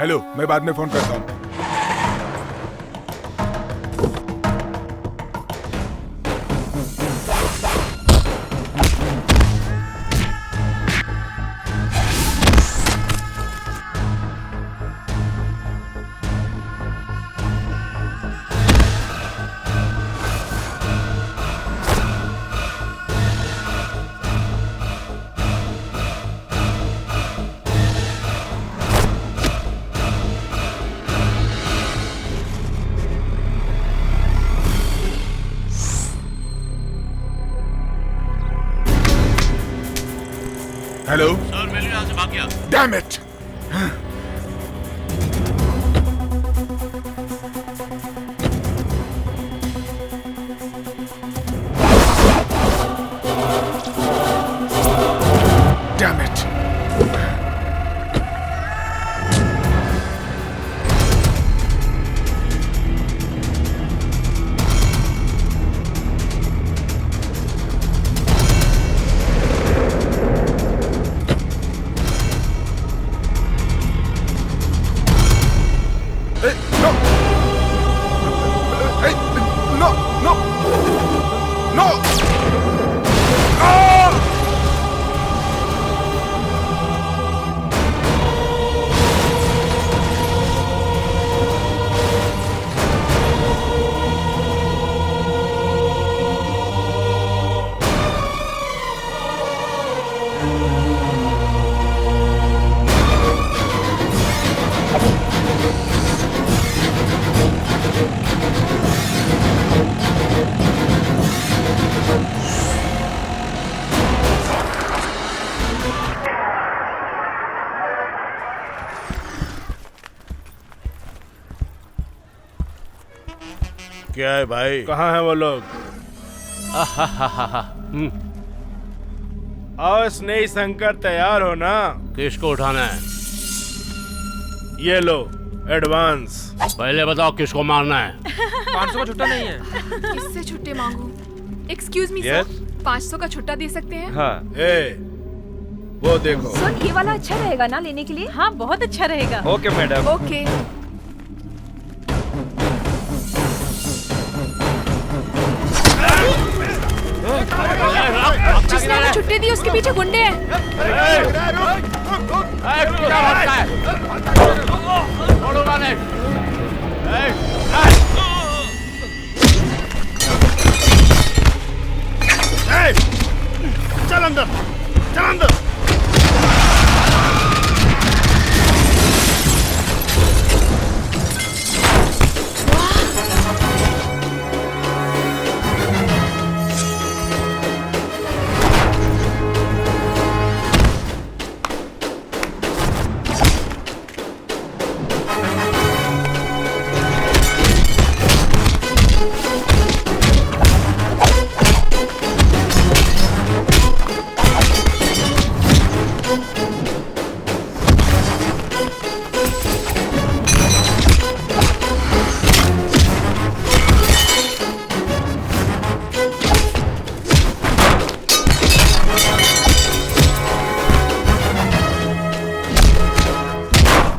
Hello, मैं बाद में फोन करता हूँ। हेलो सर, मेरे यहाँ से भाग गया। Damn it. Damn it. क्या है भाई? कहाँ है वो लोग? आओ स्नेही शंकर, तैयार हो ना? किसको उठाना है? ये लो एडवांस। पहले बताओ किसको मारना है? 500 का छुट्टा नहीं है। किससे छुट्टे मांगू? Excuse me Yes? सर, 500 का छुट्टा दे सकते हैं? हाँ। वो देखो। सर ये वाला अच्छा रहेगा ना लेने के लिए? हाँ बहुत अच्छा रहेगा। Okay madam. ओके। जिसने हमें छुट्टी दी उसके पीछे गुंडे हैं। चल अंदर, चल अंदर।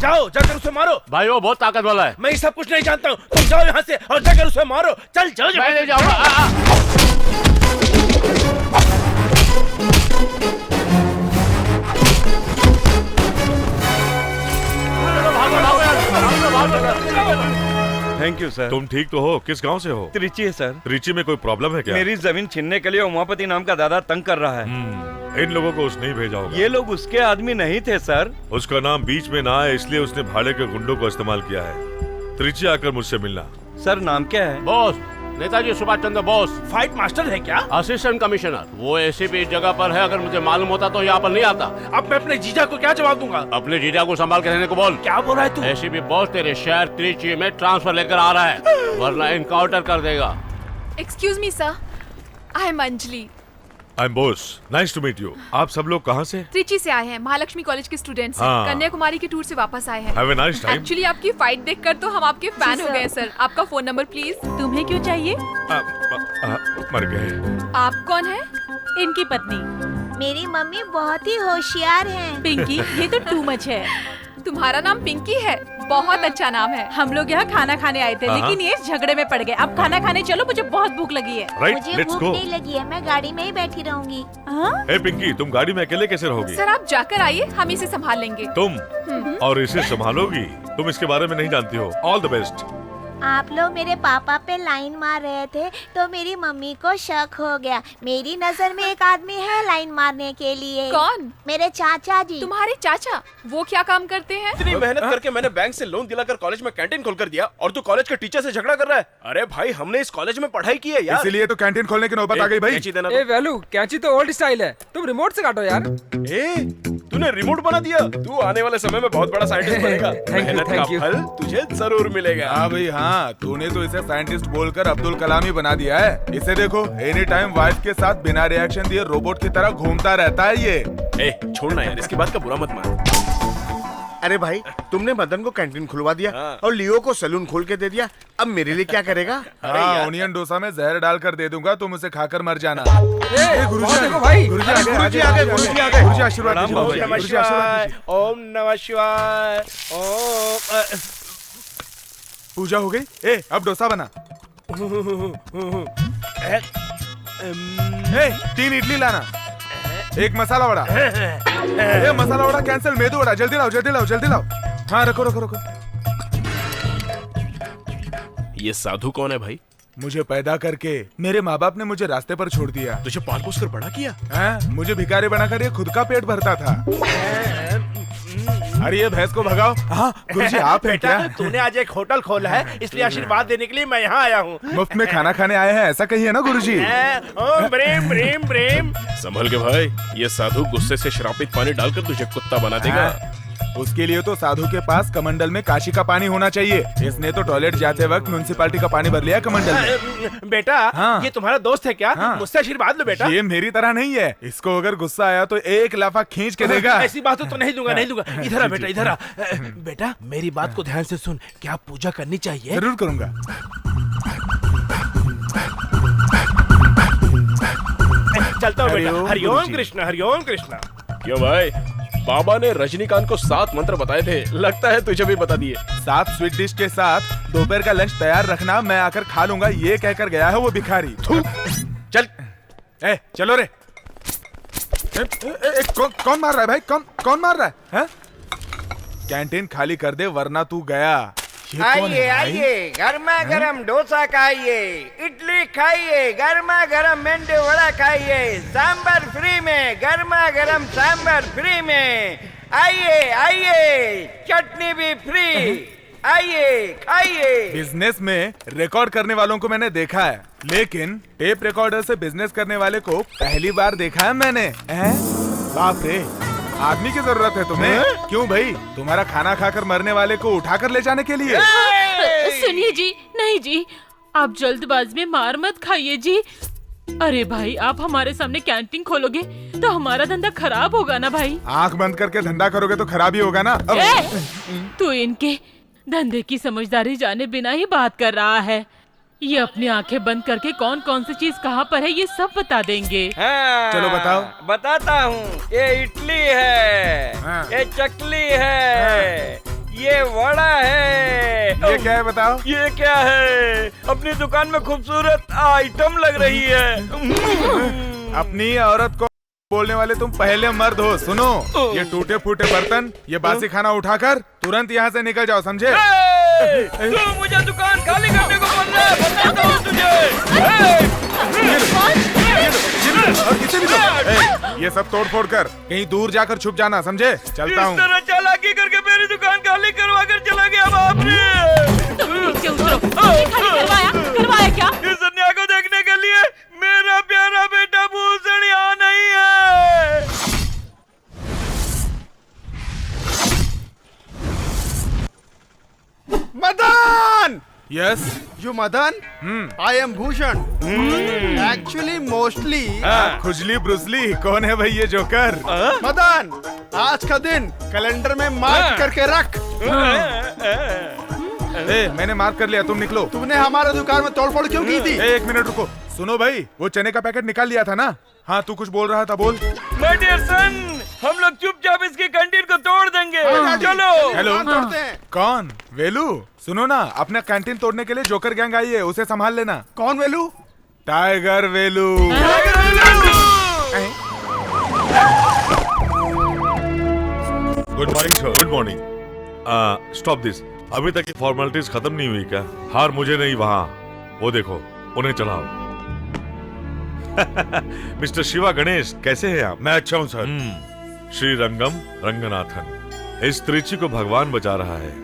जाओ, जाकर उसे मारो। भाई वो बहुत ताकत वाला है। मैं ये सब कुछ नहीं जानता हूँ। तुम जाओ यहाँ से और जाकर उसे मारो। चल जाओ। मैं नहीं जाऊंगा। Thank you sir. तुम ठीक तो हो? किस गांव से हो? त्रिची है सर। त्रिची में कोई प्रॉब्लम है क्या? मेरी जमीन छीनने के लिए उमापति नाम का दादा तंग कर रहा है। इन लोगों को उसने ही भेजा होगा। ये लोग उसके आदमी नहीं थे सर। उसका नाम बीच में ना आए इसलिए उसने भाड़े के गुंडों को इस्तेमाल किया है। त्रिची आकर मुझसे मिलना। सर नाम क्या है? Boss, Netaji Subhash Chandra Bose. Fight master है क्या? Assistant commissioner. वो एसीपी इस जगह पर है, अगर मुझे मालूम होता तो यहाँ पर नहीं आता। अब मैं अपने जीजा को क्या जवाब दूंगा? अपने जीजा को संभाल के रहने को बोल। क्या बोल रहा है तू? एसीपी बॉस तेरे शहर त्रिची में ट्रांसफर लेकर आ रहा है, वरना इनकाउंटर कर देगा। Excuse me sir, I am Anjali. I am Bose, nice to meet you. आप सब लोग कहाँ से? त्रिची से आए हैं, महालक्ष्मी कॉलेज के स्टूडेंट्स हैं। हाँ। कन्याकुमारी की टूर से वापस आए हैं। Have a nice time. Actually आपकी फाइट देखकर तो हम आपके फैन हो सर। गए सर। आपका फोन नंबर प्लीज। तुम्हें क्यों चाहिए? मर गए। आप कौन है? इनकी पत्नी मेरी मम्मी बहुत ही होशियार हैं। पिंकी। ये तो टू मच है। तुम्हारा नाम पिंकी है? बहुत अच्छा नाम है। हम लोग यहाँ खाना खाने आए थे, लेकिन ये झगड़े में पड़ गए। अब खाना खाने चलो, मुझे बहुत भूख लगी है। राइट, मुझे लेट्स भूख गो। नहीं लगी है, मैं गाड़ी में ही बैठी रहूंगी। ए पिंकी, तुम गाड़ी में अकेले कैसे रहोगी? सर आप जाकर आइए, हम इसे संभाल लेंगे। तुम और इसे संभालोगी? तुम इसके बारे में नहीं जानती हो। All the best. आप लोग मेरे पापा पे लाइन मार रहे थे तो मेरी मम्मी को शक हो गया। मेरी नजर में एक आदमी है लाइन मारने के लिए। कौन? मेरे चाचा जी। तुम्हारे चाचा? वो क्या काम करते हैं? इतनी मेहनत करके मैंने बैंक से लोन दिलाकर कॉलेज में कैंटीन खोलकर दिया और तू कॉलेज के टीचर से झगड़ा कर रहा है। अरे भाई हमने इस कॉलेज में पढ़ाई की है यार। इसीलिए तो कैंटीन खोलने की नौबत आ गई भाई। कैंची देना ए वैल्यू, कैंची तो ओल्ड स्टाइल है, तुम रिमोट से काटो यार। तूने रिमोट बना दिया। तू आने वाले समय में बहुत बड़ा साइंटिस्ट बनेगा। मेहनत का thank you. फल तुझे जरूर मिलेगा। हाँ भाई हाँ, तूने तो इसे साइंटिस्ट बोलकर अब्दुल कलाम ही बना दिया है। इसे देखो, एनी टाइम वाइफ के साथ बिना रिएक्शन दिए रोबोट की तरह घूमता रहता है ये। छोड़ना यार, इसकी बात का बुरा मत मान। अरे भाई, तुमने मदन को कैंटीन खुलवा दिया और लियो को सैलून खोल के दे दिया। अब मेरे लिए क्या करेगा? हाँ, ओनियन डोसा में जहर डालकर दे दूंगा, तुम उसे खाकर मर जाना। गुरुजी देखो भाई, गुरुजी अरे गुरुजी आ गए, गुरुजी आ गए। गुरुजी आशीर्वाद दीजिए, ओम गुरुजी नमः आशीर्वाद शिवाय, दीजिए। ओम नमः शिवाय, ओम। पूजा हो गई। ए, अब डोसा बना। ए, 3 इडली लाना, 1 मसाला वड़ा। ए, मसाला वड़ा कैंसिल, मेदू वड़ा। जल्दी लाओ, जल्दी लाओ, जल्दी लाओ। हाँ, रखो रखो रखो। ये साधु कौन है भाई? मुझे पैदा करके मेरे माँ बाप ने मुझे रास्ते पर छोड़ दिया। तुझे पाल पोस कर बड़ा किया। हैं? मुझे भिखारी बनाकर ये खुद का पेट भरता था। अरे ये भैंस को भगाओ। हाँ, गुरुजी आप हैं क्या? तूने आज एक होटल खोला है, इसलिए आशीर्वाद देने के लिए मैं यहाँ आया हूँ। मुफ्त में खाना खाने आए हैं, ऐसा कहिए ना गुरुजी। ओम ब्रीम ब्रीम ब्रीम। संभल के भाई, ये साधु गुस्से से श्रापित पानी डालकर तुझे कुत्ता बना देगा। उसके लिए तो साधु के पास कमंडल में काशी का पानी होना चाहिए। इसने तो टॉयलेट जाते वक्त म्युनिसिपालिटी का पानी भर लिया कमंडल में। बेटा, हाँ। ये तुम्हारा दोस्त है क्या? हाँ। मुझसे आशीर्वाद लो बेटा। ये मेरी तरह नहीं है, इसको अगर गुस्सा आया तो 1 लाफा खींच के देगा। ऐसी बात तो नहीं दूंगा, नहीं दूंगा। इधर आ बेटा, इधर आ। बेटा मेरी बात को ध्यान से सुन। क्या पूजा करनी चाहिए? जरूर करूंगा। चलता हूँ बेटा। हरिओम हरिओम गुरुजी। कृष्ण, हरिओम कृष्ण। क्यों भाई, बाबा ने रजनीकांत को 7 मंत्र बताए थे, लगता है तुझे भी बता दिए। 7 स्वीट डिश के साथ दोपहर का लंच तैयार रखना, मैं आकर खा लूंगा, ये कहकर गया है वो भिखारी। थू। चल। ए, चलो रे। कौन मार रहा है भाई? कौन मार रहा है? हैं? कैंटीन खाली कर दे वरना तू गया। ये कौन है आइए भाई? आइए, गर्मा गर्म डोसा खाइए, इडली खाइए, गर्मा गर्म मेंदू वड़ा खाइए, सांबर फ्री में, गर्मा गर्म सांबर फ्री में। आइए आइए, चटनी भी फ्री। आइए खाइए। बिजनेस में रिकॉर्ड करने वालों को मैंने देखा है, लेकिन टेप रिकॉर्डर से बिजनेस करने वाले को पहली बार देखा है मैंने। बाप रे, आदमी की जरूरत है तुम्हें? क्यों भाई, तुम्हारा खाना खाकर मरने वाले को उठाकर ले जाने के लिए? सुनिए जी, नहीं जी, आप जल्दबाज में मार मत खाइए जी। अरे भाई, आप हमारे सामने कैंटीन खोलोगे तो हमारा धंधा खराब होगा ना भाई। आंख बंद करके धंधा करोगे तो खराब ही होगा ना। तू इनके धंधे की समझदारी जाने बिना ही बात कर रहा है। ये अपनी आंखें बंद करके कौन कौन सी चीज कहाँ पर है ये सब बता देंगे। हाँ, चलो बताओ। बताता हूँ। ये इडली है, हाँ। ये चकली है, ये वड़ा है। ये क्या है बताओ? ये क्या है? अपनी दुकान में खूबसूरत आइटम लग रही है। अपनी औरत को बोलने वाले तुम पहले मर्द हो। सुनो, ये टूटे फूटे बर्तन, ये बासी खाना उठाकर तुरंत यहाँ से निकल जाओ, समझे? तू मुझे दुकान खाली करने को बोल रहा है, बताता हूँ तुझे। और इसे भी दो। ये सब तोड़ फोड़ कर कहीं दूर जाकर छुप जाना, समझे? चलता इस हूँ। तरह चालाकी करके मेरी दुकान खाली करवा कर चला गया बाप रे। तुम नीचे उतरो। ये खाली करवाया क्या? इस अन्याय को देखने के लिए मेरा प्यारा बेटा भूषण यहाँ नहीं है। Madan! Yes. You Madan? I am Bhushan. Actually, mostly. खुजली ब्रुसली, कौन है भाई ये जोकर? मदन, आज का दिन कैलेंडर में मार्क करके रख। ए, मैंने मार्क कर लिया, तुम निकलो। तुमने हमारे दुकान में तोड़फोड़ क्यों की थी? 1 मिनट रुको। सुनो भाई, वो चने का पैकेट निकाल लिया था ना? हाँ, तू कुछ बोल रहा था, बोल। My dear son, हम लोग चुपचाप इसकी कैंटीन को तोड़ देंगे। चलो हेलो तोड़ते हैं। कौन? वेलू? सुनो ना, अपना कैंटीन तोड़ने के लिए जोकर गैंग आई है, उसे संभाल लेना। कौन Velu? Tiger Velu. Good morning sir. Good morning. Stop this. अभी तक की फॉर्मेलिटीज खत्म नहीं हुई क्या? हार मुझे नहीं, वहाँ वो देखो, उन्हें चलाओ। मिस्टर शिवा गणेश, कैसे हैं आप? मैं अच्छा हूँ सर। श्री रंगम रंगनाथन, इस त्रिची को भगवान बचा रहा है।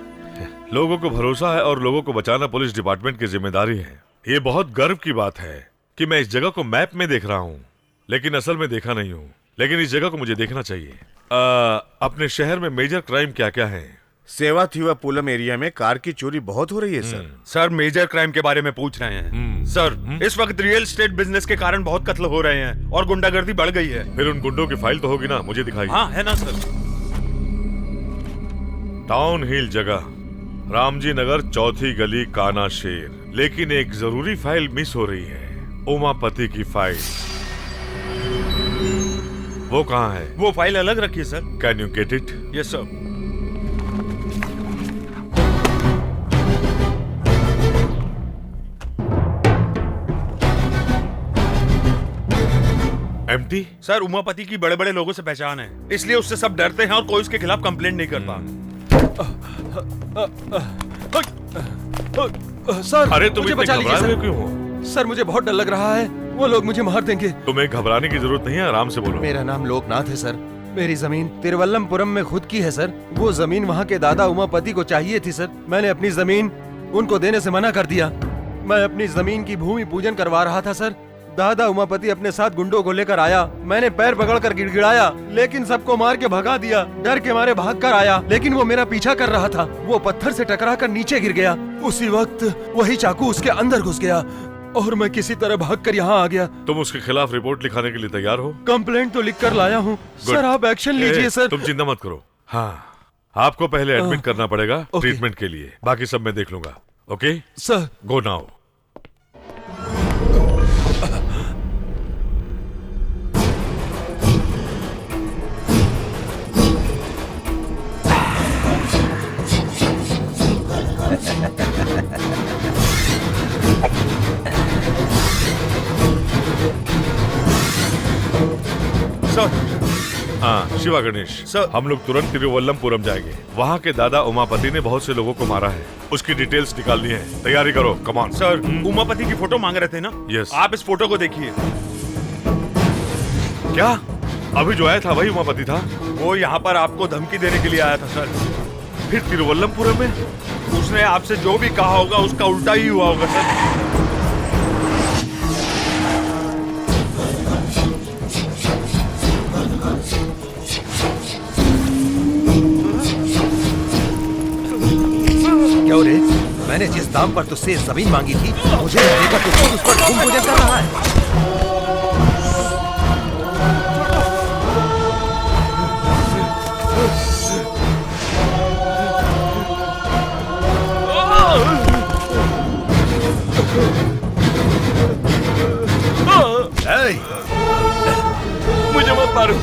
लोगों को भरोसा है और लोगों को बचाना पुलिस डिपार्टमेंट की जिम्मेदारी है। ये बहुत गर्व की बात है कि मैं इस जगह को मैप में देख रहा हूँ, लेकिन असल में देखा नहीं हूँ। लेकिन इस जगह को मुझे देखना चाहिए। अपने शहर में मेजर क्राइम क्या क्या है? सेवा थीवा पुलम एरिया में कार की चोरी बहुत हो रही है सर। सर मेजर क्राइम के बारे में पूछ रहे हैं। सर इस वक्त रियल एस्टेट बिजनेस के कारण बहुत कत्ल हो रहे हैं और गुंडागर्दी बढ़ गई है। फिर उन गुंडों की फाइल तो होगी ना, मुझे दिखाइए। हाँ है ना सर। टाउन हिल जगह, रामजी नगर, चौथी गली, काना शेर। लेकिन एक जरूरी फाइल मिस हो रही है, उमापति की फाइल। वो कहाँ है? वो फाइल अलग रखिए sir. Can you get it? Yes sir. Empty? Sir Umapati की बड़े बड़े लोगों से पहचान है, इसलिए उससे सब डरते हैं और कोई उसके खिलाफ कंप्लेंट नहीं करता। सर अरे तुम मुझे इतने बचा लीजिए घबराए हुए सर। क्यों हो? सर मुझे बहुत डर लग रहा है, वो लोग मुझे मार देंगे। तुम्हें घबराने की जरूरत नहीं है, आराम से बोलो। मेरा नाम लोकनाथ है सर। मेरी जमीन तिरुवल्लमपुरम में खुद की है सर। वो जमीन वहाँ के दादा उमापति को चाहिए थी सर। मैंने अपनी जमीन उनको देने से मना कर दिया। मैं अपनी जमीन की भूमि पूजन करवा रहा था सर। दादा उमापति अपने साथ गुंडों को लेकर आया। मैंने पैर पकड़कर गिड़गिड़ाया, लेकिन सबको मार के भगा दिया। डर के मारे भाग कर आया, लेकिन वो मेरा पीछा कर रहा था। वो पत्थर से टकराकर नीचे गिर गया। उसी वक्त वही चाकू उसके अंदर घुस गया और मैं किसी तरह भागकर यहाँ आ गया। तुम उसके खिलाफ रिपोर्ट लिखाने के लिए तैयार हो? कंप्लेंट तो लिख कर लाया हूँ सर, आप एक्शन लीजिए सर। तुम चिंता मत करो। हाँ, आपको पहले एडमिट करना पड़ेगा ट्रीटमेंट के लिए, बाकी सब मैं देख लूंगा। Okay sir. Go now. Sir. हाँ शिवा गणेश सर, हम लोग तुरंत तिरुवल्लमपुरम जाएंगे। वहाँ के दादा उमापति ने बहुत से लोगों को मारा है, उसकी डिटेल्स निकालनी है। तैयारी करो, कम ऑन। सर उमापति की फोटो मांग रहे थे ना? यस। आप इस फोटो को देखिए। क्या अभी जो आया था वही उमापति था? वो यहाँ पर आपको धमकी देने के लिए आया था सर। फिर तिरुवल्लमपुरम में उसने आपसे जो भी कहा होगा उसका उल्टा ही हुआ होगा सर। क्यों रे? मैंने जिस दाम पर तुझसे जमीन मांगी थी, मुझे देकर तू खुद उस पर भूमि पूजन कर रहा है। मुझे मत मारो।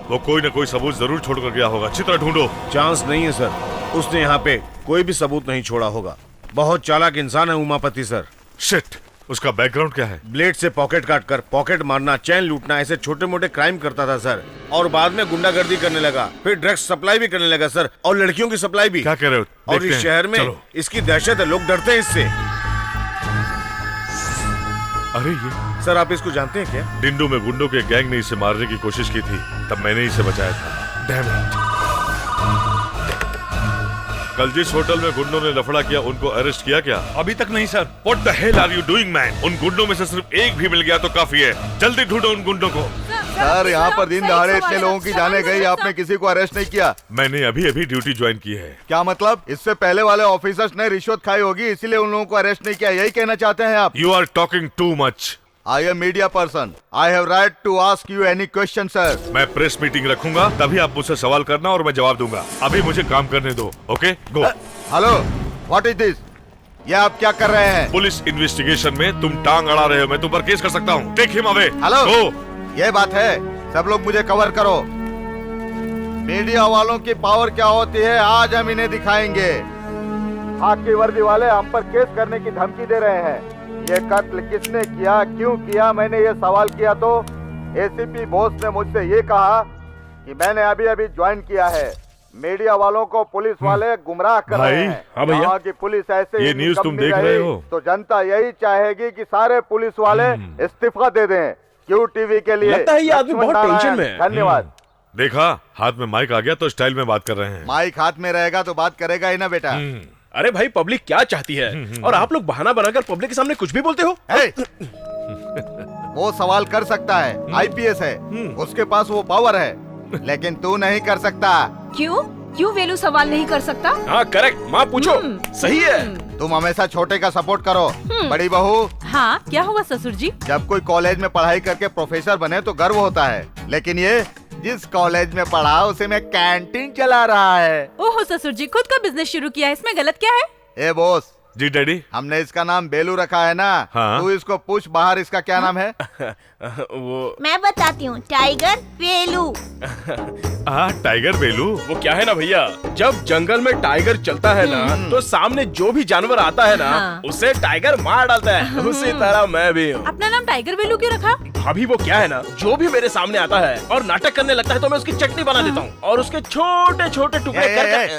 वो कोई न कोई सबूत जरूर छोड़कर गया होगा। चित्र ढूंढो। चांस नहीं है सर, उसने यहाँ पे कोई भी सबूत नहीं छोड़ा होगा। बहुत चालाक इंसान है उमापति सर। शिट, उसका बैकग्राउंड क्या है? ब्लेड से पॉकेट काट कर पॉकेट मारना, चैन लूटना, ऐसे छोटे मोटे क्राइम करता था सर। और बाद में गुंडागर्दी करने लगा, फिर ड्रग्स सप्लाई भी करने लगा सर, और लड़कियों की सप्लाई भी। क्या कह रहे हो? और इस शहर में इसकी दहशत है, लोग डरते हैं इससे। अरे ये सर आप इसको जानते हैं क्या? डिंडू में गुंडों के गैंग ने इसे मारने की कोशिश की थी, तब मैंने इसे बचाया था। Damn it. कल जिस होटल में गुंडों ने लफड़ा किया, उनको अरेस्ट किया क्या? अभी तक नहीं sir. What the hell are you doing, man? उन गुंडों में से सिर्फ एक भी मिल गया तो काफी है। जल्दी ढूंढो उन गुंडों को। सर यहाँ पर दिन दहाड़े इतने लोगों की जाने गई, आपने किसी को अरेस्ट नहीं किया? मैंने अभी अभी ड्यूटी ज्वाइन की है। क्या मतलब? इससे पहले वाले ऑफिसर्स ने रिश्वत खाई होगी, इसीलिए उन लोगों को अरेस्ट नहीं किया, यही कहना चाहते हैं आप? You are talking too much. I am media person. I have right to ask you any question sir. मैं प्रेस मीटिंग रखूंगा, तभी आप मुझसे सवाल करना और मैं जवाब दूंगा। अभी मुझे काम करने दो। Okay go. Hello, what is this? ये आप क्या कर रहे हैं? पुलिस इन्वेस्टिगेशन में तुम टांग अड़ा रहे हो, मैं तुम पर केस कर सकता हूँ। Take him away. Hello, go. ये बात है, सब लोग मुझे कवर करो। मीडिया वालों की पावर क्या होती है आज हम इन्हें दिखाएंगे। खाकी वर्दी वाले हम पर केस करने की धमकी दे रहे हैं। ये कत्ल किसने किया, क्यों किया, मैंने ये सवाल किया तो एसीपी बोस ने मुझसे ये कहा कि मैंने अभी अभी ज्वाइन किया है। मीडिया वालों को पुलिस वाले गुमराह कर रहे हैं। हाँ भैया, कहा कि पुलिस ऐसे ये न्यूज़ तुम देख रहे हो तो जनता यही चाहेगी कि सारे पुलिस वाले इस्तीफा दे दें। क्यू टीवी के लिए लगता है ये आदमी बहुत टेंशन में है। धन्यवाद। देखा, हाथ में माइक आ गया तो स्टाइल में बात कर रहे हैं। माइक हाथ में रहेगा तो बात करेगा ही ना बेटा। अरे भाई, पब्लिक क्या चाहती है और आप लोग बहाना बनाकर पब्लिक के सामने कुछ भी बोलते हो। वो सवाल कर सकता है, आईपीएस है, उसके पास वो पावर है, लेकिन तू नहीं कर सकता। क्यों? क्यों वेलू सवाल नहीं कर सकता? हाँ करेक्ट, माँ पूछो। सही है। तुम हमेशा छोटे का सपोर्ट करो। बड़ी बहू, हाँ क्या हुआ ससुर जी? जब कोई कॉलेज में पढ़ाई करके प्रोफेसर बने तो गर्व होता है, लेकिन ये जिस कॉलेज में पढ़ा उसे में कैंटीन चला रहा है। ओहो ससुर जी, खुद का बिजनेस शुरू किया है, इसमें गलत क्या है? ए बॉस जी डैडी, हमने इसका नाम बेलू रखा है ना। हाँ? तू इसको पूछ बाहर इसका क्या नाम है। वो मैं बताती हूँ, टाइगर बेलू। टाइगर बेलू। वो क्या है ना भैया, जब जंगल में टाइगर चलता है ना तो सामने जो भी जानवर आता है ना उसे टाइगर मार डालता है। उसी तरह मैं भी हूँ। अपना नाम टाइगर बेलू क्यों रखा? भाभी वो क्या है ना, जो भी मेरे सामने आता है और नाटक करने लगता है तो मैं उसकी चटनी बना देता हूँ और उसके छोटे छोटे टुकड़े करके।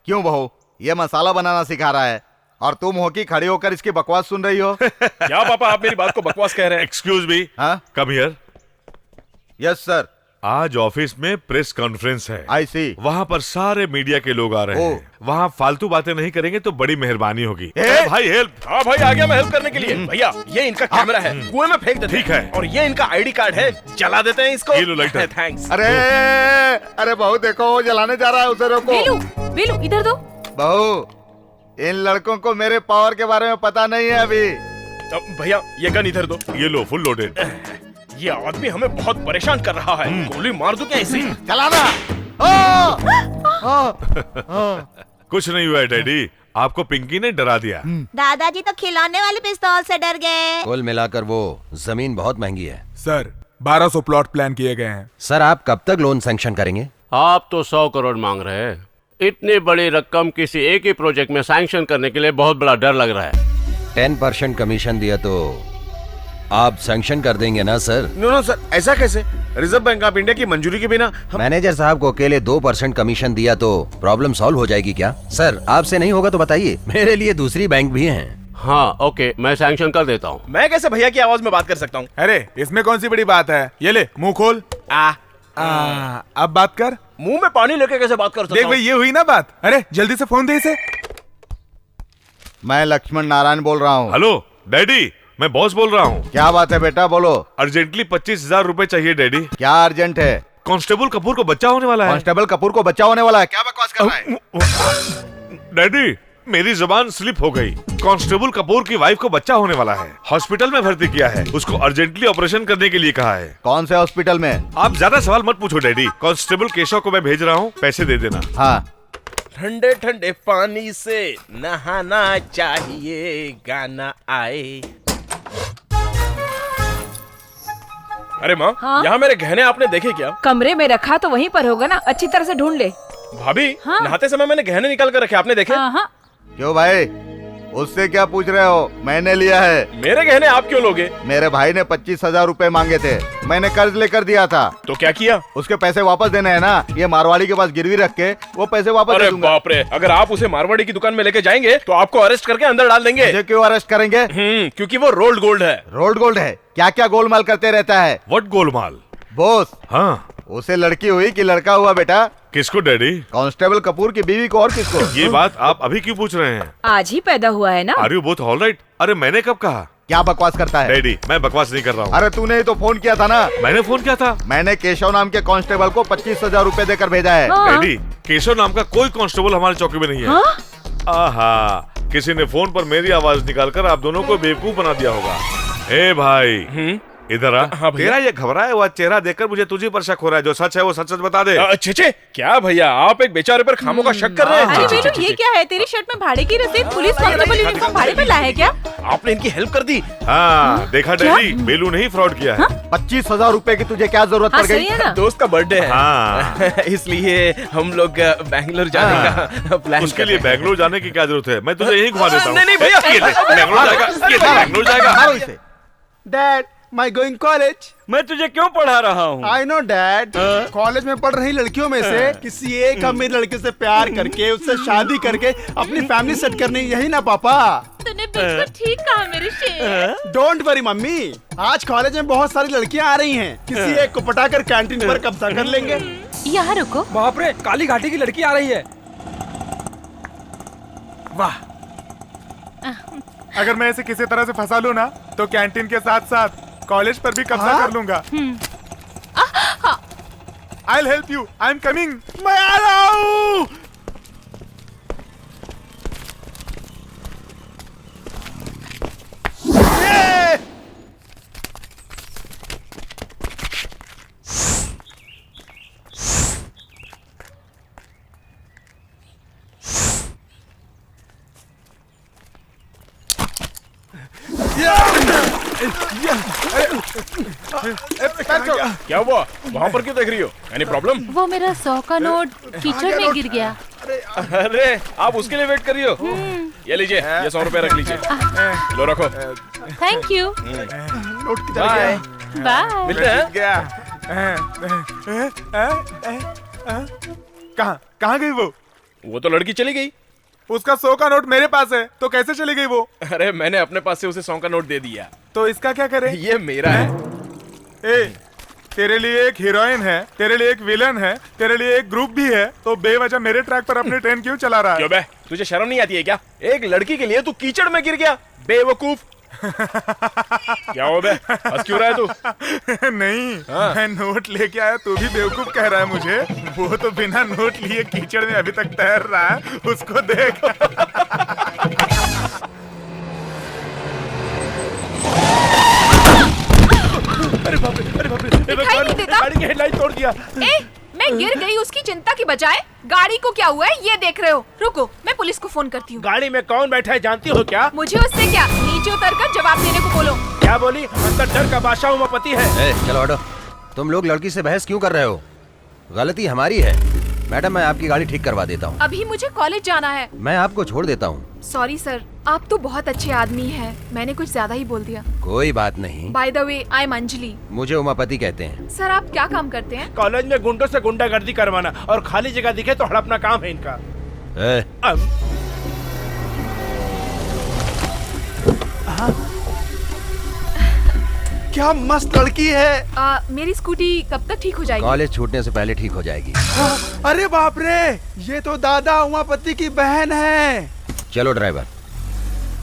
क्यों बहू, ये मसाला बनाना सिखा रहा है और तुम हो कि खड़ी होकर इसकी बकवास सुन रही हो। क्या पापा, आप मेरी बात को बकवास कह रहे हैं? Excuse me, come here. Yes sir. आज ऑफिस में प्रेस कॉन्फ्रेंस है। आई सी। वहाँ पर सारे मीडिया के लोग आ रहे हैं। वहाँ फालतू बातें नहीं करेंगे तो बड़ी मेहरबानी होगी। भाई हेल्प। हाँ भाई, आ गया मैं हेल्प करने के लिए। भैया ये इनका कैमरा है, कुएं में फेंक देते हैं। ठीक है। और ये इनका आईडी कार्ड है, जला देते हैं इसको। ये लो लाइटर। थैंक्स। अरे बहू देखो, वो जलाने जा रहा है, उसे रोको। बेलू, बेलू इधर दो। बहू, इन लड़कों को मेरे पावर के बारे में पता नहीं है अभी। भैया ये गन इधर दो। ये लो फुल लोडेड। ये आदमी हमें बहुत परेशान कर रहा है। गोली मार दूं क्या इसे? चलाना। कुछ नहीं हुआ है डैडी, आपको पिंकी ने डरा दिया। दादाजी तो खिलौने वाले पिस्तौल से डर गए। कुल मिलाकर वो जमीन बहुत महंगी है। सर 1200 प्लॉट प्लान किए गए हैं। सर आप कब तक लोन सैंक्शन करेंगे? आप तो 100 करोड़ मांग रहे हैं। इतनी बड़ी रकम किसी एक ही प्रोजेक्ट में सैंक्शन करने के लिए बहुत बड़ा डर लग रहा है। 10% कमीशन दिया तो आप सैंक्शन कर देंगे ना सर? नो सर, ऐसा कैसे? रिजर्व बैंक ऑफ इंडिया की मंजूरी के बिना मैनेजर साहब को अकेले 2% कमीशन दिया तो प्रॉब्लम सॉल्व हो जाएगी क्या? सर आपसे नहीं होगा तो बताइए, मेरे लिए दूसरी बैंक भी हैं। हाँ ओके, मैं सैंक्शन कर देता हूँ। मैं कैसे भैया की आवाज में बात कर सकता हूँ? अरे इसमें कौन सी बड़ी बात है, ये ले मुंह खोल। अब बात कर। मुंह में पानी लेके कैसे बात कर सकता हूँ? देख भाई, ये हुई ना बात। अरे जल्दी से फोन दे इसे। मैं लक्ष्मण नारायण बोल रहा हूँ। हेलो डैडी, मैं बॉस बोल रहा हूँ। क्या बात है बेटा, बोलो। अर्जेंटली 25,000 रुपए चाहिए डैडी। क्या अर्जेंट है? कांस्टेबल कपूर को बच्चा होने वाला है। कांस्टेबल कपूर को बच्चा होने वाला है? क्या बकवास कर रहा है? डैडी मेरी जुबान स्लिप हो गई। कांस्टेबल कपूर की वाइफ को बच्चा होने वाला है, हॉस्पिटल में भर्ती किया है, उसको अर्जेंटली ऑपरेशन करने के लिए कहा है। कौन से हॉस्पिटल में? आप ज्यादा सवाल मत पूछो डैडी। कांस्टेबल केशव को मैं भेज रहा हूँ, पैसे दे देना। हाँ। ठंडे ठंडे पानी से नहाना चाहिए, गाना आए। अरे माँ, हाँ? यहाँ मेरे गहने आपने देखे क्या? कमरे में रखा तो वहीं पर होगा ना, अच्छी तरह से ढूंढ ले। भाभी, हाँ? नहाते समय मैंने गहने निकाल कर रखे, आपने देखे? हाँ। क्यों भाई, उससे क्या पूछ रहे हो? मैंने लिया है। मेरे गहने आप क्यों लोगे? मेरे भाई ने 25,000 रुपए मांगे थे, मैंने कर्ज लेकर दिया था। तो क्या किया? उसके पैसे वापस देने हैं ना, ये मारवाड़ी के पास गिरवी रख के वो पैसे वापस दे दूंगा। बाप रे, अगर आप उसे मारवाड़ी की दुकान में लेके जाएंगे तो आपको अरेस्ट करके अंदर डाल देंगे। मुझे क्यों अरेस्ट करेंगे? क्योंकि वो रोल्ड गोल्ड है। रोल्ड गोल्ड है? क्या क्या गोलमाल करते रहता है? व्हाट गोलमाल? बॉस, हाँ उसे लड़की हुई कि लड़का हुआ बेटा? किसको डैडी? कांस्टेबल कपूर की बीवी को, और किसको? ये बात आप अभी क्यों पूछ रहे हैं? आज ही पैदा हुआ है ना। Are you both all right? अरे मैंने कब कहा? क्या बकवास करता है? डैडी मैं बकवास नहीं कर रहा हूँ। अरे तूने ही तो फोन किया था ना। मैंने फोन किया था? मैंने केशव नाम के कांस्टेबल को 25,000 रुपए देकर भेजा है। डैडी केशव नाम का कोई कांस्टेबल हमारे चौकी में नहीं है। आहा, किसी ने फोन पर मेरी आवाज निकालकर आप दोनों को बेवकूफ बना दिया होगा। ए भाई इधर आ। हाँ भैया। तेरा ये घबराया हुआ चेहरा देखकर मुझे तुझी पर शक हो रहा है। जो सच है वो सच सच बता दे। छे क्या भैया, आप एक बेचारे पर खामों का शक कर रहे हैं। अरे बेटू, ये क्या है? तेरी शर्ट में भाड़े की रसीद, पुलिस कांस्टेबल यूनिफॉर्म भाड़े पे लाया है क्या? आपने इनकी हेल्प कर दी। हाँ देखा डैडी, बेलू नहीं फ्रॉड किया है। 25,000 रुपए की तुझे क्या जरूरत पड़ गई? दोस्त का बर्थडे है। हाँ। इसलिए हम लोग बैंगलोर जाने का प्लान। उसके लिए बैंगलोर जाने की क्या जरूरत है? मैं तुझे यहीं घुमा देता हूँ। नहीं भैया, बैंगलोर जाएगा, ये बैंगलोर जाएगा। Dad my going college. मैं तुझे क्यों पढ़ा रहा हूँ? I know dad. कॉलेज में पढ़ रही लड़कियों में से किसी एक अमीर लड़के से प्यार करके उससे शादी करके अपनी फैमिली सेट करनी, यही ना पापा? तूने बिल्कुल ठीक कहा मेरे शेर। डोंट वरी मम्मी, आज कॉलेज में बहुत सारी लड़कियां आ रही हैं। किसी एक को पटाकर कैंटीन पर कब्जा कर लेंगे। यहाँ रुको। बाप रे, काली घाटी की लड़की आ रही है। वाह, अगर मैं इसे किसी तरह से फंसा लूं ना तो कैंटीन के साथ साथ कॉलेज पर भी कब्जा कर लूंगा। I'll help you. I'm coming. मैं आ रहा हूँ। क्या हुआ? वहाँ पर क्यों देख रही हो? Any problem? वो मेरा 100 का नोट कीचड़ में गिर गया। अरे आप उसके लिए वेट करी हो? ये लीजिए, ये 100 रुपए रख लीजिए। लो रखो। Thank you. नोट की बाय। बाय। मिलते हैं। कहाँ गई वो तो लड़की चली गई। उसका 100 का नोट मेरे पास है, तो कैसे चली गई वो? अरे मैंने अपने पास से उसे 100 का नोट दे दिया। तो इसका क्या करे? ये मेरा है। ए, तेरे लिए एक हीरोइन है, तेरे लिए एक विलन है, तेरे लिए एक ग्रुप भी है, तो बेवजह मेरे ट्रैक पर अपनी ट्रेन क्यों चला रहा है? क्यों बे, तुझे शर्म नहीं आती है क्या? एक लड़की के लिए तू कीचड़ में गिर गया, बेवकूफ। क्या हो बे, हंस क्यों रहा है तू? नहीं, मैं नोट लेके आया, तू भी बेवकूफ कह रहा है मुझे? वो तो बिना नोट लिए कीचड़ में अभी तक तैर रहा है, उसको देख। अरे बाप रे, दिखाई नहीं देता? गाड़ी की हेडलाइट तोड़ दिया। मैं गिर गई उसकी चिंता की बजाय गाड़ी को क्या हुआ है ये देख रहे हो। रुको, मैं पुलिस को फोन करती हूँ। गाड़ी में कौन बैठा है जानती हो क्या? मुझे उससे क्या, नीचे उतरकर जवाब देने को बोलो। क्या बोली? अंदर डर का बादशाह उमापति है। चलो हटो। तुम लोग लड़की से बहस क्यों कर रहे हो? गलती हमारी है। मैडम, मैं आपकी गाड़ी ठीक करवा देता हूँ। अभी मुझे कॉलेज जाना है। मैं आपको छोड़ देता हूँ। सॉरी सर, आप तो बहुत अच्छे आदमी हैं। मैंने कुछ ज्यादा ही बोल दिया। कोई बात नहीं। By the way, I am Anjali. मुझे उमापति कहते हैं। सर, आप क्या काम करते हैं? कॉलेज में गुंडों से गुंडागर्दी करवाना, और खाली जगह दिखे तो हड़पना काम है इनका। क्या मस्त लड़की है। मेरी स्कूटी कब तक ठीक हो जाएगी? कॉलेज छूटने से पहले ठीक हो जाएगी। अरे बाप रे, ये तो दादा उमापति की बहन है। चलो ड्राइवर।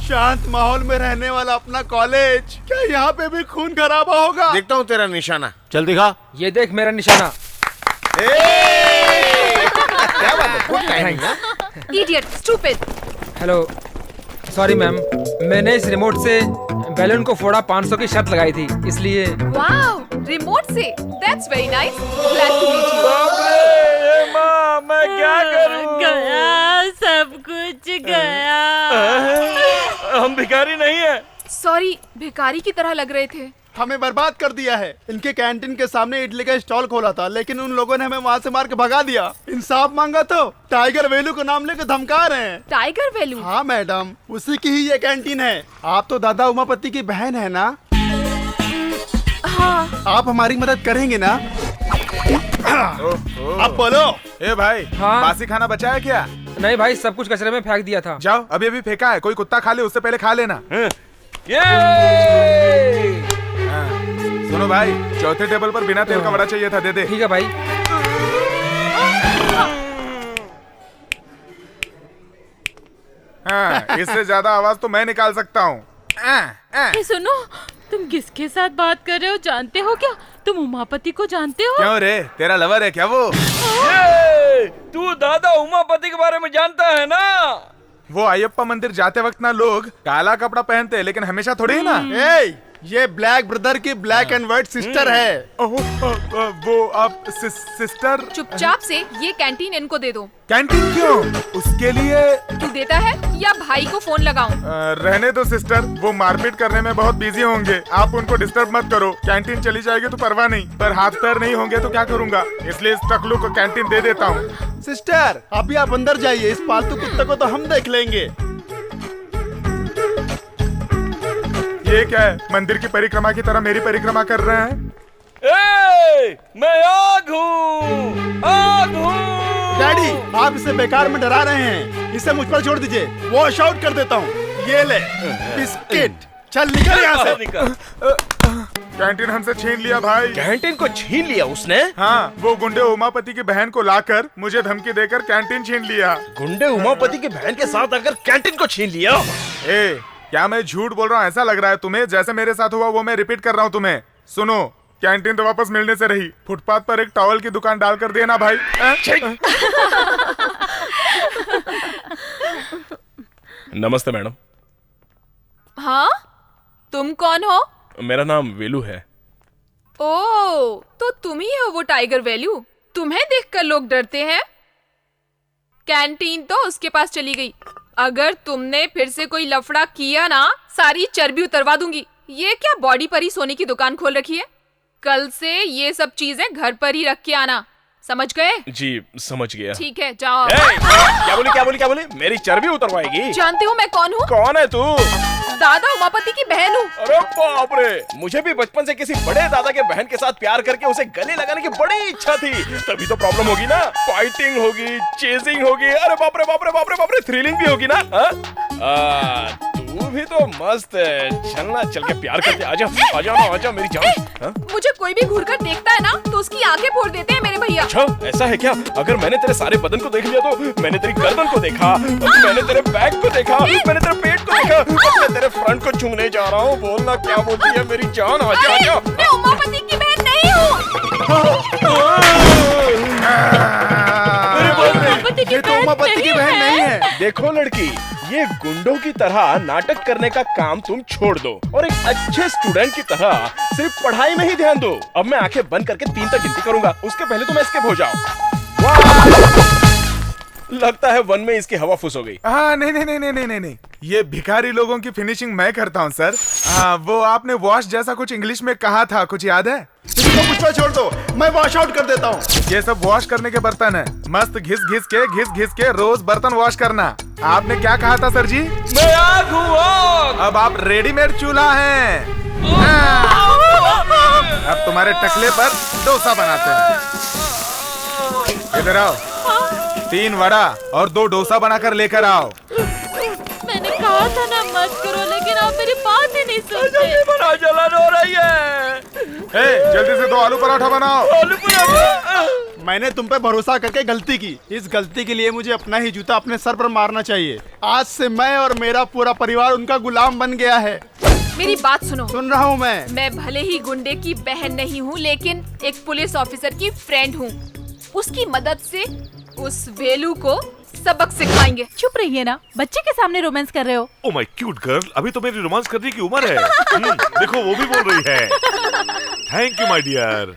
शांत माहौल में रहने वाला अपना कॉलेज, क्या यहाँ पे भी खून खराबा होगा? देखता हूँ तेरा निशाना। चल दिखा। ये देख मेरा निशाना। क्या बात है, गुड टाइमिंग ना? Idiot, stupid. Hello, sorry ma'am, मैंने इस रिमोट से बैलून को फोड़ा 500 की शर्त लगाई थी, इसलिए। वाओ, रिमोट से? That's very nice. Glad to meet you. माँ, मैं क्या करूँ? गया, सब कुछ गया। हम भिखारी नहीं है। सॉरी, भिखारी की तरह लग रहे थे। हमें बर्बाद कर दिया है। इनके कैंटीन के सामने इडली का स्टॉल खोला था, लेकिन उन लोगों ने हमें वहाँ से मार के भगा दिया। इंसाफ मांगा तो टाइगर वेलू का नाम लेकर धमका रहे हैं। टाइगर वेलू? हाँ मैडम, उसी की ही ये कैंटीन है। आप तो दादा उमापति की बहन है ना? हाँ। आप हमारी मदद करेंगे ना? अब बोलो। ए भाई, हाँ? बासी खाना बचा है क्या? नहीं भाई, सब कुछ कचरे में फेंक दिया था। जाओ, अभी अभी फेंका है, कोई कुत्ता खा ले, उससे पहले खा लेना। सुनो भाई, चौथे टेबल पर बिना तेल का वड़ा चाहिए था, दे दे। ठीक है भाई। हाँ, इससे ज्यादा आवाज तो मैं निकाल सकता हूँ। सुनो, तुम किसके साथ बात कर रहे हो जानते हो क्या? तुम उमापति को जानते हो? क्यों रे, तेरा लवर है क्या वो? तू दादा उमापति के बारे में जानता है ना? वो अयप्पा मंदिर जाते वक्त ना लोग काला कपड़ा पहनते हैं, लेकिन हमेशा थोड़ी ही ना। ये ब्लैक ब्रदर की ब्लैक एंड व्हाइट सिस्टर है। वो आप सिस्टर। चुपचाप से ये कैंटीन इनको दे दो। कैंटीन क्यों? उसके लिए तू देता है या भाई को फोन लगाऊं? रहने दो सिस्टर, वो मारपीट करने में बहुत बिजी होंगे, आप उनको डिस्टर्ब मत करो। कैंटीन चली जाएगी तो परवाह नहीं, पर हाथ पैर नहीं होंगे तो क्या करूँगा, इसलिए इस टकलू को कैंटीन दे देता हूँ। सिस्टर अभी आप अंदर जाइए, इस पालतू कुत्ते को तो हम देख लेंगे। ये क्या है, मंदिर की परिक्रमा की तरह मेरी परिक्रमा कर रहे हैं? मैं आग हूँ, आग हूँ। डैडी आप इसे बेकार में डरा रहे हैं, इसे मुझ पर छोड़ दीजिए, वॉश आउट कर देता हूँ। ये ले बिस्किट, चल निकल यहाँ से। कैंटीन हमसे छीन लिया भाई। कैंटीन को छीन लिया उसने? हाँ, वो गुंडे उमापति की बहन को लाकर मुझे धमकी देकर कैंटीन छीन लिया। गुंडे उमापति की बहन के साथ आकर कैंटीन को छीन लिया? ए, क्या मैं झूठ बोल रहा हूँ ऐसा लग रहा है तुम्हें? जैसे मेरे साथ हुआ वो मैं रिपीट कर रहा हूँ तुम्हें। सुनो, कैंटीन तो वापस मिलने से रही, फुटपाथ पर एक टॉवल की दुकान डालकर देना भाई। नमस्ते मैडम। हाँ, तुम कौन हो? मेरा नाम वेलू है। ओ, तो तुम ही हो वो टाइगर वैल्यू? तुम्हें देखकर लोग डरते हैं। कैंटीन तो उसके पास चली गई। अगर तुमने फिर से कोई लफड़ा किया ना, सारी चर्बी उतरवा दूंगी। ये क्या बॉडी पर ही सोने की दुकान खोल रखी है? कल से ये सब चीजें घर पर ही रख के आना, समझ गए? जी समझ गया। ठीक है, जाओ। क्या बोली? मेरी चर्बी उतरवाएगी? जानते हो मैं कौन हूँ? कौन है तू? दादा उमापति की बहन हूँ। अरे बाप रे, मुझे भी बचपन से किसी बड़े दादा के बहन के साथ प्यार करके उसे गले लगाने की बड़ी इच्छा थी। तभी तो प्रॉब्लम होगी ना, फाइटिंग होगी, चेजिंग होगी, अरे बाप रे, थ्रिलिंग भी होगी ना। तू भी तो मस्त है, चलना, चल के प्यार करते। आजा मेरी जान। मुझे कोई भी घूर कर देखता है ना तो उसकी आंखें फोड़ देते हैं मेरे भैया। अच्छा ऐसा है क्या? अगर मैंने तेरे सारे बदन को देख लिया तो मैंने तेरी गर्दन को देखा, मैंने तेरे बैक को देखा, मैंने तेरे पेट को देखा, मैं तेरे फ्रंट को चूमने जा रहा हूँ। बोलना क्या बोलती है मेरी जान? आजा। मैं उमापति की बहन नहीं हूँ। ये तो उमापति की बहन नहीं है। देखो लड़की, ये गुंडों की तरह नाटक करने का काम तुम छोड़ दो और एक अच्छे स्टूडेंट की तरह सिर्फ पढ़ाई में ही ध्यान दो। अब मैं आंखें बंद करके 3 तक गिनती करूंगा, उसके पहले तुम एस्केप हो जाओ। लगता है 1 में इसकी हवा फुस हो गई। हाँ नहीं, ये भिखारी लोगों की फिनिशिंग मैं करता हूँ सर। वो आपने वॉश जैसा कुछ इंग्लिश में कहा था, कुछ याद है? इसको मुझ पर छोड़ दो, मैं वॉश आउट कर देता हूँ। ये सब वॉश करने के बर्तन है, मस्त घिस घिस के रोज बर्तन वॉश करना। आपने क्या कहा था सर जी? मैं आग हूँ, आग। अब आप रेडीमेड चूल्हा हैं। अब तुम्हारे टकले पर डोसा बनाते हैं। इधर आओ, 3 वड़ा और 2 डोसा बनाकर लेकर आओ। मैंने कहा था ना मत करो, लेकिन आप मेरी बात ही नहीं सुनते। बना, जलन हो रही है। जल्दी से 2 आलू पराठा बनाओ। आलू पराठा? मैंने तुम पे भरोसा करके गलती की, इस गलती के लिए मुझे अपना ही जूता अपने सर पर मारना चाहिए। आज से मैं और मेरा पूरा परिवार उनका गुलाम बन गया है। मेरी बात सुनो। सुन रहा हूँ मैं भले ही गुंडे की बहन नहीं हूँ, लेकिन एक पुलिस ऑफिसर की फ्रेंड हूँ। उसकी मदद से उस वेलू को सबक सिखाएंगे। चुप रहिए ना, बच्चे के सामने रोमांस कर रहे हो। ओ माय क्यूट गर्ल, अभी तो मेरी रोमांस करने की उम्र है। देखो वो भी बोल रही है। Thank you my dear.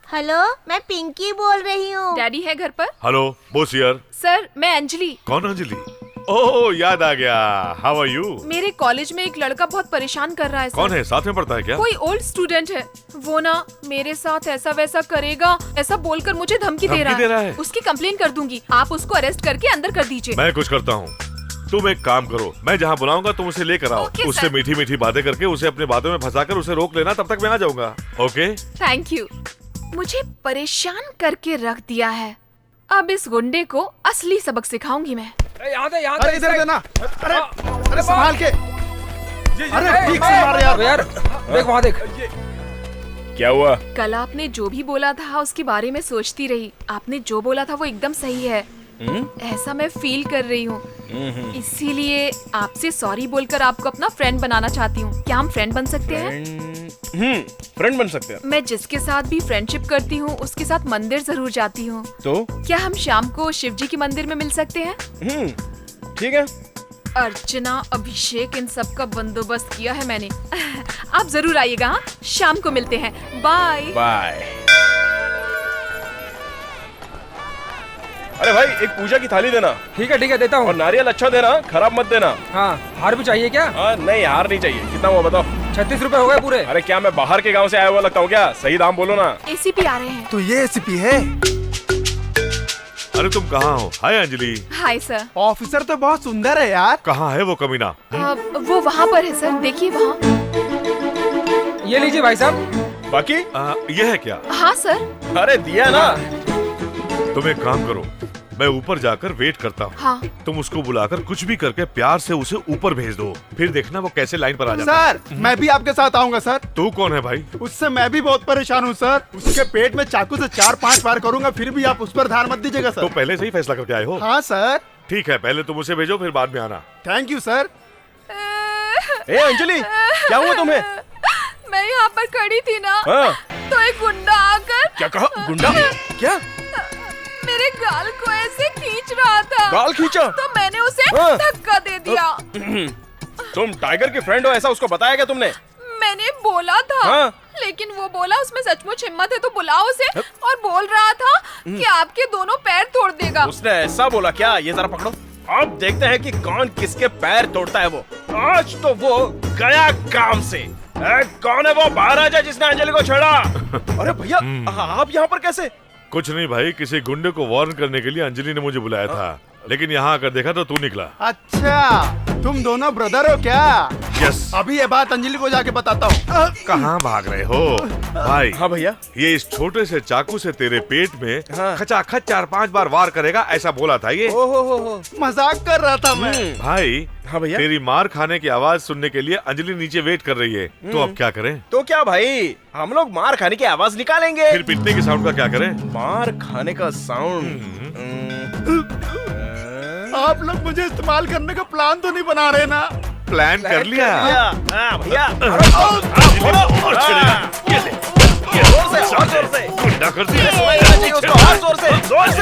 Hello, मैं पिंकी बोल रही हूँ। डैडी है घर पर? Hello Bose here. सर मैं अंजलि। कौन अंजलि? ओह याद आ गया। How are you? मेरे कॉलेज में एक लड़का बहुत परेशान कर रहा है सर। कौन है? साथ में पढ़ता है क्या? कोई ओल्ड स्टूडेंट है। वो ना मेरे साथ ऐसा वैसा करेगा, ऐसा बोलकर मुझे धमकी दे रहा है। उसकी कंप्लेन कर दूंगी, आप उसको अरेस्ट करके अंदर कर दीजिए। मैं कुछ करता हूँ, तुम एक काम करो, मैं जहाँ बुलाऊंगा तुम उसे लेकर आओ। उससे मीठी मीठी बातें करके उसे अपने बातों में फंसाकर उसे रोक लेना, तब तक मैं आ जाऊंगा। ओके? Thank you. मुझे परेशान करके रख दिया है, अब इस गुंडे को असली सबक सिखाऊंगी मैं। अरे इधर देना। अरे संभाल के। अरे ठीक से मार यार। देख वहाँ देख। क्या हुआ? कल आपने जो भी बोला था उसके बारे में सोचती रही। आपने जो बोला था वो एकदम सही है। ऐसा मैं फील कर रही हूँ, इसीलिए आपसे सॉरी बोलकर आपको अपना फ्रेंड बनाना चाहती हूँ। क्या हम फ्रेंड बन सकते हैं? फ्रेंड बन सकते हैं। मैं जिसके साथ भी फ्रेंडशिप करती हूँ उसके साथ मंदिर जरूर जाती हूँ। तो क्या हम शाम को शिव जी के मंदिर में मिल सकते हैं? ठीक है, अर्चना, अभिषेक, इन सब का बंदोबस्त किया है मैंने। आप जरूर आइएगा। हाँ, शाम को मिलते हैं। Bye bye. अरे भाई, एक पूजा की थाली देना। ठीक है देता हूँ। और नारियल अच्छा देना, खराब मत देना। हाँ, हार भी चाहिए क्या? नहीं, हार नहीं चाहिए। कितना हुआ बताओ? 36 रुपए हो गए पूरे। अरे क्या मैं बाहर के गांव से आया हुआ लगता हूँ क्या? सही दाम बोलो ना। एसीपी आ रहे हैं। तो ये एसीपी है? अरे तुम कहाँ हो? Hi Anjali. Hi sir. Officer तो बहुत सुंदर है यार। कहाँ है वो कमीना? वो वहाँ पर है सर, देखिए वहाँ। ये लीजिए भाई साहब। बाकी ये है क्या? हाँ सर। अरे दिया ना। तुम एक काम करो, मैं ऊपर जाकर वेट करता हूँ। हाँ। तुम उसको बुलाकर कुछ भी करके प्यार से उसे ऊपर भेज दो, फिर देखना वो कैसे लाइन पर आ जाता है। सर, मैं भी आपके साथ आऊंगा सर। तू कौन है भाई? उससे मैं भी बहुत परेशान हूँ सर। उसके पेट में चाकू से 4-5 बार करूंगा, फिर भी आप उस पर ध्यान मत दीजिएगा सर। तो पहले से ही फैसला करके आए हो? हाँ सर। ठीक है, पहले तुम उसे भेजो, फिर बाद में आना। Thank you sir. ए अंजलि, क्या हुआ तुम्हें? मैं यहाँ पर खड़ी थी ना, हाँ। तो एक गुंडा आकर। क्या कहा? गुंडा? क्या? मेरे गाल को ऐसे खींच रहा था। गाल खींचा? तो मैंने उसे हाँ। धक्का दे दिया। तुम टाइगर की फ्रेंड हो, ऐसा उसको बताया क्या तुमने? मैंने बोला था। हाँ। लेकिन वो बोला उसमें सचमुच हिम्मत है तो बुलाओ उसे, और बोल रहा था कि आपके दोनों पैर तोड़ देगा। उसने ऐसा बोला क्या? ये जरा पकड़ो। अब देखते हैं कि कौन किसके पैर तोड़ता है वो। आज तो वो गया काम से। कौन है वो? बाहर आ जा जिसने अंजलि को छेड़ा। अरे भैया, आप यहाँ पर कैसे? कुछ नहीं भाई, किसी गुंडे को वार्न करने के लिए अंजलि ने मुझे बुलाया था, लेकिन यहाँ आकर देखा तो तू निकला। अच्छा, तुम दोनों ब्रदर हो क्या? यस। अभी ये बात अंजलि को जाके बताता हूँ। कहाँ भाग रहे हो भाई? हाँ भैया। ये इस छोटे से चाकू से तेरे पेट में खचाखच 4-5 बार वार करेगा, ऐसा बोला था ये। ओहो, मजाक कर रहा था मैं। भाई, हाँ भैया। तेरी मार खाने की आवाज सुनने के लिए अंजलि नीचे वेट कर रही है, तो अब क्या करें? तो क्या भाई, हम लोग मार खाने की आवाज निकालेंगे। फिर पिटने के साउंड का क्या करें? मार खाने का साउंड। आप लोग मुझे इस्तेमाल करने का प्लान तो नहीं बना रहे ना? प्लान कर लिया। भैया, जोर से गुंडा कर दिया। जोर से।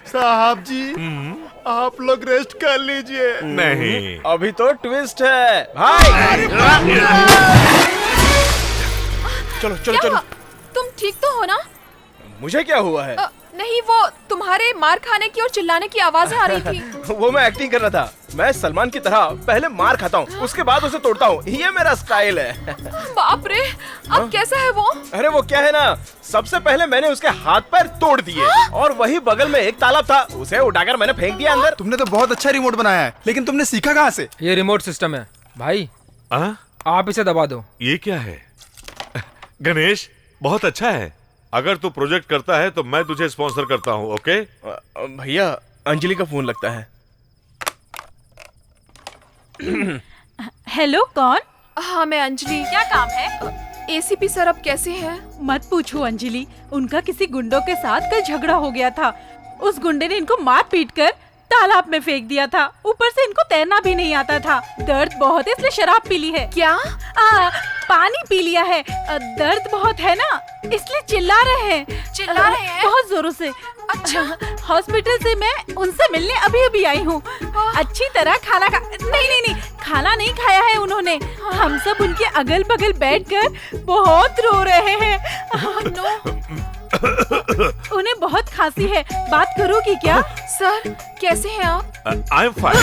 साहब जी, आप लोग रेस्ट कर लीजिए। नहीं, अभी तो ट्विस्ट है भाई। चलो चलो चलो। तुम ठीक तो हो ना? मुझे क्या हुआ है? नहीं, वो तुम्हारे मार खाने की और चिल्लाने की आवाजें आ रही थी। वो मैं एक्टिंग कर रहा था। मैं सलमान की तरह पहले मार खाता हूँ, उसके बाद उसे तोड़ता हूँ। ये मेरा स्टाइल है। बाप रे, अब कैसा है वो? अरे वो क्या है ना, सबसे पहले मैंने उसके हाथ पैर तोड़ दिए, और वही बगल में एक तालाब था, उसे उठाकर मैंने फेंक दिया अंदर। तुमने तो बहुत अच्छा रिमोट बनाया है, लेकिन तुमने सीखा कहाँ से? ये रिमोट सिस्टम है भाई। आप इसे दबा दो। ये क्या है? गणेश, बहुत अच्छा है। अगर तू प्रोजेक्ट करता है तो मैं तुझे स्पॉन्सर करता हूँ, ओके? भैया, अंजलि का फोन लगता है। हेलो, कौन? हाँ, मैं अंजलि। क्या काम है? एसीपी सर अब कैसे हैं? मत पूछो अंजलि, उनका किसी गुंडों के साथ कल झगड़ा हो गया था। उस गुंडे ने इनको मार पीट कर तालाब में फेंक दिया था। ऊपर से इनको तैरना भी नहीं आता था। दर्द बहुत है इसलिए शराब पी ली है। क्या? पानी पी लिया है। दर्द बहुत है ना, इसलिए चिल्ला रहे हैं। चिल्ला रहे हैं? बहुत जोरों से। अच्छा। हॉस्पिटल से मैं उनसे मिलने अभी अभी आई हूँ। अच्छी तरह खाना नहीं, खाना नहीं खाया है उन्होंने। हम सब उनके अगल बगल बैठकर बहुत रो रहे हैं। उन्हें बहुत खांसी है, बात करोगी क्या? सर, कैसे हैं आप? I am fine.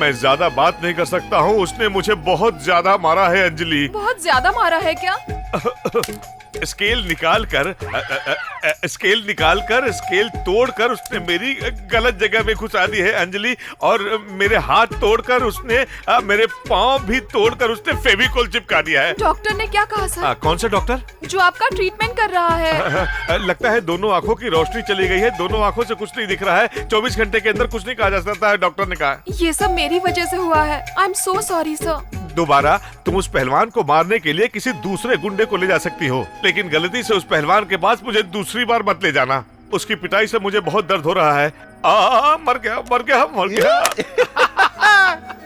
मैं ज्यादा बात नहीं कर सकता हूँ, उसने मुझे बहुत ज्यादा मारा है अंजलि। बहुत ज्यादा मारा है क्या? स्केल निकाल कर स्केल तोड़कर उसने मेरी गलत जगह में घुसा दी है अंजलि, और मेरे हाथ तोड़कर उसने मेरे पाँव भी तोड़कर उसने फेविकोल चिपका दिया है। डॉक्टर ने क्या कहा सर? कौन सा डॉक्टर? जो आपका ट्रीटमेंट कर रहा है। लगता है दोनों आंखों की रोशनी चली गई है, दोनों आंखों से कुछ नहीं दिख रहा है। 24 घंटे के अंदर कुछ नहीं कहा जा सकता है, डॉक्टर ने कहा। ये सब मेरी वजह से हुआ है। I am so sorry sir. दोबारा तुम उस पहलवान को मारने के लिए किसी दूसरे गुंडे को ले जा सकती हो, लेकिन गलती से उस पहलवान के पास मुझे दूसरी बार मत ले जाना। उसकी पिटाई से मुझे बहुत दर्द हो रहा है। मर गया।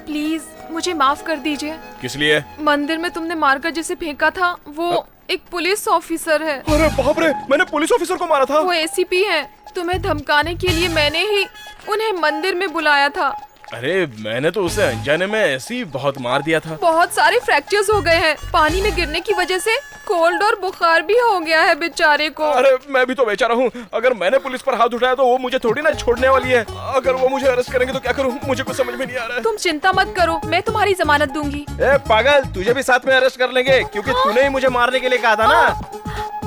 प्लीज मुझे माफ कर दीजिए। किस लिए? मंदिर में तुमने मारकर जिसे फेंका था वो एक पुलिस ऑफिसर है। अरे बाप रे, मैंने पुलिस ऑफिसर को मारा था। वो एसीपी है। तुम्हें धमकाने के लिए मैंने ही उन्हें मंदिर में बुलाया था। अरे मैंने तो उसे अनजाने में ऐसे ही बहुत मार दिया था। बहुत सारे फ्रैक्चर्स हो गए हैं। पानी में गिरने की वजह से कोल्ड और बुखार भी हो गया है बेचारे को। अरे मैं भी तो बेचारा हूँ। अगर मैंने पुलिस पर हाथ उठाया तो वो मुझे थोड़ी ना छोड़ने वाली है। अगर वो मुझे अरेस्ट करेंगे तो क्या करूँ, मुझे कुछ समझ में नहीं आ रहा है। तुम चिंता मत करो, मैं तुम्हारी जमानत दूंगी। ए पागल, तुझे भी साथ में अरेस्ट कर लेंगे क्योंकि तूने ही मुझे मारने के लिए कहा था ना।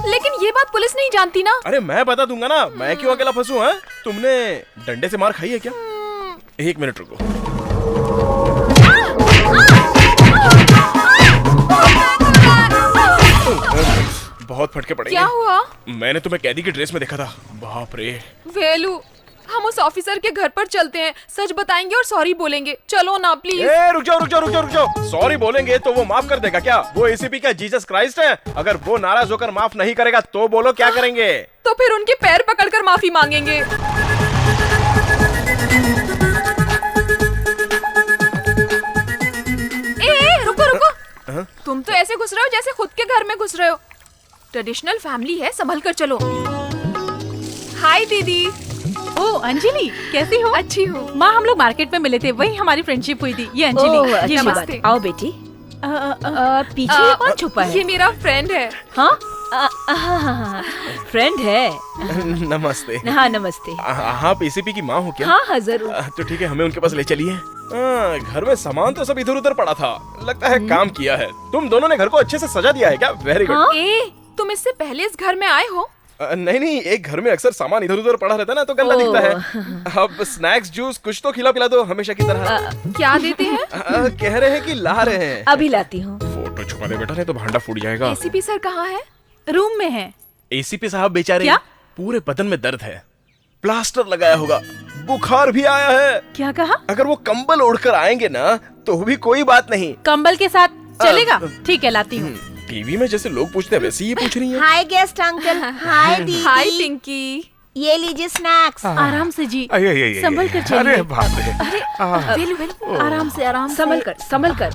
लेकिन ये बात पुलिस नहीं जानती ना। अरे मैं बता दूंगा ना, मैं क्यों अकेला फंसूं? हैं? तुमने डंडे से मार खाई है क्या? 1 मिनट रुको। बहुत फटके पड़ेंगे। क्या हुआ? मैंने तुम्हें कैदी की ड्रेस में देखा था। बाप रे। वेलू, हम उस ऑफिसर के घर पर चलते हैं, सच बताएंगे और सॉरी बोलेंगे। चलो ना प्लीज। रुक जाओ। सॉरी बोलेंगे तो वो माफ कर देगा क्या? वो एसीपी क्या जीसस क्राइस्ट है? अगर वो नाराज होकर माफ नहीं करेगा तो बोलो क्या करेंगे? तो फिर उनके पैर पकड़कर माफी मांगेंगे। रुको। तुम तो ऐसे घुस रहे हो जैसे खुद के घर में घुस रहे हो। ट्रेडिशनल फैमिली है, संभल कर चलो। हाय दीदी। ओ अंजलि, कैसी हो? अच्छी हूँ। माँ, हम लोग मार्केट में मिले थे, वही हमारी फ्रेंडशिप हुई थी। ये अंजलि। नमस्ते। आओ बेटी। पीछे कौन छुपा है? ये मेरा फ्रेंड है। हाँ फ्रेंड है। नमस्ते। हाँ नमस्ते। आप एसीपी की माँ हो क्या? हाँ जरूर। तो ठीक है, हमें उनके पास ले चलिए। घर में सामान तो सब इधर उधर पड़ा था, लगता है काम किया है। तुम दोनों ने घर को अच्छे से सजा दिया है क्या? Very good. तुम इससे पहले इस घर में आए हो? नहीं, एक घर में अक्सर सामान इधर उधर पड़ा रहता है ना, तो गंदा दिखता है। अब स्नैक्स जूस कुछ तो खिला पिला दो हमेशा की तरह। क्या देते हैं? कह रहे हैं कि ला रहे हैं। अभी लाती हूँ। फोटो छुपा दे बेटा, नहीं तो भांडा फूट जाएगा। एसीपी सर कहाँ है? रूम में है। एसीपी साहब बेचारे क्या? पूरे बदन में दर्द है, प्लास्टर लगाया होगा, बुखार भी आया है। क्या कहा? अगर वो कंबल ओढ़कर आएंगे ना तो भी कोई बात नहीं। कंबल के साथ चलेगा? ठीक है, लाती हूँ। टीवी में जैसे लोग पूछते हैं वैसे ये पूछ रही है। हाय गेस्ट अंकल। हाय दीदी। हाय पिंकी। ये लीजिए स्नैक्स। आराम से जी, संभल कर चलिए। अरे बाप रे। वेलू, आराम से संभल कर।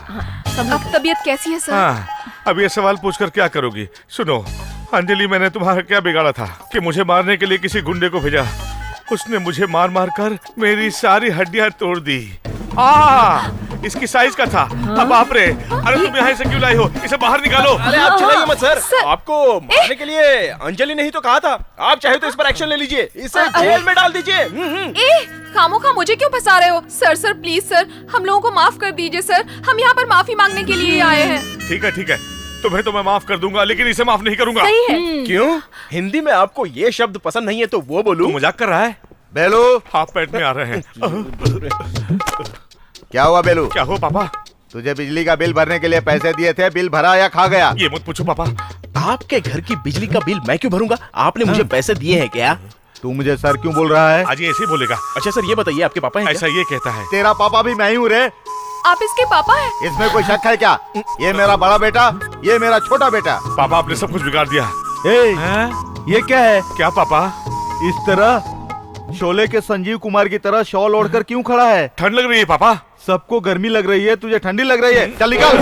अब तबीयत कैसी है सर? अब ये सवाल पूछकर क्या करोगी? सुनो अंजलि, मैंने तुम्हारा क्या बिगाड़ा था कि मुझे मारने के लिए किसी गुंडे को भेजा? उसने मुझे मार मार कर मेरी सारी हड्डियां तोड़ दी। इसकी साइज का था। अब बाप रे। अरे तुम यहाँ से क्यों लाई हो? इसे बाहर निकालो। अरे आप चलाइए मत सर। आपको मारने के लिए अंजलि ने ही तो कहा था। आप चाहे तो इस पर एक्शन ले लीजिए, इसे जेल में डाल दीजिए। खामोखा मुझे क्यों फंसा रहे हो? सर प्लीज सर, हम लोगों को माफ कर दीजिए सर। हम यहाँ पर माफी मांगने के लिए आए हैं। ठीक है, तुम्हें तो मैं माफ कर दूंगा, लेकिन इसे माफ नहीं करूंगा। सही है। क्यों? हिंदी में आपको ये शब्द पसंद नहीं है तो वो बोलूं? मजाक कर रहा है? बेलू, हाथ पेट में आ रहे हैं। क्या हुआ बेलू? क्या हो पापा? तुझे बिजली का बिल भरने के लिए पैसे दिए थे, बिल भरा या खा गया? ये मत पूछो पापा। आपके घर की बिजली का बिल मैं क्यों भरूंगा? आपने मुझे पैसे दिए हैं क्या? तू मुझे सर क्यों बोल रहा है? आज ये ऐसे ही बोलेगा। अच्छा सर, ये बताइए आपके पापा हैं? ऐसा ये कहता है। तेरा पापा भी मैं ही हूँ रे। आप इसके पापा हैं? इसमें कोई शक है क्या? ये मेरा बड़ा बेटा, ये मेरा छोटा बेटा। पापा आपने सब कुछ बिगाड़ दिया। ये क्या है? क्या पापा? इस तरह शोले के संजीव कुमार की तरह शॉल ओढ़कर क्यों खड़ा है? ठंड लग रही है पापा। सबको गर्मी लग रही है, तुझे ठंडी लग रही है। चल निकल।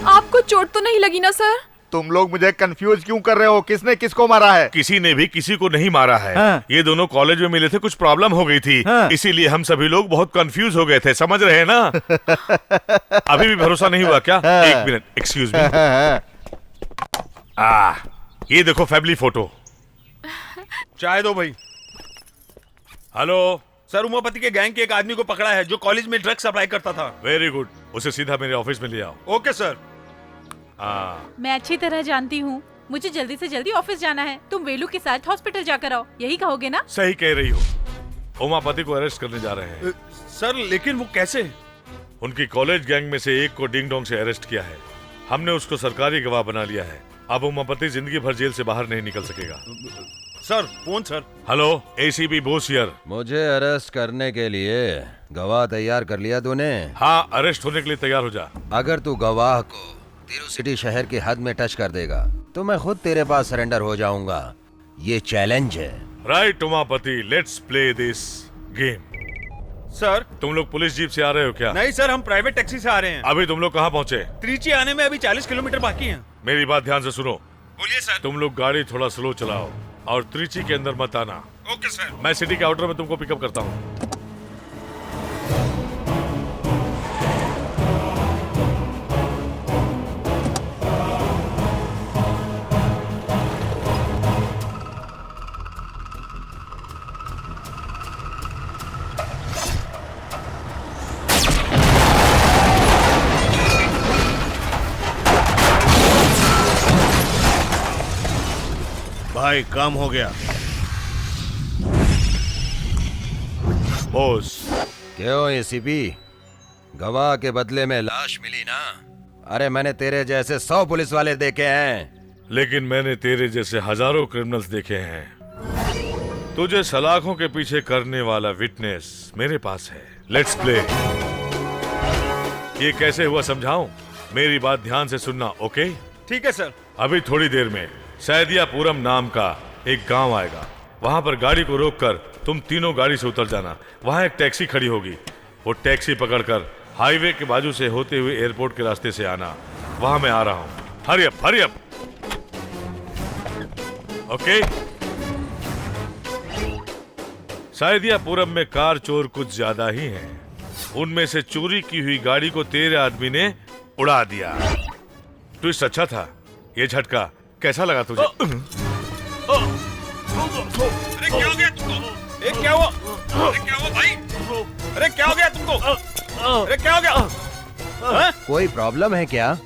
आपको चोट तो नहीं लगी ना सर? तुम लोग मुझे कंफ्यूज क्यों कर रहे हो? किसने किसको मारा है? किसी ने भी किसी को नहीं मारा है। ये दोनों कॉलेज में मिले थे, कुछ प्रॉब्लम हो गई थी, इसीलिए हम सभी लोग बहुत कंफ्यूज हो गए थे। समझ रहे हैं ना? अभी भी भरोसा नहीं हुआ क्या? एक मिनट, एक्सक्यूज मी। ये देखो फैमिली फोटो। चाय दो भाई। हेलो सर, उमापति के गैंग के एक आदमी को पकड़ा है जो कॉलेज में ड्रग्स सप्लाई करता था। वेरी गुड, उसे सीधा मेरे ऑफिस में ले आओ। Okay sir. मैं अच्छी तरह जानती हूँ, मुझे जल्दी से जल्दी ऑफिस जाना है। तुम वेलू के साथ हॉस्पिटल जाकर आओ, यही कहोगे ना? सही कह रही हो। उमापति को अरेस्ट करने जा रहे हैं। सर लेकिन वो कैसे? उनकी कॉलेज गैंग में से एक को डिंग डोंग से अरेस्ट किया है। हमने उसको सरकारी गवाह बना लिया है। अब उमापति जिंदगी भर जेल से बाहर नहीं निकल सकेगा। Sir phone sir. Hello, ACP Bose here. मुझे अरेस्ट करने के लिए गवाह तैयार कर लिया तूने? हाँ, अरेस्ट होने के लिए तैयार हो जा। अगर तू गवाह को तिरुसिटी शहर की हद में टच कर देगा तो मैं खुद तेरे पास सरेंडर हो जाऊंगा। ये चैलेंज है। Right Umapati, let's play this game. Sir, तुम लोग पुलिस जीप से आ रहे हो क्या? नहीं सर, हम प्राइवेट टैक्सी से आ रहे हैं। अभी तुम लोग कहाँ पहुँचे? त्रिची आने में अभी 40 किलोमीटर बाकी है। मेरी बात ध्यान से सुनो। बोलिए सर। तुम लोग गाड़ी थोड़ा स्लो चलाओ। और त्रिची के अंदर मत आना। Okay sir. मैं सिटी के आउटर में तुमको पिकअप करता हूँ। भाई काम हो गया। बॉस। क्यों एसीपी, गवाह के बदले में लाश मिली ना? अरे मैंने तेरे जैसे 100 पुलिस वाले देखे हैं, लेकिन मैंने तेरे जैसे हजारों क्रिमिनल्स देखे हैं। तुझे सलाखों के पीछे करने वाला विटनेस मेरे पास है। Let's play. ये कैसे हुआ समझाऊं? मेरी बात ध्यान से सुनना, ओके? ठीक है सर। अभी थोड़ी देर में सैदियापुरम नाम का एक गांव आएगा। वहां पर गाड़ी को रोककर तुम तीनों गाड़ी से उतर जाना। वहां एक टैक्सी खड़ी होगी। वो टैक्सी पकड़कर हाईवे के बाजू से होते हुए एयरपोर्ट के रास्ते से आना। वहां मैं आ रहा हूं। Hurry up, hurry up. Okay? Saidiyapuram में कार चोर कुछ ज्यादा ही हैं। उनमें से चोरी की हुई गाड़ी को तेरे आदमी ने उड़ा दिया। ट्विस्ट अच्छा था। ये झटका कैसा लगा तुझे? अरे क्या हो गया तुमको? क्या हुआ? अरे क्या हुआ भाई? अरे क्या हो गया तुमको? अरे क्या हो गया? कोई प्रॉब्लम है क्या?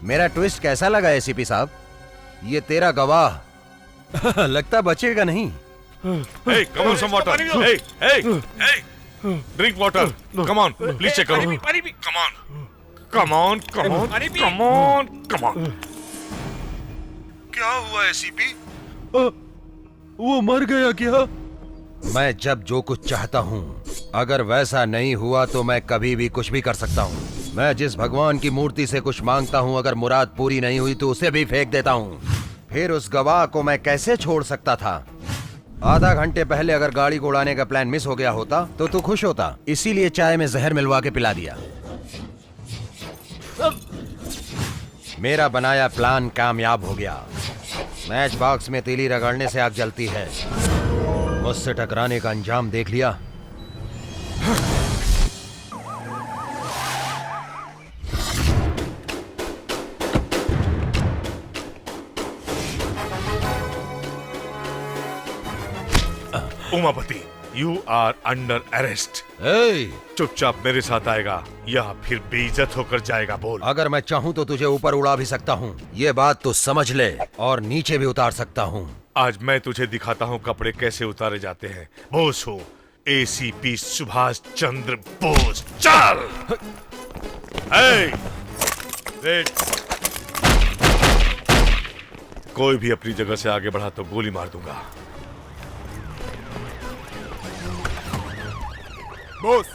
मेरा ट्विस्ट कैसा लगा एसीपी साहब? ये तेरा गवाह लगता बचेगा नहीं। Hey, come on, some water. Hey, drink water. Come on, please check out. Come on. क्या हुआ एसीपी? वो मर गया क्या? मैं जब जो कुछ चाहता हूँ, अगर वैसा नहीं हुआ तो मैं कभी भी कुछ भी कर सकता हूँ। मैं जिस भगवान की मूर्ति से कुछ मांगता हूँ, अगर मुराद पूरी नहीं हुई तो उसे भी फेंक देता हूँ। फिर उस गवाह को मैं कैसे छोड़ सकता था? आधा घंटे पहले अगर गाड़ी को उड़ाने का प्लान मिस हो गया होता तो तू खुश होता। इसीलिए चाय में जहर मिलवा के पिला दिया। मेरा बनाया प्लान कामयाब हो गया। मैच बॉक्स में तीली रगड़ने से आग जलती है। मुझसे टकराने का अंजाम देख लिया। Umapati, you are under arrest. चुपचाप मेरे साथ आएगा या फिर बेइज्जत होकर जाएगा। बोल। अगर मैं चाहूँ तो तुझे ऊपर उड़ा भी सकता हूँ, ये बात तो समझ ले, और नीचे भी उतार सकता हूँ। आज मैं तुझे दिखाता हूँ कपड़े कैसे उतारे जाते हैं। बोस हो एसीपी सुभाष चंद्र बोस। चल। वेट। कोई भी अपनी जगह से आगे बढ़ा तो गोली मार दूंगा। बॉस,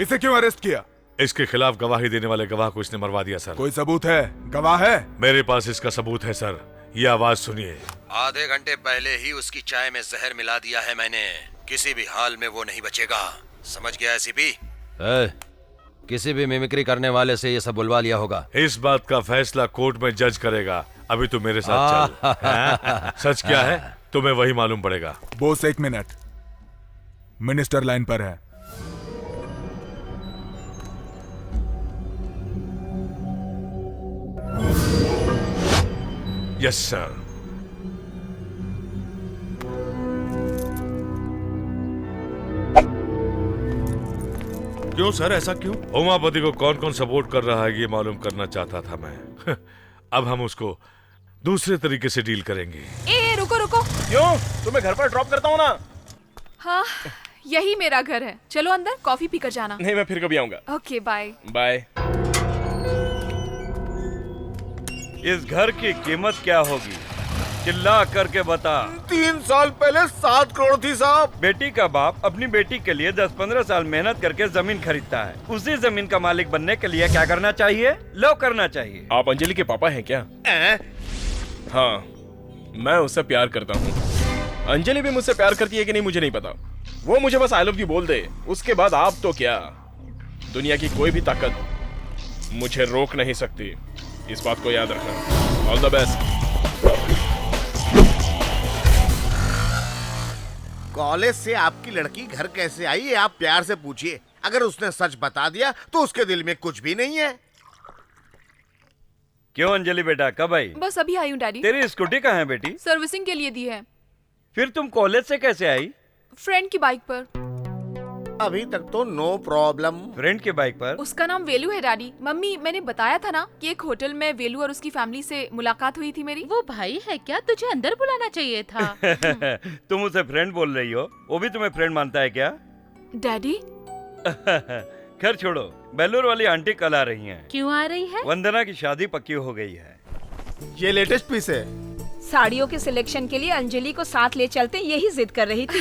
इसे क्यों अरेस्ट किया? इसके खिलाफ गवाही देने वाले गवाह को इसने मरवा दिया सर। कोई सबूत है? गवाह है? मेरे पास इसका सबूत है सर। ये आवाज सुनिए। आधे घंटे पहले ही उसकी चाय में जहर मिला दिया है मैंने। किसी भी हाल में वो नहीं बचेगा। समझ गया एसीपी? किसी भी मिमिक्री करने वाले से ये सब बुलवा लिया होगा। इस बात का फैसला कोर्ट में जज करेगा। अभी तू मेरे साथ चल। सच क्या है तुम्हें वही मालूम पड़ेगा। Boss, 1 minute. मिनिस्टर लाइन पर है। Yes sir. क्यों सर, ऐसा क्यों? उमापति को कौन कौन सपोर्ट कर रहा है ये मालूम करना चाहता था मैं। अब हम उसको दूसरे तरीके से डील करेंगे। ए रुको रुको। क्यों? तुम्हें घर पर ड्रॉप करता हूँ ना। हाँ, यही मेरा घर है। चलो अंदर कॉफी पीकर जाना। नहीं, मैं फिर कभी आऊंगा। Okay, bye bye. इस घर की कीमत क्या होगी? चिल्ला करके बता। 3 साल पहले 7 करोड़ थी साहब। बेटी का बाप अपनी बेटी के लिए 10-15 साल मेहनत करके जमीन खरीदता है। उसी जमीन का मालिक बनने के लिए क्या करना चाहिए? लो करना चाहिए। आप अंजलि के पापा हैं क्या? हाँ, मैं उससे प्यार करता हूँ। अंजलि भी मुझसे प्यार करती है कि नहीं मुझे नहीं पता। वो मुझे बस आई लव यू बोल दे, उसके बाद आप तो क्या, दुनिया की कोई भी ताकत मुझे रोक नहीं सकती। इस बात को याद रखना। All the best. कॉलेज से आपकी लड़की घर कैसे आई ये आप प्यार से पूछिए। अगर उसने सच बता दिया तो उसके दिल में कुछ भी नहीं है। क्यों अंजलि बेटा, कब आई? बस अभी आई हूँ डैडी। तेरी स्कूटी कहाँ है बेटी? सर्विसिंग के लिए दी है। फिर तुम कॉलेज से कैसे आई? फ्रेंड की बाइक पर। अभी तक तो नो प्रॉब्लम। फ्रेंड के बाइक पर? उसका नाम वेलू है डैडी। मम्मी, मैंने बताया था ना कि एक होटल में वेलू और उसकी फैमिली से मुलाकात हुई थी मेरी। वो भाई है क्या? तुझे अंदर बुलाना चाहिए था। तुम उसे फ्रेंड बोल रही हो, वो भी तुम्हें फ्रेंड मानता है क्या? डैडी खैर छोड़ो, बेलूर वाली आंटी कल आ रही हैं। क्यों आ रही है? वंदना की शादी पक्की हो गई है। ये लेटेस्ट पीस है। साड़ियों के सिलेक्शन के लिए अंजलि को साथ ले चलते यही जिद कर रही थी।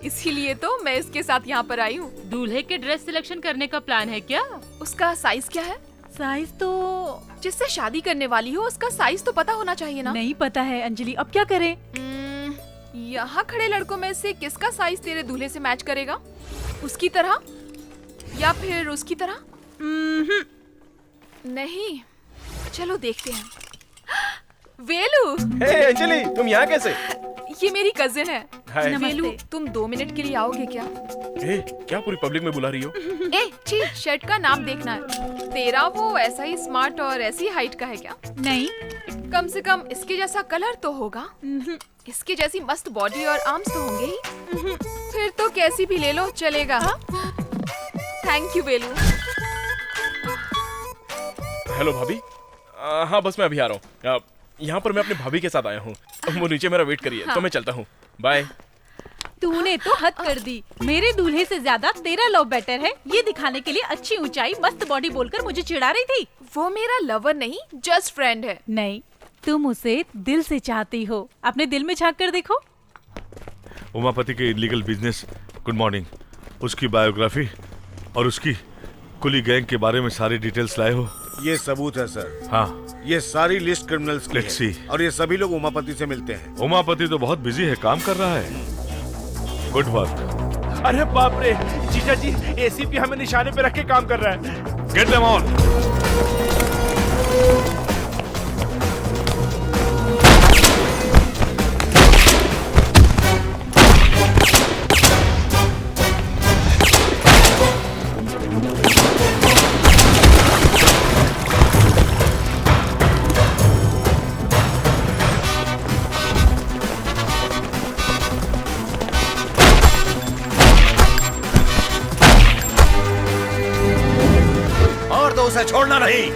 इसीलिए तो मैं इसके साथ यहाँ पर आई हूँ। दूल्हे के ड्रेस सिलेक्शन करने का प्लान है क्या? उसका साइज क्या है? साइज तो जिससे शादी करने वाली हो उसका साइज तो पता होना चाहिए ना। नहीं पता है अंजलि, अब क्या करें? यहाँ खड़े लड़कों में से किसका साइज तेरे दूल्हे से मैच करेगा? उसकी तरह या फिर उसकी तरह? नहीं, चलो देखते हैं। वेलू! अंजलि, तुम यहाँ कैसे? ये मेरी कजिन है। हाय। वेलू, तुम 2 मिनट के लिए आओगे क्या? क्या पूरी पब्लिक में बुला रही हो? छी, शर्ट का नाम देखना है। तेरा वो ऐसा ही स्मार्ट और ऐसी हाइट का है क्या? नहीं, कम से कम इसके जैसा कलर तो होगा। इसके जैसी मस्त बॉडी और आर्म्स तो होंगे ही। फिर तो कैसी भी ले लो चलेगा। Thank you Velu. हेलो भाभी। हाँ बस मैं अभी आ रहा हूँ। यहाँ पर मैं अपनी भाभी के साथ आया हूँ। वो नीचे मेरा वेट करिए। तो मैं चलता हूँ। बाय। तूने तो हद कर दी। मेरे दूल्हे से ज्यादा तेरा लव बेटर है, ये दिखाने के लिए अच्छी ऊंचाई मस्त बॉडी बोलकर मुझे चिढ़ा रही थी। वो मेरा लवर नहीं, जस्ट फ्रेंड है। नहीं, तुम उसे दिल से चाहती हो। अपने दिल में झांक कर देखो। उमापति के इलीगल बिजनेस, गुड मॉर्निंग, उसकी बायोग्राफी और उसकी कुली गैंग के बारे में सारी डिटेल्स लाए हो? ये सबूत है सर। हाँ, ये सारी लिस्ट क्रिमिनल्स की Let's है। see। और ये सभी लोग उमापति से मिलते हैं। उमापति तो बहुत बिजी है, काम कर रहा है। Good work. अरे बाप रे, जीजा जी, एसीपी हमें निशाने पे रख के काम कर रहा है। Get them on. और तो उसे छोड़ना नहीं।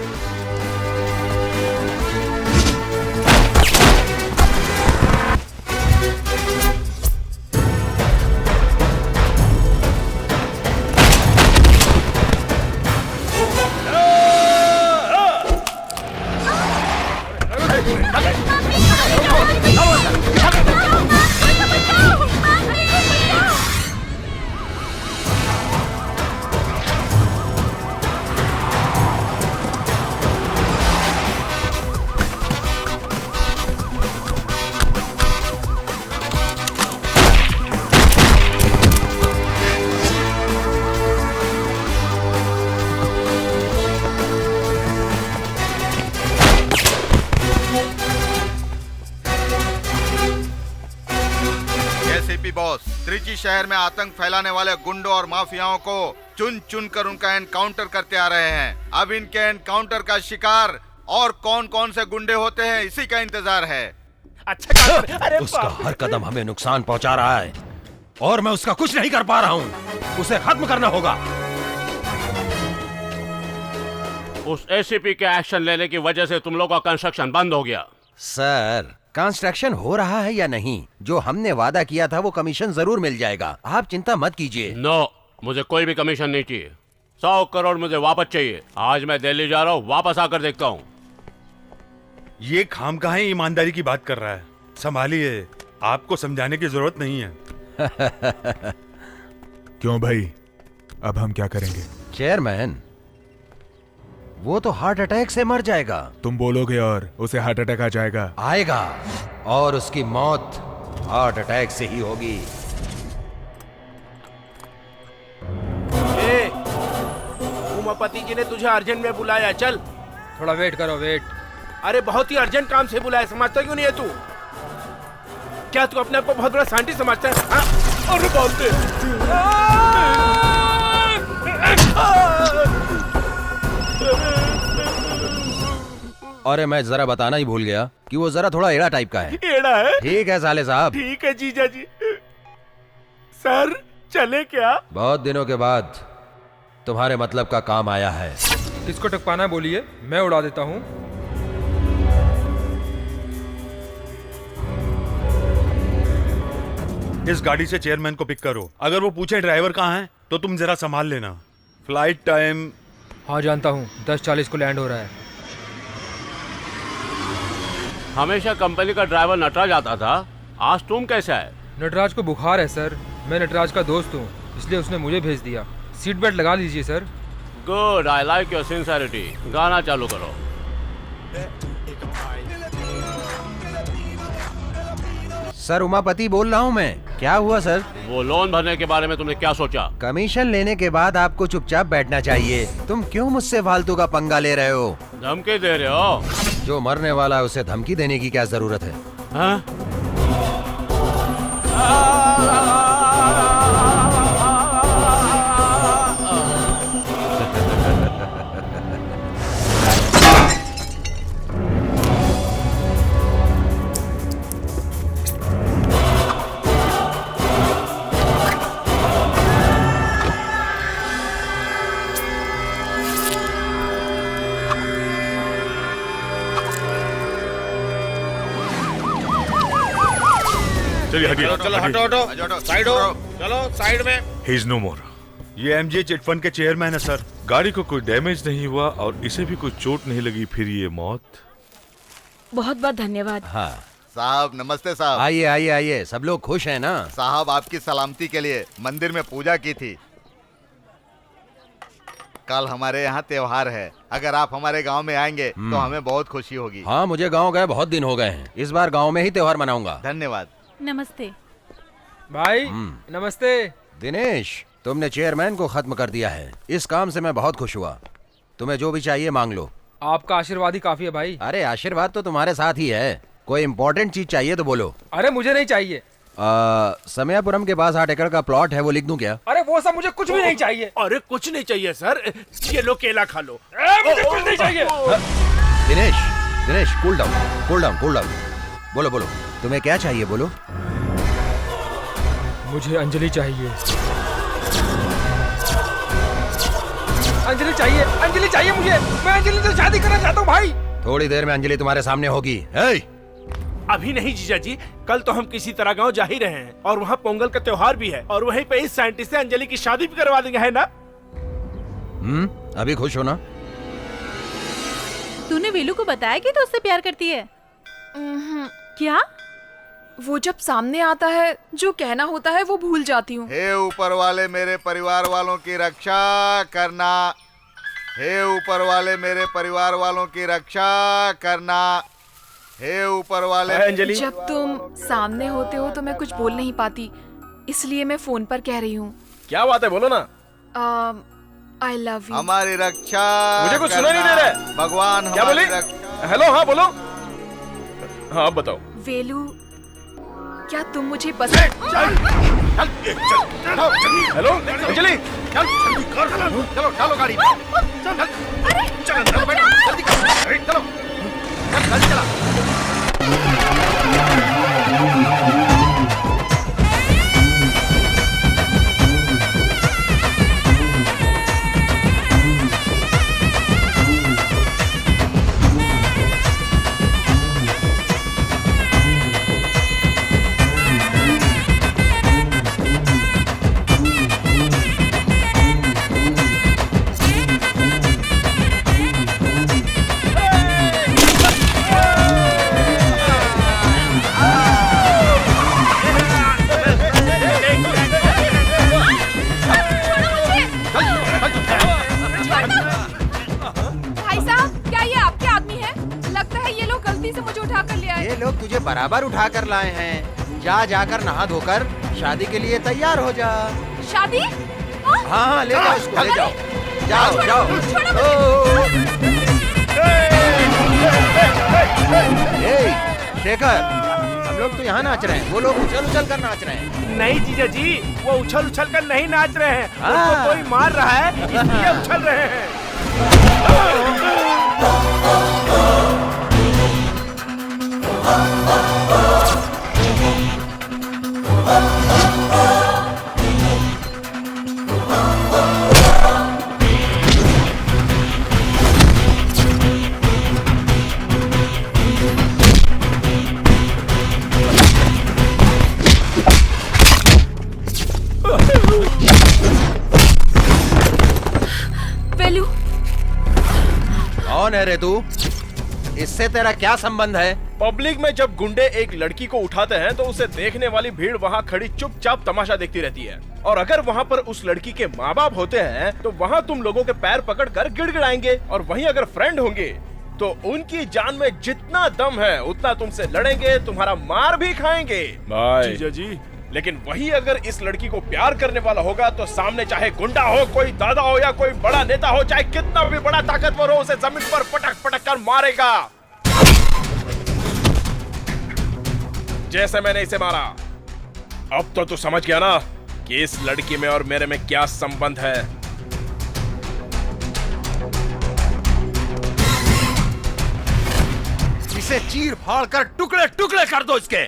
एसीपी बॉस, त्रिची शहर में आतंक फैलाने वाले गुंडों और माफियाओं को चुन चुन कर उनका एनकाउंटर करते आ रहे हैं। अब इनके एनकाउंटर का शिकार और कौन कौन से गुंडे होते हैं इसी का इंतजार है। अच्छा, अरे उसका हर कदम हमें नुकसान पहुंचा रहा है और मैं उसका कुछ नहीं कर पा रहा हूं। उसे खत्म करना होगा। उस एसीपी के एक्शन लेने की वजह से तुम लोग का कंस्ट्रक्शन बंद हो गया। सर, कंस्ट्रक्शन हो रहा है या नहीं, जो हमने वादा किया था वो कमीशन जरूर मिल जाएगा। आप चिंता मत कीजिए। नो, मुझे कोई भी कमीशन नहीं चाहिए। 100 करोड़ मुझे वापस चाहिए। आज मैं दिल्ली जा रहा हूँ, वापस आकर देखता हूँ। ये खामखा ईमानदारी की बात कर रहा है। संभालिए, आपको समझाने की जरूरत नहीं है। क्यों भाई, अब हम क्या करेंगे? चेयरमैन, वो तो हार्ट अटैक से मर जाएगा। तुम बोलोगे और उसे हार्ट अटैक आ जाएगा? आएगा, और उसकी मौत हार्ट अटैक से ही होगी। उमापति जी ने तुझे अर्जेंट में बुलाया, चल। थोड़ा वेट करो, वेट। अरे बहुत ही अर्जेंट काम से बुलाया, समझता क्यों नहीं है तू? क्या तू अपने आप को बहुत बड़ा साइंटिस्ट समझता है? अरे बाप रे! अरे मैं जरा बताना ही भूल गया कि वो जरा थोड़ा एड़ा टाइप का है। एड़ा है? ठीक है साले साहब। ठीक है जीजा जी। सर चले क्या? बहुत दिनों के बाद तुम्हारे मतलब का काम आया है। किसको टपकाना बोलिए, मैं उड़ा देता हूँ। इस गाड़ी से चेयरमैन को पिक करो। अगर वो पूछे ड्राइवर कहाँ है तो तुम जरा संभाल लेना। Flight time. हाँ जानता हूँ, 10:40 को लैंड हो रहा है। हमेशा कंपनी का ड्राइवर नटराज आता था, आज तुम कैसे आए? नटराज को बुखार है सर, मैं नटराज का दोस्त हूँ, इसलिए उसने मुझे भेज दिया। सीट बेल्ट लगा लीजिए sir. Good, I like your sincerity. गाना चालू करो। सर उमापति बोल रहा हूँ मैं। क्या हुआ सर? वो लोन भरने के बारे में तुमने क्या सोचा? कमीशन लेने के बाद आपको चुपचाप बैठना चाहिए। तुम क्यों मुझसे फालतू का पंगा ले रहे हो? धमकी दे रहे हो? जो मरने वाला है उसे धमकी देने की क्या जरूरत है? हाँ? चलिए हटिए। चलो हटो हटो, साइड हो, चलो साइड में। ही इज नो मोर। ये एमजे चिटफंड के चेयरमैन है सर। गाड़ी को कोई डैमेज नहीं हुआ और इसे भी कोई चोट नहीं लगी, फिर ये मौत। बहुत बहुत धन्यवाद। हाँ साहब नमस्ते साहब। आइए आइए आइए, सब लोग खुश हैं ना? साहब आपकी सलामती के लिए मंदिर में पूजा की थी। कल हमारे यहाँ त्योहार है, अगर आप हमारे गांव में आएंगे तो हमें बहुत खुशी होगी। हाँ मुझे गांव गए बहुत दिन हो गए हैं, इस बार गांव में ही त्योहार मनाऊंगा। धन्यवाद। नमस्ते भाई। नमस्ते। दिनेश, तुमने चेयरमैन को खत्म कर दिया है। इस काम से मैं बहुत खुश हुआ। तुम्हें जो भी चाहिए मांग लो। आपका आशीर्वाद ही काफी है भाई। अरे आशीर्वाद तो तुम्हारे साथ ही है। कोई इम्पोर्टेंट चीज चाहिए तो बोलो। अरे मुझे नहीं चाहिए। समयापुरम के पास 8 एकड़ का प्लॉट है, वो लिख दूं क्या? अरे वो सब मुझे कुछ भी नहीं चाहिए। अरे कुछ नहीं चाहिए सर, ये लो केला खा लो। मुझे कुछ नहीं चाहिए। Dinesh cool down. बोलो बोलो, तुम्हें क्या चाहिए बोलो। मुझे अंजलि चाहिए। अंजलि चाहिए मुझे। मैं अंजलि से शादी करना चाहता हूँ भाई। थोड़ी देर में अंजलि तुम्हारे सामने होगी। अभी नहीं जीजा जी, कल तो हम किसी तरह गांव जा ही रहे हैं और वहाँ पोंगल का त्योहार भी है और वहीं पे इस साइंटिस्ट से अंजलि की शादी भी करवा देंगे, है ना? अभी खुश हो ना? तूने वेलू को बताया कि तू उससे प्यार करती है? क्या? वो जब सामने आता है जो कहना होता है वो भूल जाती हूँ। हे ऊपर वाले मेरे परिवार वालों की रक्षा करना। हे ऊपर वाले मेरे परिवार वालों की रक्षा करना। हे ऊपर वाले। अंजलि, जब तुम सामने होते हो तो मैं कुछ बोल नहीं पाती, इसलिए मैं फोन पर कह रही हूँ। क्या बात है, बोलो ना। I love you. हमारी रक्षा। मुझे कुछ सुना नहीं दे रहा है। भगवान क्या बोली? हेलो, हाँ बोलो। हाँ बताओ। वेलू, क्या तुम मुझे पसंद? हेलो अंजलि, चलो चलो गाड़ी। चलो चलो बैठो, जल्दी करो, चलो जल्दी चला। बराबर उठा कर लाए हैं। जा जाकर नहा धोकर शादी के लिए तैयार हो जा। शादी? हाँ ले जाओ उसको, ले जाओ। जाओ जाओ। शेखर, हम लोग तो यहाँ नाच रहे हैं, वो लोग उछल उछल कर नाच रहे हैं। नहीं जीजा जी, वो उछल उछल कर नहीं नाच रहे हैं, हाँ। उनको कोई मार रहा है इसलिए उछल रहे हैं। वेलू, कौन है रे तू? इससे तेरा क्या संबंध है? पब्लिक में जब गुंडे एक लड़की को उठाते हैं तो उसे देखने वाली भीड़ वहाँ खड़ी चुपचाप तमाशा देखती रहती है, और अगर वहाँ पर उस लड़की के माँ बाप होते हैं तो वहाँ तुम लोगों के पैर पकड़ कर गिड़गिड़ाएंगे, और वहीं अगर फ्रेंड होंगे तो उनकी जान में जितना दम है उतना तुमसे लड़ेंगे, तुम्हारा मार भी खाएंगे। जीजा जी, लेकिन वही अगर इस लड़की को प्यार करने वाला होगा तो सामने चाहे गुंडा हो, कोई दादा हो या कोई बड़ा नेता हो, चाहे कितना भी बड़ा ताकतवर हो, उसे जमीन पर पटक पटक कर मारेगा जैसे मैंने इसे मारा। अब तो तू समझ गया ना कि इस लड़की में और मेरे में क्या संबंध है। इसे चीर फाड़ कर टुकड़े टुकड़े कर दो इसके।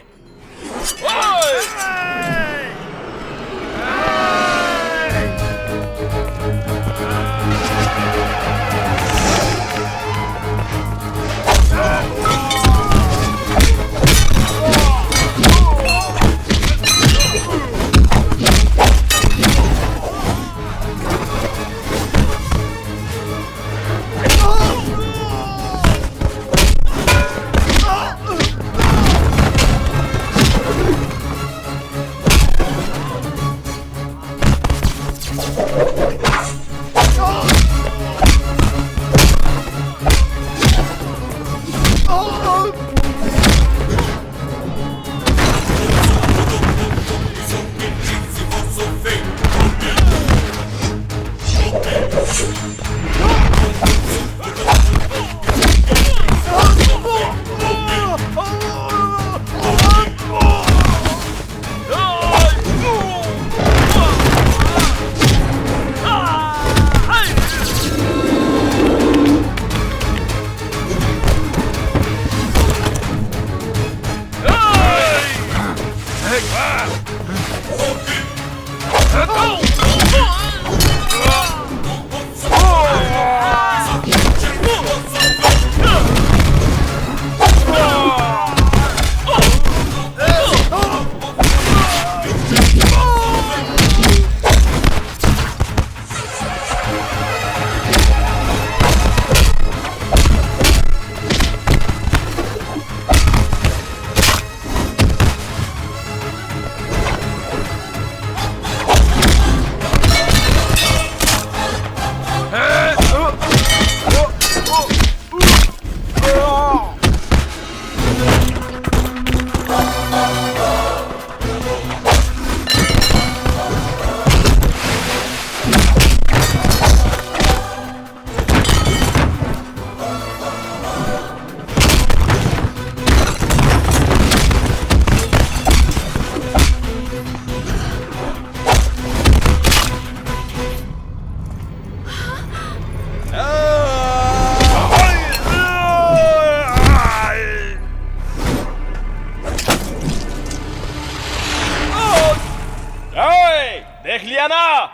देख लिया ना,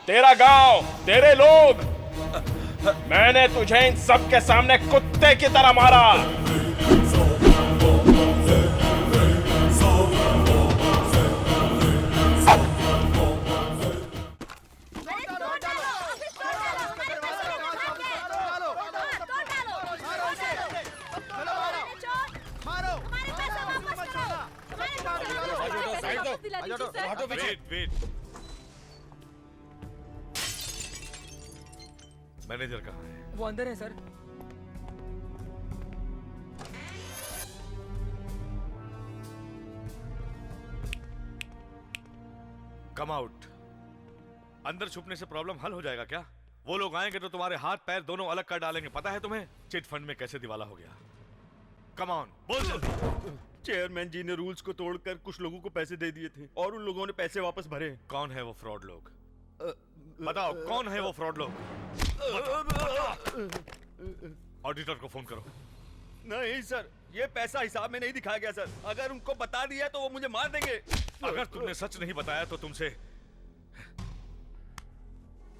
तेरा गांव, तेरे लोग, मैंने तुझे इन सब के सामने कुत्ते की तरह मारा। मैनेजर कहाँ है? वो अंदर है सर। Come out. अंदर छुपने से प्रॉब्लम हल हो जाएगा क्या? वो लोग आएंगे तो तुम्हारे हाथ पैर दोनों अलग कर डालेंगे, पता है तुम्हें? चिट फंड में कैसे दिवाला हो गया। कम ऑन, बोल जल्दी। चेयरमैन जी ने रूल्स को तोड़कर कुछ लोगों को पैसे दे दिए थे और उन लोगों ने पैसे वापस भरे। कौन है वो फ्रॉड लोग? बताओ कौन है वो फ्रॉड लोग? ऑडिटर को फोन करो। नहीं सर, ये पैसा हिसाब में नहीं दिखाया गया सर। अगर उनको बता दिया तो वो मुझे मार देंगे। अगर तुमने सच नहीं बताया तो तुमसे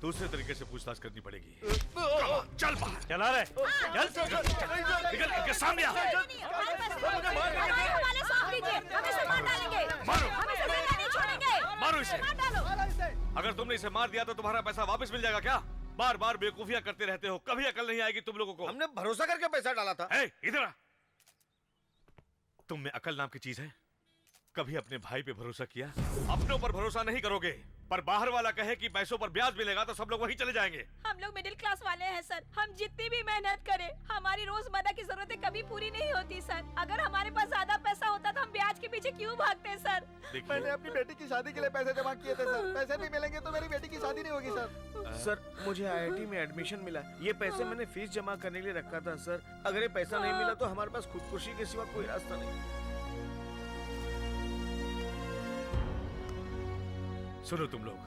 दूसरे तरीके से पूछताछ करनी पड़ेगी। चल बाहर। चला रहे चल निकल के सामने आ। मारो इसे। अगर तुमने इसे मार दिया तो तुम्हारा पैसा वापस मिल जाएगा क्या? बार बार बेवकूफियां करते रहते हो, कभी अकल नहीं आएगी तुम लोगों को। हमने भरोसा करके पैसा डाला था। इधर आ। तुम में अकल नाम की चीज है? कभी अपने भाई पे भरोसा किया? अपनों पर भरोसा नहीं करोगे, पर बाहर वाला कहे कि पैसों पर ब्याज मिलेगा तो सब लोग वहीं चले जाएंगे। हम लोग मिडिल क्लास वाले हैं सर। हम जितनी भी मेहनत करें, हमारी रोजमर्रा की जरूरतें कभी पूरी नहीं होती सर। अगर हमारे पास ज्यादा पैसा होता तो हम ब्याज के पीछे क्यों भागते सर? मैंने अपनी बेटी की शादी के लिए पैसे जमा किए थे सर। पैसे नहीं मिलेंगे तो मेरी बेटी की शादी नहीं होगी सर। सर मुझे आईआईटी में एडमिशन मिला, ये पैसे मैंने फीस जमा करने के लिए रखा था सर। अगर ये पैसा नहीं मिला तो हमारे पास खुदकुशी के सिवा कोई रास्ता नहीं। सुनो तुम लोग,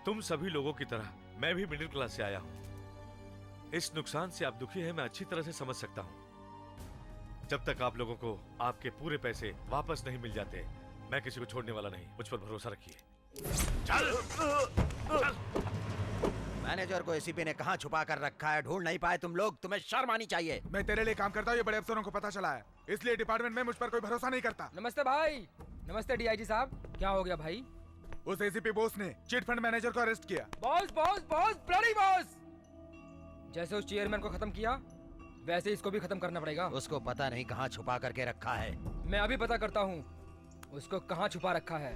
तुम सभी लोगों की तरह मैं भी मिडिल क्लास से आया हूं। इस नुकसान से आप दुखी हैं, मैं अच्छी तरह से समझ सकता हूं। जब तक आप लोगों को आपके पूरे पैसे वापस नहीं मिल जाते, मैं किसी को छोड़ने वाला नहीं। मुझ पर भरोसा रखिए। चल। मैनेजर को एसीपी ने कहां छुपा कर रखा है, ढूंढ नहीं पाए तुम लोग? तुम्हें शर्म आनी चाहिए। मैं तेरे लिए काम करता हूँ, ये बड़े अफसरों को पता चला है, इसलिए डिपार्टमेंट में मुझ पर कोई भरोसा नहीं करता। नमस्ते भाई। नमस्ते डीआईजी साहब। क्या हो गया भाई? उस एसीपी बॉस ने चिट फंड मैनेजर को अरेस्ट किया। Boss boss boss bloody boss. जैसे उस चेयरमैन को खत्म किया वैसे इसको भी खत्म करना पड़ेगा। उसको पता नहीं कहाँ छुपा करके रखा है। मैं अभी पता करता हूँ उसको कहाँ छुपा रखा है।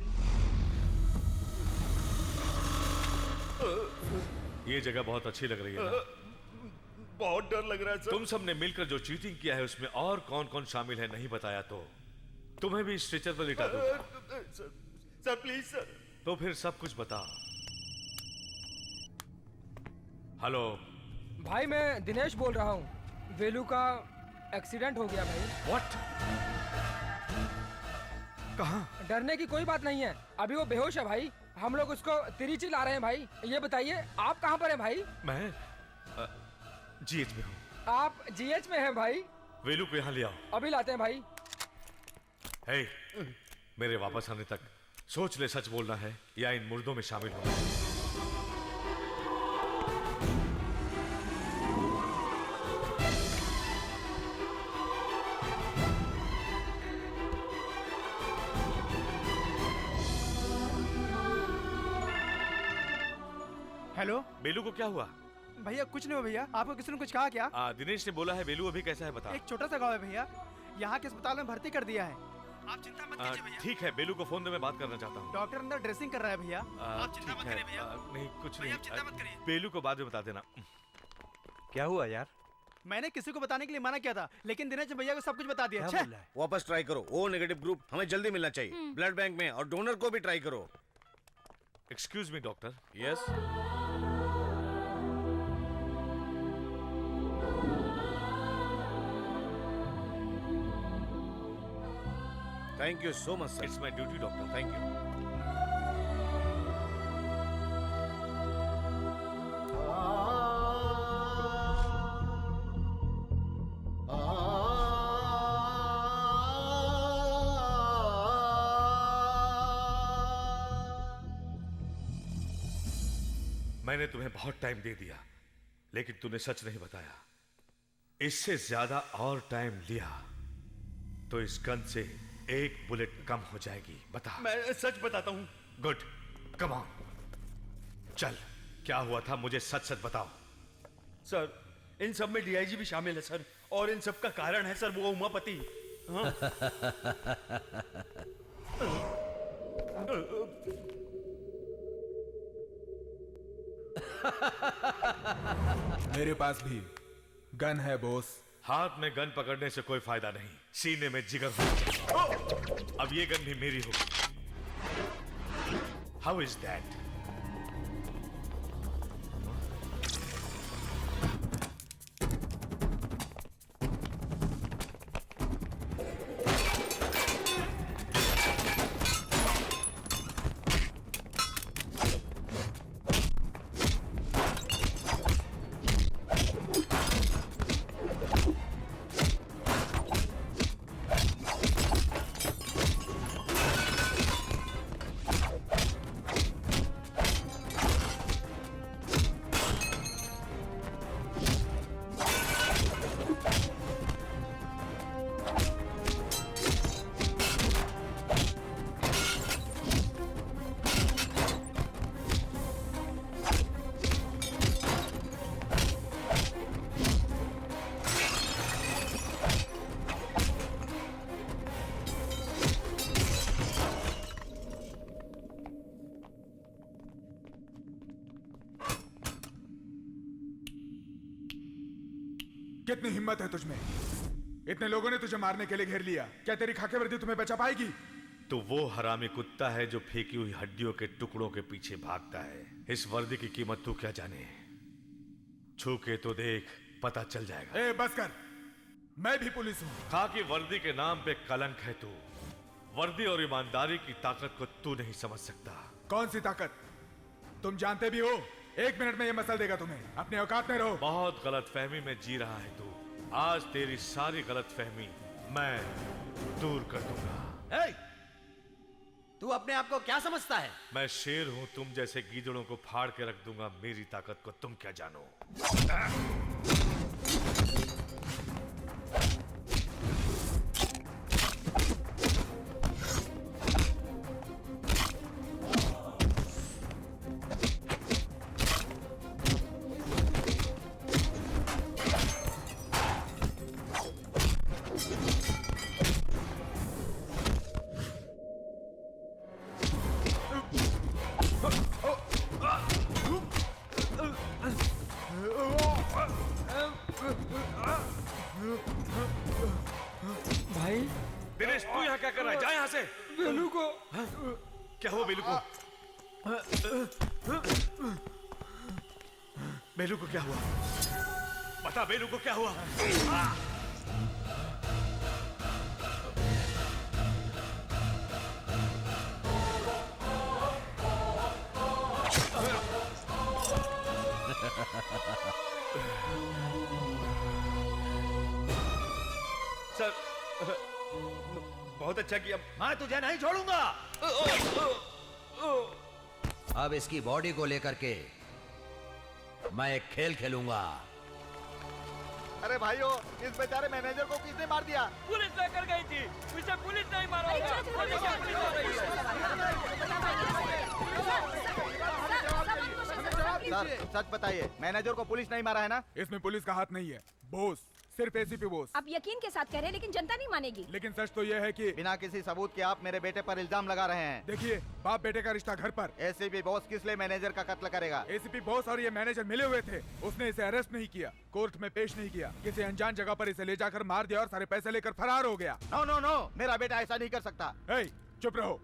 ये जगह बहुत अच्छी लग रही है ना? बहुत डर लग रहा है सर। तुम सब ने मिलकर जो चीटिंग किया है उसमें और कौन कौन शामिल है नहीं बताया तो तुम्हें भी स्ट्रेचर पर लिटा दूंगा। Sir please sir. तो फिर सब कुछ बता। हेलो भाई, मैं दिनेश बोल रहा हूँ। वेलू का एक्सीडेंट हो गया भाई। व्हाट? कहाँ? डरने की कोई बात नहीं है, अभी वो बेहोश है भाई। हम लोग उसको तिरुचि ला रहे हैं भाई। ये बताइए आप कहाँ पर हैं भाई? मैं जीएच में हूँ। आप जीएच में हैं भाई? वेलू को यहाँ ले आओ। अभी लाते हैं भाई। हे, मेरे वापस आने तक सोच ले, सच बोलना है या इन मुर्दों में शामिल होना है। हेलो बेलू को क्या हुआ? भैया कुछ नहीं हुआ भैया। आपको किसी ने कुछ कहा क्या? दिनेश ने बोला है। बेलू अभी कैसा है बता। एक छोटा सा गाँव है भैया, यहाँ के अस्पताल में भर्ती कर दिया है। आप चिंता मत कीजिए भैया। ठीक है, बेलू को फोन दे, मैं बात करना चाहता हूँ। डॉक्टर अंदर ड्रेसिंग कर रहा है भैया। आप चिंता मत करिए भैया। नहीं कुछ नहीं, चिंता मत करिए। बेलू को बाद में बता देना। क्या हुआ यार? मैंने किसी को बताने के लिए मना किया था, लेकिन दिनेश भैया को सब कुछ बता दिया। वापस ट्राई करो। ओ नेगेटिव ग्रुप हमें जल्दी मिलना चाहिए ब्लड बैंक में, और डोनर को भी ट्राई करो। Excuse me doctor. Yes. Thank you so much sir. It's my duty doctor. Thank you. मैंने तुम्हें बहुत टाइम दे दिया, लेकिन तूने सच नहीं बताया। इससे ज्यादा और टाइम लिया तो इस गन से एक बुलेट कम हो जाएगी। बता। मैं सच बताता हूँ। Good, come on. चल, क्या हुआ था मुझे सच सच बताओ। सर, इन सब में डीआईजी भी शामिल है सर, और इन सब का कारण है सर वो उमापति। हाँ। मेरे पास भी गन है बॉस। हाथ में गन पकड़ने से कोई फायदा नहीं, सीने में जिगर हो। अब ये गन भी मेरी होगी। How is that? कितनी हिम्मत है तुझमें? इतने लोगों ने तुझे मारने के लिए घेर लिया, क्या तेरी खाकी वर्दी तुम्हें बचा पाएगी? तो वो हरामी कुत्ता है जो फेंकी हुई हड्डियों के टुकड़ों के पीछे भागता है। इस वर्दी की कीमत तू क्या जाने? छू के तो देख, पता चल जाएगा। ए बस कर, मैं भी पुलिस हूँ। खाकी वर्दी के नाम पे कलंक है तू। वर्दी और ईमानदारी की ताकत को तू नहीं समझ सकता। कौन सी ताकत? तुम जानते भी हो, 1 मिनट में ये मसल देगा तुम्हें। अपने औकात में रहो। बहुत गलत फहमी में जी रहा है तू। आज तेरी सारी गलत फहमी मैं दूर कर दूंगा। तू अपने आप को क्या समझता है? मैं शेर हूं, तुम जैसे गीदड़ों को फाड़ के रख दूंगा। मेरी ताकत को तुम क्या जानो? भाई दिनेश, तू यहाँ क्या कर रहा है? जा यहाँ से। बेलू को क्या हुआ? बेलू को? बेलू को क्या हुआ? बता, बेलू को क्या हुआ? सर, बहुत अच्छा किया। मैं तुझे नहीं छोड़ूंगा। अब इसकी बॉडी को लेकर के मैं एक खेल खेलूंगा। अरे भाइयों, इस बेचारे मैनेजर को किसने मार दिया? पुलिस लेकर गई थी, उसे पुलिस नहीं मारा होगा। सर सच बताइए, मैनेजर को पुलिस नहीं मारा है ना? इसमें पुलिस का हाथ नहीं है बोस, सिर्फ एसीपी बोस। आप यकीन के साथ कह रहे हैं, लेकिन जनता नहीं मानेगी। लेकिन सच तो यह है कि बिना किसी सबूत के आप मेरे बेटे पर इल्जाम लगा रहे हैं। देखिए, बाप बेटे का रिश्ता घर पर। एसीपी बॉस किस लिए मैनेजर का कत्ल करेगा? एसीपी बॉस और ये मैनेजर मिले हुए थे। उसने इसे अरेस्ट नहीं किया, कोर्ट में पेश नहीं किया, किसी अनजान जगह पर इसे ले जाकर मार दिया और सारे पैसे लेकर फरार हो गया। नो नो नो, मेरा बेटा ऐसा नहीं कर सकता। चुप रहो,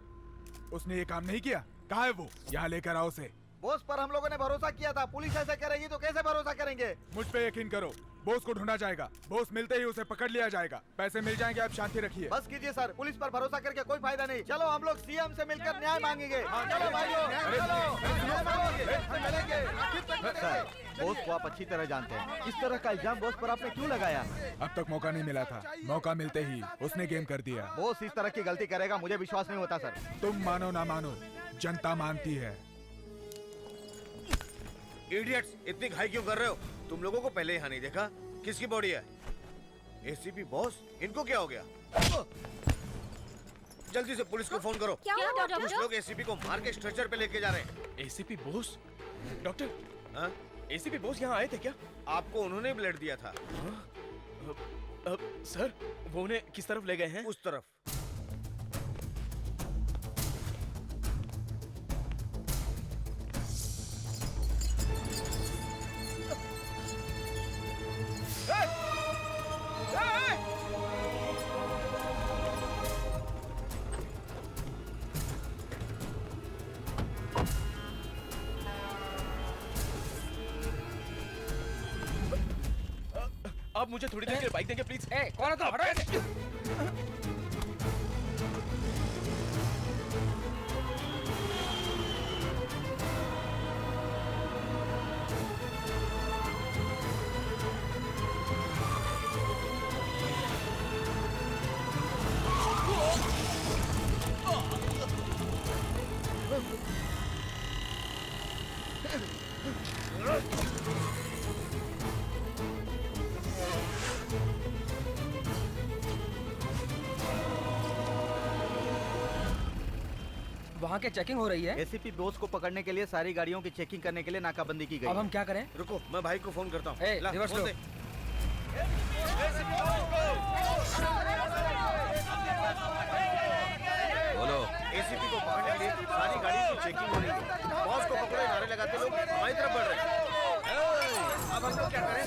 उसने ये काम नहीं किया। कहाँ है वो? यहाँ लेकर आओ उसे। बोस पर हम लोगों ने भरोसा किया था, पुलिस ऐसे करेगी तो कैसे भरोसा करेंगे? मुझ पे यकीन करो, बोस को ढूंढा जाएगा। बोस मिलते ही उसे पकड़ लिया जाएगा, पैसे मिल जाएंगे। आप शांति रखिए। बस कीजिए सर, पुलिस पर भरोसा करके कोई फायदा नहीं। चलो हम लोग सीएम से मिलकर न्याय मांगेंगे। चलो भाइयों, सर, बोस को आप अच्छी तरह जानते हैं, इस तरह का इल्जाम बोस पर आपने क्यों लगाया? अब तक मौका नहीं मिला था, मौका मिलते ही उसने गेम कर दिया। बोस इस तरह की गलती करेगा मुझे विश्वास नहीं होता सर। तुम मानो ना मानो, जनता मानती है। इडियट्स, इतनी घाई क्यों कर रहे हो? तुम लोगों को पहले यहाँ नहीं देखा? किसकी बॉडी है? ACP boss? इनको क्या हो गया? जल्दी से पुलिस को फोन करो। क्या हुआ डॉक्टर? कुछ लोग एसीपी को मार के स्ट्रेचर पे लेके जा रहे हैं। एसीपी बोस? डॉक्टर, हाँ? एसीपी बोस यहाँ आए थे क्या? आपको उन्होंने ब्लड दिया था। सर, वो उन्हें किस तरफ ले गए हैं? उस तरफ। आप मुझे थोड़ी देर के लिए बाइक देंगे प्लीज? कौन है? तो हटो। वहाँ के चेकिंग हो रही है। एसीपी बोस को पकड़ने के लिए सारी गाड़ियों की चेकिंग करने के लिए नाकाबंदी की गई। अब हम क्या करें? रुको, मैं भाई को फोन करता हूँ। रिवर्स लो। बोलो। एसीपी को पकड़ने के लिए सारी गाड़ियों की चेकिंग हो रही है। बॉस को पकड़ो, नारे लगाते लोग हमारी तरफ बढ़ रहे हैं। अब हम लोग क्या करें?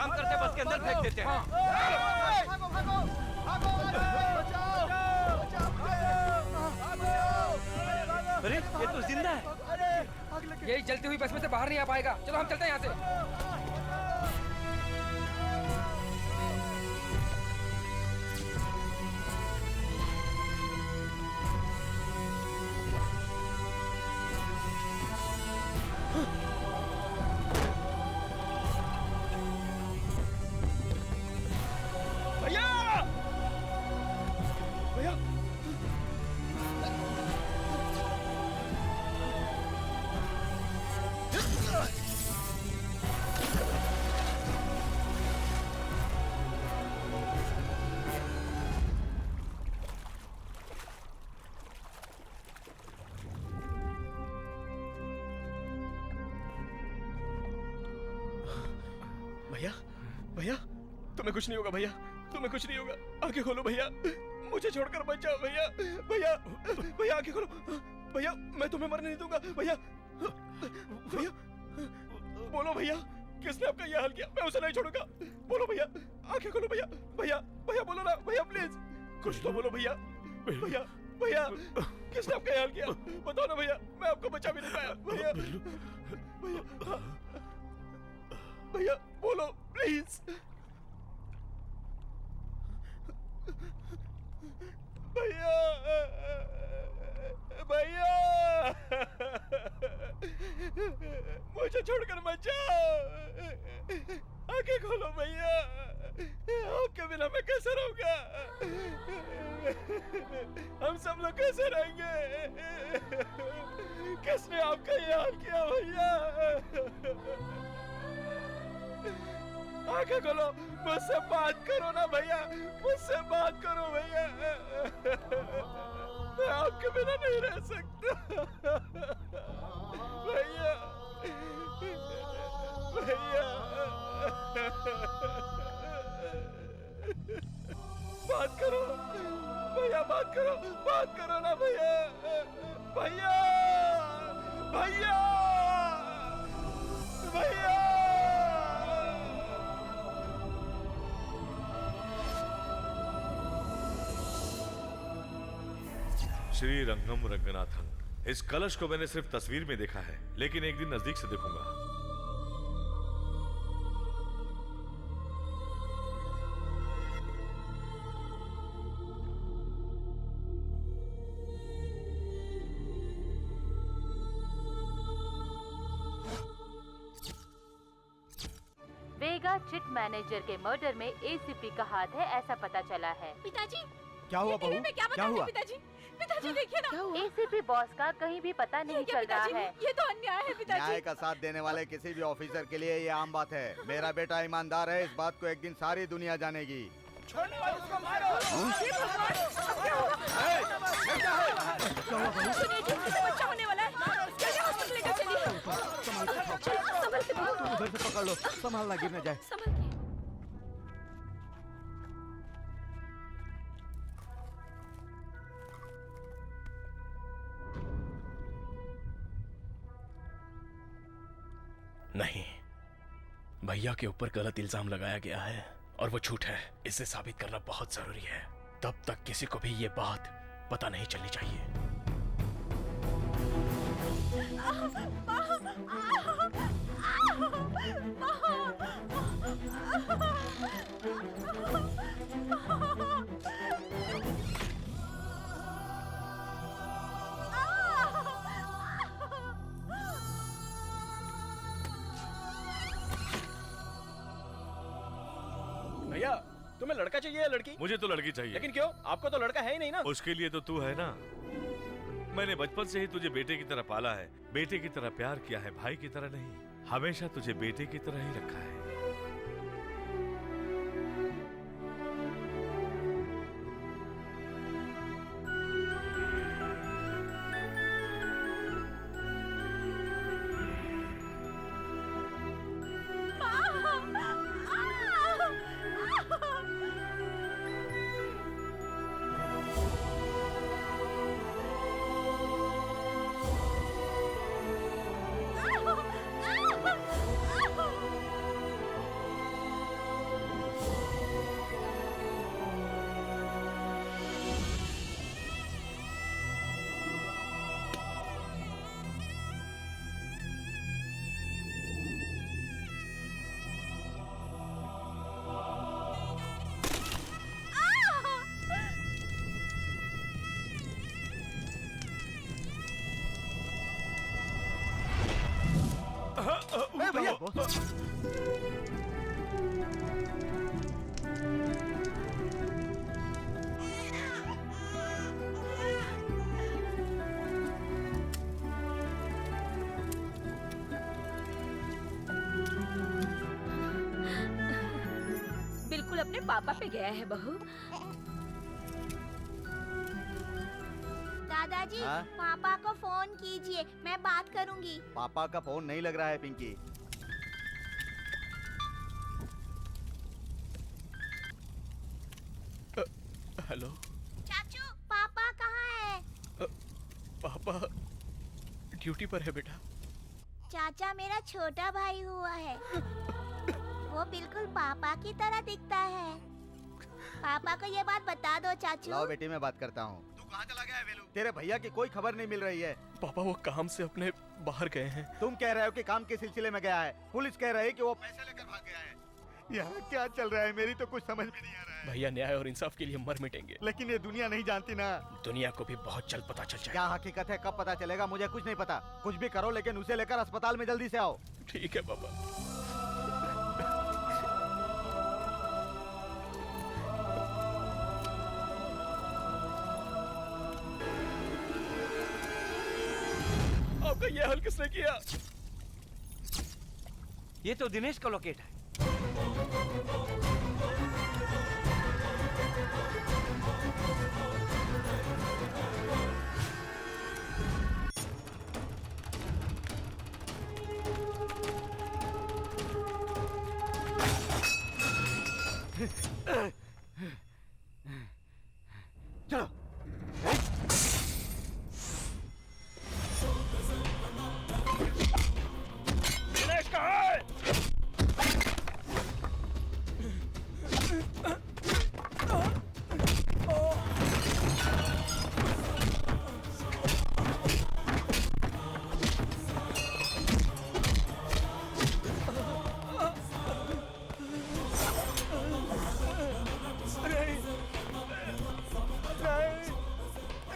काम करते बस के अंदर फेंक देते हैं। अरे ये तो जिंदा है। यही जलती हुई बस में से बाहर नहीं आ पाएगा। चलो हम चलते हैं यहाँ से। भैया भैया भैया भैया तुम्हें कुछ नहीं होगा भैया, तुम्हें कुछ नहीं होगा। आंखें खोलो भैया, मुझे छोड़कर मत जाओ भैया। भैया भैया आंखें खोलो भैया, मैं तुम्हें मरने नहीं दूंगा भैया। भैया बोलो भैया, किसने आपका यह हाल किया? मैं उसे नहीं छोड़ूंगा। बोलो भैया, आंखें खोलो भैया। भैया भैया बोलो ना भैया, प्लीज कुछ तो बोलो भैया। भैया भैया किसने आपका यह हाल किया? बताओ ना भैया, मैं आपको बचा भी नहीं पाया भैया। भैया भैया बोलो प्लीज। भैया भैया मुझे छोड़कर मत जाओ। आंखें खोलो भैया, आपके बिना मैं कैसे रहूंगा? हम सब लोग कैसे रहेंगे? किसने आपका ये हाल किया भैया? आंखें खोलो, मुझसे बात करो ना भैया, मुझसे बात करो भैया। मैं आपके बिना नहीं रह सकता भैया। भैया बात करो भैया, बात करो ना भैया। भैया भैया भैया श्री रंगम रंगनाथन। इस कलश को मैंने सिर्फ तस्वीर में देखा है, लेकिन एक दिन नजदीक से देखूंगा। वेगा चिट मैनेजर के मर्डर में एसीपी का हाथ है, ऐसा पता चला है। पिताजी क्या हुआ बहू? मैं क्या क्या हुआ? पिताजी? पिताजी देखिए ना, एसीपी बॉस का कहीं भी पता नहीं चल रहा है। ये तो अन्याय है पिताजी। न्याय का साथ देने वाले किसी भी ऑफिसर के लिए ये आम बात है। मेरा बेटा ईमानदार है, इस बात को एक दिन सारी दुनिया जानेगी। उसको मारो। सुनिए जी, बच्चा होने वाला है। जल्दी हॉस्पिटल लेकर चलिए। संभल से बहू। उधर से पकड़ लो, संभालना गिर न जाए। संभल के। नहीं, भैया के ऊपर गलत इल्जाम लगाया गया है और वो झूठ है। इसे साबित करना बहुत जरूरी है। तब तक किसी को भी ये बात पता नहीं चलनी चाहिए। भैया तुम्हें लड़का चाहिए या लड़की? मुझे तो लड़की चाहिए। लेकिन क्यों? आपको तो लड़का है ही नहीं ना। उसके लिए तो तू है ना। मैंने बचपन से ही तुझे बेटे की तरह पाला है, बेटे की तरह प्यार किया है, भाई की तरह नहीं। हमेशा तुझे बेटे की तरह ही रखा है। अपने पापा पे गया है बहू। दादाजी हाँ? पापा को फोन कीजिए, मैं बात करूंगी। पापा का फोन नहीं लग रहा है पिंकी। हेलो चाचू, पापा कहाँ है? पापा ड्यूटी पर है बेटा। चाचा मेरा छोटा भाई हुआ है। वो बिल्कुल पापा की तरह दिखता है। पापा को ये बात बता दो चाचू। लाओ बेटी, मैं बात करता हूँ। तू कहाँ चला गया है वेलू? तेरे भैया की कोई खबर नहीं मिल रही है। पापा वो काम से अपने बाहर गए हैं। तुम कह रहे हो कि काम के सिलसिले में गया है, पुलिस कह रही है कि वो पैसे लेकर भाग गया है। यहाँ क्या चल रहा है, मेरी तो कुछ समझ भी नहीं आ रहा है। भैया न्याय और इंसाफ के लिए मर मिटेंगे। लेकिन ये दुनिया नहीं जानती ना। दुनिया को भी बहुत जल्द पता चल जाएगा। क्या हकीकत है, कब पता चलेगा, मुझे कुछ नहीं पता। कुछ भी करो, लेकिन उसे लेकर अस्पताल में जल्दी से आओ। ठीक है पापा। आपका ये हाल किसने किया? ये तो दिनेश का लोकेट है। चलो। दिनेश कहाँ है?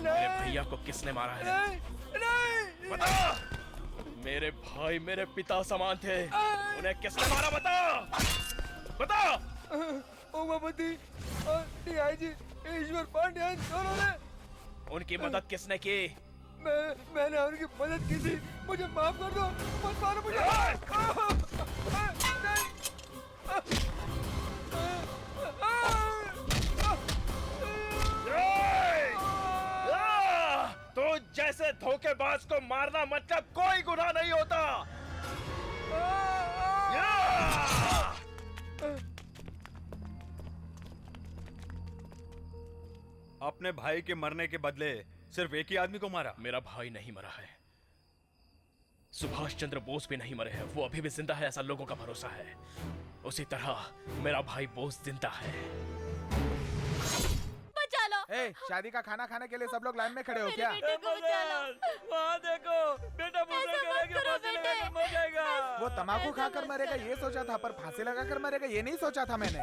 मेरे भैया को किसने मारा है? नहीं, बता। मेरे भाई मेरे पिता समान थे, उन्हें किसने मारा? बता बता। उमापति और डीआईजी ईश्वर पांड्यन दोनों ने। उनकी मदद किसने की? मैंने उनकी मदद की थी, मुझे माफ कर दो, मत मारो मुझे। तो जैसे धोखेबाज को मारना मतलब कोई गुनाह नहीं होता। अपने भाई के मरने के बदले सिर्फ एक ही आदमी को मारा। मेरा भाई नहीं मरा है, सुभाष चंद्र बोस भी नहीं मरे हैं। वो अभी भी जिंदा है, ऐसा लोगों का भरोसा है। उसी तरह मेरा भाई बोस जिंदा है। बचा लो। ए, शादी का खाना खाने के लिए सब लोग लाइन में खड़े हो क्या? बेटे को बचा लो। वहाँ देखो, बेटा मर जाएगा। वो तम्बाकू खाकर मरेगा ये सोचा था, पर फांसी लगाकर मरेगा ये नहीं सोचा था मैंने।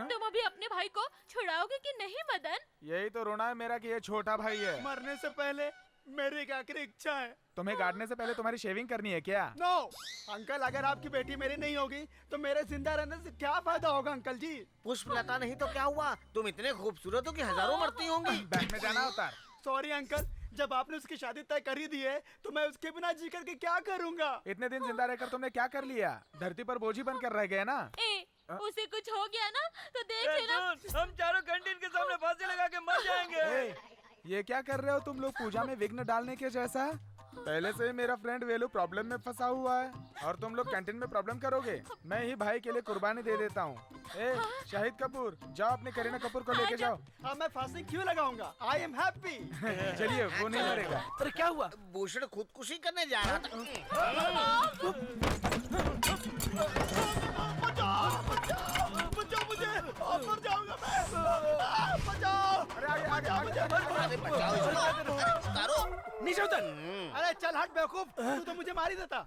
तुम अभी अपने भाई को छुड़ाओगे कि नहीं मदन? यही तो रोना है मेरा कि ये छोटा भाई है। मरने से पहले मेरी एक आखिरी इच्छा है। तुम्हें गाड़ने से पहले तुम्हारी शेविंग करनी है क्या? नो अंकल, अगर आपकी बेटी मेरी नहीं होगी तो मेरे जिंदा रहने से क्या फायदा होगा अंकल जी? पुष्पलता नहीं तो क्या हुआ? तुम इतने खूबसूरत हो कि हजारों मरती होंगी। बैंक में जाना होता है। सॉरी अंकल, जब आपने उसकी शादी तय कर ही दी है तो मैं उसके बिना जी करके क्या करूँगा? इतने दिन जिंदा रहकर तुमने क्या कर लिया? धरती पर बोझी बनकर रह गए ना। उसे कुछ हो गया ना तो देख लेना। हम चारों कैंटीन के सामने फांसी लगा के मर जाएंगे। ये क्या कर रहे हो तुम लोग पूजा में विघ्न डालने के जैसा? पहले से ही मेरा फ्रेंड वेलू प्रॉब्लम में फंसा हुआ है और तुम लोग कैंटीन में प्रॉब्लम करोगे। मैं ही भाई के लिए कुर्बानी दे देता हूँ। शाहिद कपूर, जाओ अपने करीना कपूर को लेके जाओ। हाँ, मैं फांसी क्यों लगाऊंगा? I am happy. चलिए, वो नहीं मरेगा। अरे क्या हुआ? भूषण खुदकुशी करने जा रहा था। बचाओ मुझे, मर जाऊंगा मैं। बचाओ। नीचे उतर। अरे चल हट बेवकूफ, तू तो मुझे मार ही देता।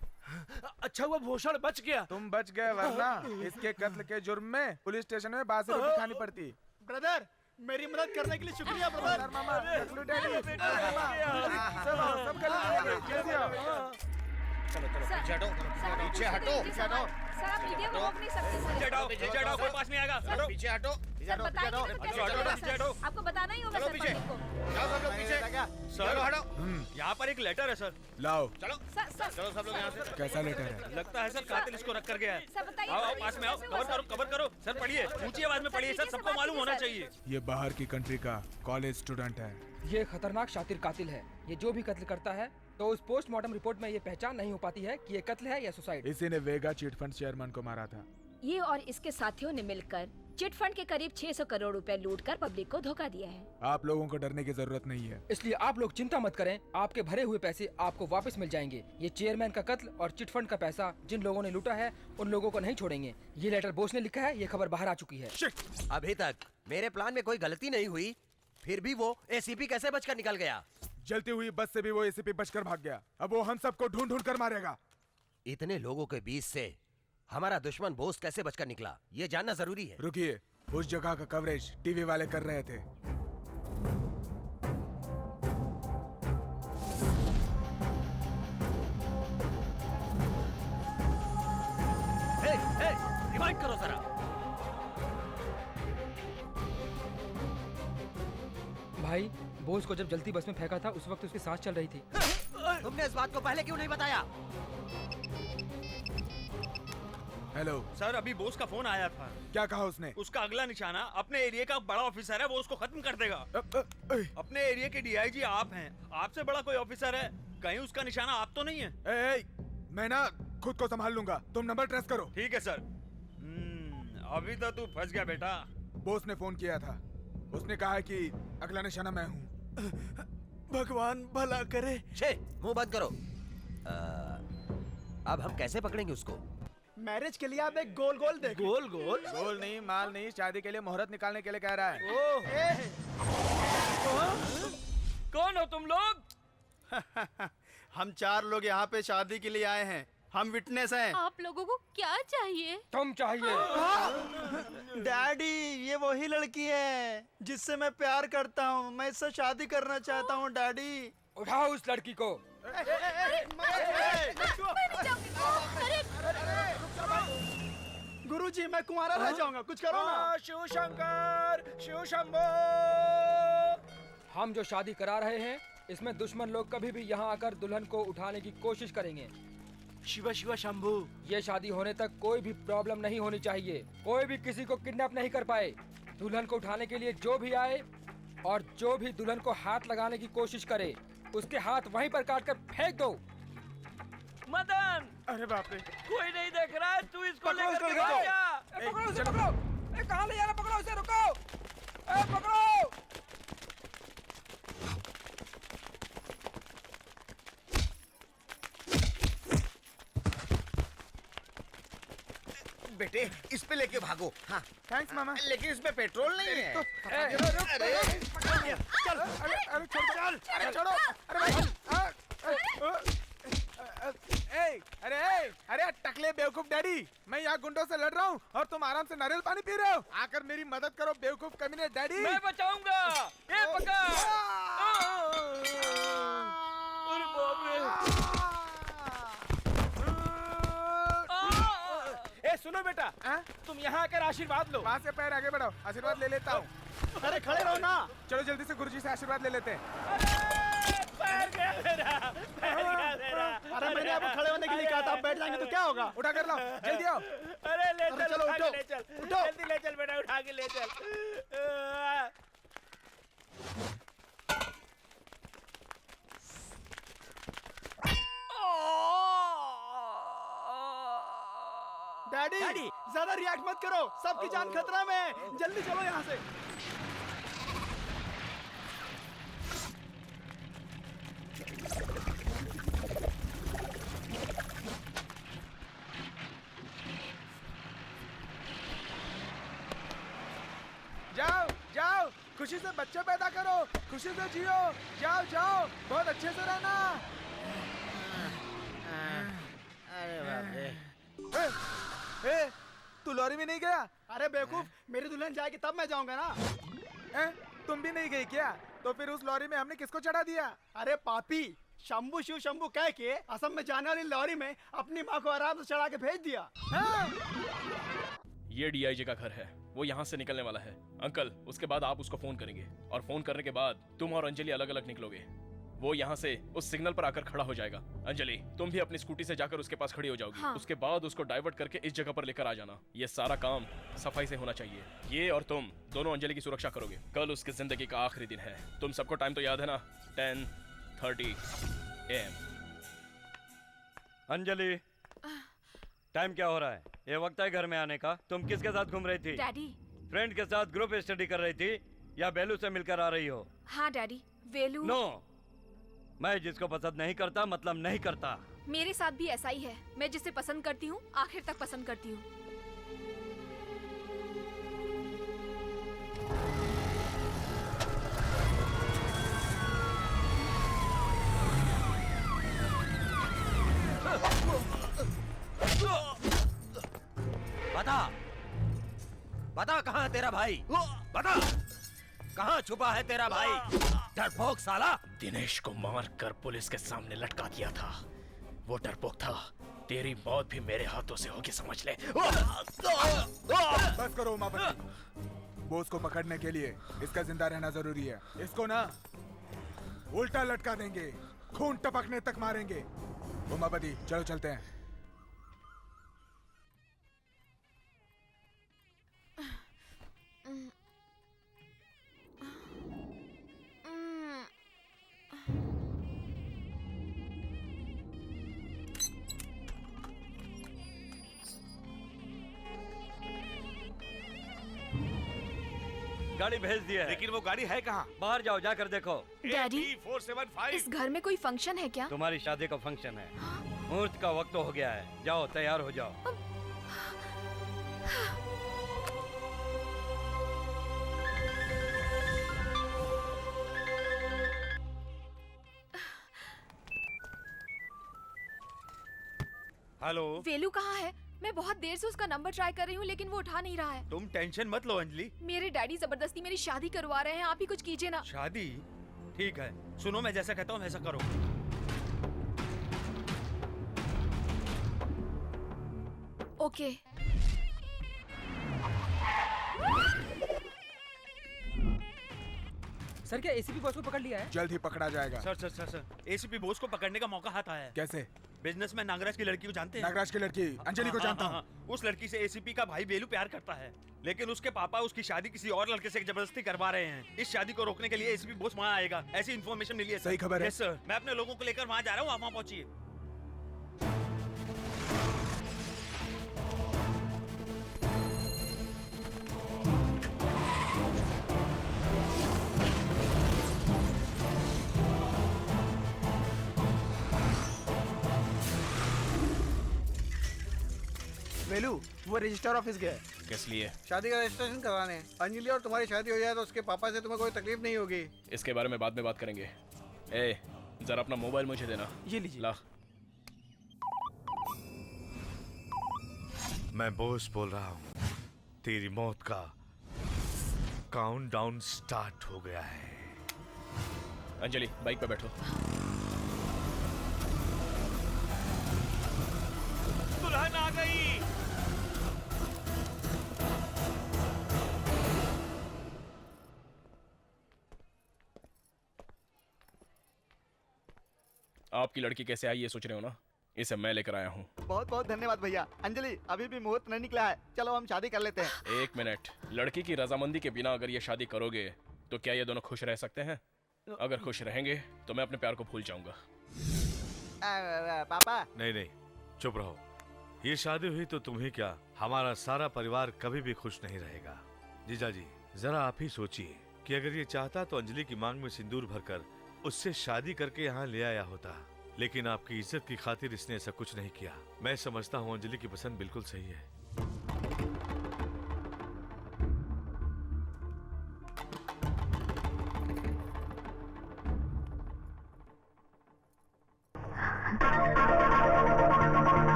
अच्छा हुआ भूषण बच गया। तुम बच गए, वरना इसके कत्ल के जुर्म में पुलिस स्टेशन में बासी रोटी खानी पड़ती। ब्रदर, मेरी मदद करने के लिए शुक्रिया ब्रदर। मामा, सब जल्दी आओ। चलो पीछे हटो, पीछे हटो, पीछे हटो। सर आप मीडिया को रोक नहीं सकते सर। पीछे हटो, कोई पास नहीं आएगा। पीछे हटो, सर बताइए तो कैसे चलेगा सर? आपको बताना ही होगा सर पब्लिक को। जाओ सब लोग पीछे। सर यहाँ पर एक लेटर है सर। लाओ। चलो चलो सब लोग यहाँ से। कैसा लेटर है? लगता है सर कातिल इसको रख कर गया है। सर बताइए। आओ पास में आओ, कवर करो सर, पढ़िए ऊंची आवाज में पढ़िए सर, सबको मालूम होना चाहिए। ये बाहर की कंट्री का कॉलेज स्टूडेंट है। ये खतरनाक शातिर कातिल है। ये जो भी कत्ल करता है तो उस पोस्टमार्टम रिपोर्ट में ये पहचान नहीं हो पाती है कि ये कत्ल है या सुसाइड। इसी ने वेगा चिट फंड चेयरमैन को मारा था। ये और इसके साथियों ने मिलकर चिट फंड के करीब 600 करोड़ रुपए लूटकर पब्लिक को धोखा दिया है। आप लोगों को डरने की जरूरत नहीं है। इसलिए आप लोग चिंता मत करें, आपके भरे हुए पैसे आपको वापस मिल जाएंगे। ये चेयरमैन का कत्ल और चिट फंड का पैसा जिन लोगों ने लूटा है उन लोगों को नहीं छोड़ेंगे। ये लेटर बोस ने लिखा है, ये खबर बाहर आ चुकी है। अभी तक मेरे प्लान में कोई गलती नहीं हुई, फिर भी वो एसीपी कैसे बचकर निकल गया? जलती हुई बस से भी वो एसीपी बचकर भाग गया। अब वो हम सबको ढूंढ ढूंढ कर मारेगा। इतने लोगों के बीच से हमारा दुश्मन बोस कैसे बचकर निकला, ये जानना जरूरी है। रुकिए, उस जगह का कवरेज टीवी वाले कर रहे थे। रिवाइंड करो जरा। भाई, बोस को जब जलती बस में फेंका था उस वक्त उसकी सांस चल रही थी। तुमने इस बात को पहले क्यों नहीं बताया? हेलो सर, अभी बोस का फोन आया था। क्या कहा उसने? उसका अगला निशाना अपने एरिया का बड़ा ऑफिसर है, वो उसको खत्म कर देगा। अपने एरिया के डीआईजी आप हैं, आपसे बड़ा कोई ऑफिसर है, कहीं उसका निशाना आप तो नहीं है? मैं ना खुद को संभाल लूंगा, तुम नंबर ट्रेस करो। ठीक है सर। अभी तो तू फंस गया बेटा। बोस ने फोन किया था, उसने कहा है कि अगला निशाना मैं हूँ। भगवान भला करे। छे, मुंह बंद करो। अब हम कैसे पकड़ेंगे उसको? मैरिज के लिए आप एक गोल गोल देखो। गोल गोल? गोल नहीं, माल नहीं, शादी के लिए मुहूर्त निकालने के लिए कह रहा है। कौन हो तुम लोग? हम 4 लोग यहाँ पे शादी के लिए आए हैं, हम विटनेस हैं। आप लोगों को क्या चाहिए? तुम चाहिए। डैडी, ये वही लड़की है जिससे मैं प्यार करता हूँ, मैं इससे शादी करना चाहता हूँ। डैडी, उठाओ उस लड़की को। गुरुजी, मैं कुंवारा रह जाऊंगा, कुछ करो ना। शिव शंकर, शिव शंभो। हम जो शादी करा रहे हैं इसमें दुश्मन लोग कभी भी यहाँ आकर दुल्हन को उठाने की कोशिश करेंगे। शिवा शिवा शंभू। ये शादी होने तक कोई भी प्रॉब्लम नहीं होनी चाहिए, कोई भी किसी को किडनैप नहीं कर पाए। दुल्हन को उठाने के लिए जो भी आए और जो भी दुल्हन को हाथ लगाने की कोशिश करे उसके हाथ वहीं पर काट कर फेंक दो। मदन, अरे बाप रे, कोई नहीं देख रहा है, तू इसको लेकर के पकड़ो, भाग जा। पकड़ो उसे, पकड़ो। कहाँ ले जा रहा? पकड़ो उसे, रुको। पकड़ो। बेटे, इस पे लेके भागो। हाँ थैंक्स मामा। लेकिन इसमें पेट्रोल नहीं है। अरे चल, अरे छोड़ो, अरे छोड़ो, अरे भाई। अरे टकले बेवकूफ डैडी, मैं यहाँ गुंडों से लड़ रहा हूँ और तुम आराम से नारियल पानी पी रहे हो। आकर मेरी मदद करो बेवकूफ कमीने डैडी। मैं बचाऊंगा। ये पकड़। अरे बाप रे। सुनो बेटा, तुम यहाँ आकर आशीर्वाद लो। वहाँ से पैर आगे बढ़ाओ, आशीर्वाद ले लेता हूँ। अरे खड़े रहो ना। चलो जल्दी से गुरुजी से आशीर्वाद ले लेते हैं। पैर गया मेरा, पैर गया मेरा। अरे मैंने आपको खड़े होने के लिए कहा था, आप बैठ जाएंगे तो क्या होगा? उठा कर लाओ, जल्दी आओ। अरे ले चल, चलो, उठा के उठो, ले चल, उठो। जल्दी ले चल बेटा, उठा के ले चल। डैडी, ज्यादा रिएक्ट मत करो, सबकी जान खतरा में है। जल्दी चलो यहाँ से। जाओ जाओ, खुशी से बच्चे पैदा करो, खुशी से जियो। जाओ जाओ, बहुत अच्छे से रहना। अरे बाप रे। तू लॉरी में नहीं गया? अरे बेवकूफ, मेरी दुल्हन जाएगी तब मैं जाऊंगा ना। तुम भी नहीं गई क्या? तो फिर उस लॉरी में हमने किसको चढ़ा दिया? अरे पापी, शंभू शिव शंभू कह के असम में जाने वाली लॉरी में अपनी माँ को आराम से चढ़ा के भेज दिया। ये डीआईजी का घर है, वो यहाँ से निकलने वाला है। अंकल, उसके बाद आप उसको फोन करेंगे और फोन करने के बाद तुम और अंजलि अलग अलग निकलोगे। वो यहाँ से उस सिग्नल पर आकर खड़ा हो जाएगा। अंजलि, तुम भी अपनी स्कूटी से जाकर उसके पास खड़ी हो जाओगी। हाँ। उसके बाद उसको डाइवर्ट करके इस जगह पर लेकर आ जाना। ये सारा काम सफाई से होना चाहिए। ये और तुम दोनों अंजलि की सुरक्षा करोगे। कल उसकी जिंदगी का आखिरी दिन है। तुम सबको टाइम तो याद है ना? 10:30 AM। अंजलि, टाइम क्या हो रहा है? ये वक्त है घर में आने का। तुम किसके साथ घूम रही थी? डैडी। फ्रेंड के साथ ग्रुप स्टडी कर रही थी या बेलू से मिलकर आ रही हो? हाँ डैडी, वेलू। नो, मैं जिसको पसंद नहीं करता मतलब नहीं करता। मेरे साथ भी ऐसा ही है। मैं जिसे पसंद करती हूँ आखिर तक पसंद करती हूँ। बता कहाँ है तेरा भाई? बता कहाँ छुपा है तेरा भाई? डरपोक साला! दिनेश को मार कर पुलिस के सामने लटका दिया था। वो डरपोक था। तेरी मौत भी मेरे हाथों से होगी, समझ ले। बस करो उमापति। बोस को पकड़ने के लिए इसका जिंदा रहना जरूरी है। इसको ना उल्टा लटका देंगे, खून टपकने तक मारेंगे। उमापति चलो चलते हैं। गाड़ी भेज दिया है। लेकिन वो गाड़ी है कहाँ? बाहर जाओ, जाकर देखो। डैडी, 475। इस घर में कोई फंक्शन है क्या? तुम्हारी शादी का फंक्शन है। मुहूर्त का वक्त हो गया है। जाओ, तैयार हो जाओ। हेलो, वेलू कहाँ है? मैं बहुत देर से उसका नंबर ट्राई कर रही हूँ लेकिन वो उठा नहीं रहा है। तुम टेंशन मत लो अंजलि। मेरे डैडी जबरदस्ती मेरी शादी करवा रहे हैं। आप ही कुछ कीजिए ना। शादी? ठीक है, सुनो, मैं जैसा कहता हूँ वैसा करो। ओके। सर, क्या एसीपी बॉस को पकड़ लिया है? जल्द ही पकड़ा जाएगा। सर, एसीपी बोस को पकड़ने का मौका हाथ आया है। कैसे? बिजनेसमैन नागराज की लड़की को जानते हैं? नागराज की लड़की अंजलि को जानता हूँ। उस लड़की से एसीपी का भाई बेलू प्यार करता है, लेकिन उसके पापा उसकी शादी किसी और लड़के से जबरदस्ती करवा रहे हैं। इस शादी को रोकने के लिए एसीपी बोस वहाँ आएगा, ऐसी इन्फॉर्मेशन मिली है। सही खबर है? यस सर, मैं अपने लोगों को लेकर वहाँ जा रहा हूँ, आप वहाँ पहुँचिए। वेलू, वो रजिस्टर ऑफिस गया है। किस लिए? शादी का रजिस्ट्रेशन करवाने। अंजलि और तुम्हारी शादी हो जाए तो उसके पापा से तुम्हें कोई तकलीफ नहीं होगी। इसके बारे में बाद में बात करेंगे। ए, जरा अपना मोबाइल मुझे देना। ये लीजिए। ला। मैं बोस बोल रहा हूँ। तेरी मौत का काउंटडाउन स्टार्ट हो गया है। अंजलि, बाइक पे बैठो। दुल्हन आ गई। आपकी लड़की कैसे आई ये सोच रहे हो ना? इसे मैं लेकर आया हूँ। बहुत बहुत धन्यवाद भैया। अंजलि, अभी भी मुहूर्त नहीं निकला है, चलो हम शादी कर लेते हैं। एक मिनट, लड़की की रजामंदी के बिना अगर ये शादी करोगे तो क्या ये दोनों खुश रह सकते हैं? अगर खुश रहेंगे तो मैं अपने प्यार को भूल जाऊंगा। पापा। नहीं, चुप रहो। ये शादी हुई तो तुम्हें क्या, हमारा सारा परिवार कभी भी खुश नहीं रहेगा। जीजा जी, जरा आप ही सोचिए कि अगर ये चाहता तो अंजलि की मांग में सिंदूर भरकर उससे शादी करके यहाँ ले आया होता, लेकिन आपकी इज्जत की खातिर इसने ऐसा कुछ नहीं किया। मैं समझता हूँ अंजलि की पसंद बिल्कुल सही है।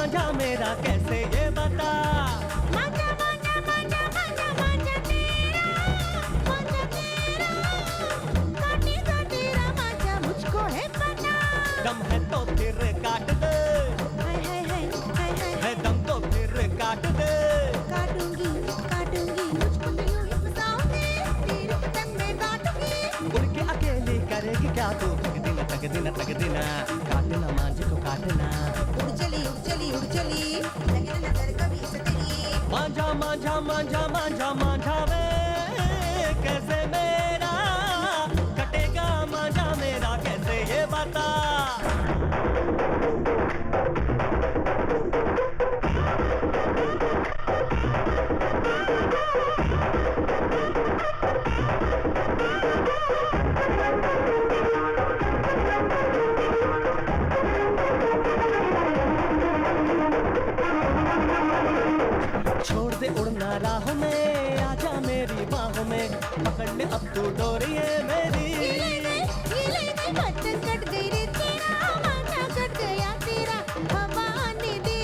मांझा मेरा कैसे ये बता। मांझा मांझा मांझा मांझा मांझा तेरा काटेगा तेरा मांझा मुझको है पता। दम है तो फिर काट दे, हाय हाय हाय हाय हाय है दम तो फिर काट दे। काटूंगी काटूंगी मुझको तो यूं ही फसाओगे, तेरे पतंग में काटूंगी। उड़ के अकेली करेगी क्या तू, तक दिन काटना मांझे को काटना। उड़ चली लगे नजर कभी से तेरी। मांझा मांझा मांझा मांझा मांझा वे कैसे मेरा कटेगा मांझा मेरा कैसे ये बता। छोड़ दे उड़ना राहों में, आजा मेरी बाहों में, पकड़ ले अब तू डोरिये मेरी। बटन कट गई रे तेरा, माथा कट गया तेरा, हवा आने दे।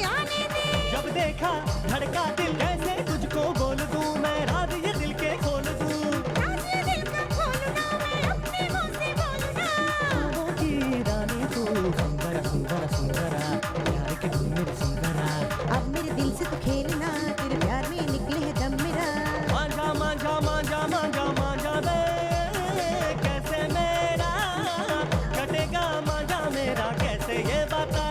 जब देखा धड़का दिल कैसे तुझको बोल दूं मैं, राज ये दिल के खोल दूं। राज ये दिल का खोलना मैं अपने मुंह से बोलना। बाहों की रानी तू सुंदरा सुंदरा सुंदरा, प्यार की धुन मेरी सुंदरा। अब मेरे दिल से तो खेलना, तेरे प्यार में निकले है दम मेरा। मांझा मांझा मांझा मांझा मांझा वे कैसे मेरा कटेगा मांझा मेरा कैसे ये बता।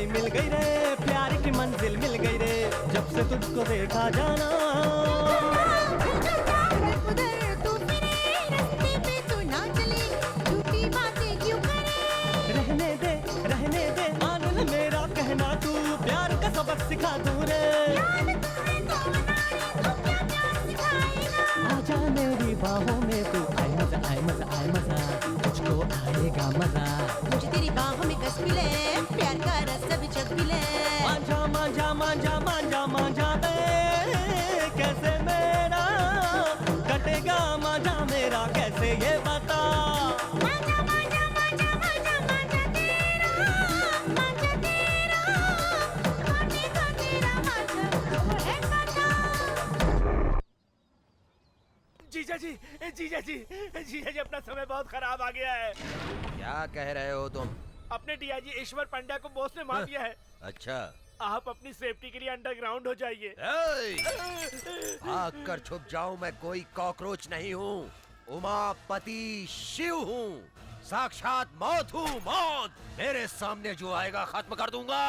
मिल गई रे प्यार की मंजिल मिल गई रे, जब से तुझको देखा जाना। उधर तू फिरे रास्ते पे तू ना चले, झूठी बातें क्यों करे। रहने दे मान ले मेरा कहना तू, प्यार का सबक सिखा दूं रे। आजा मेरी बाहों में तू, आए मजा आए मजा आए मजा, तुझको आएगा मजा। मुझे तेरी बाहों में कस मिले, प्यार का रस भी चख मिले। मांझा मांझा मांझा मांझा मांझा दे कैसे मेरा कटेगा मांझा मेरा कैसे ये बता। मांझा मांझा मांझा मांझा मांझा तेरा, मांझा तेरा, काटेगा तेरा मांझा मुझको है पता। जीजा जी जीजा जी जीजा जी, अपना समय बहुत खराब आ गया है। क्या कह रहे हो तुम? अपने डीआईजी ईश्वर पांड्या को बॉस ने मार दिया है। अच्छा, आप अपनी सेफ्टी के लिए अंडरग्राउंड हो जाइए। भाग कर छुप जाऊं, मैं कोई कॉकरोच नहीं हूँ, उमापति शिव हूँ, साक्षात मौत हूँ, मौत। मेरे सामने जो आएगा खत्म कर दूंगा।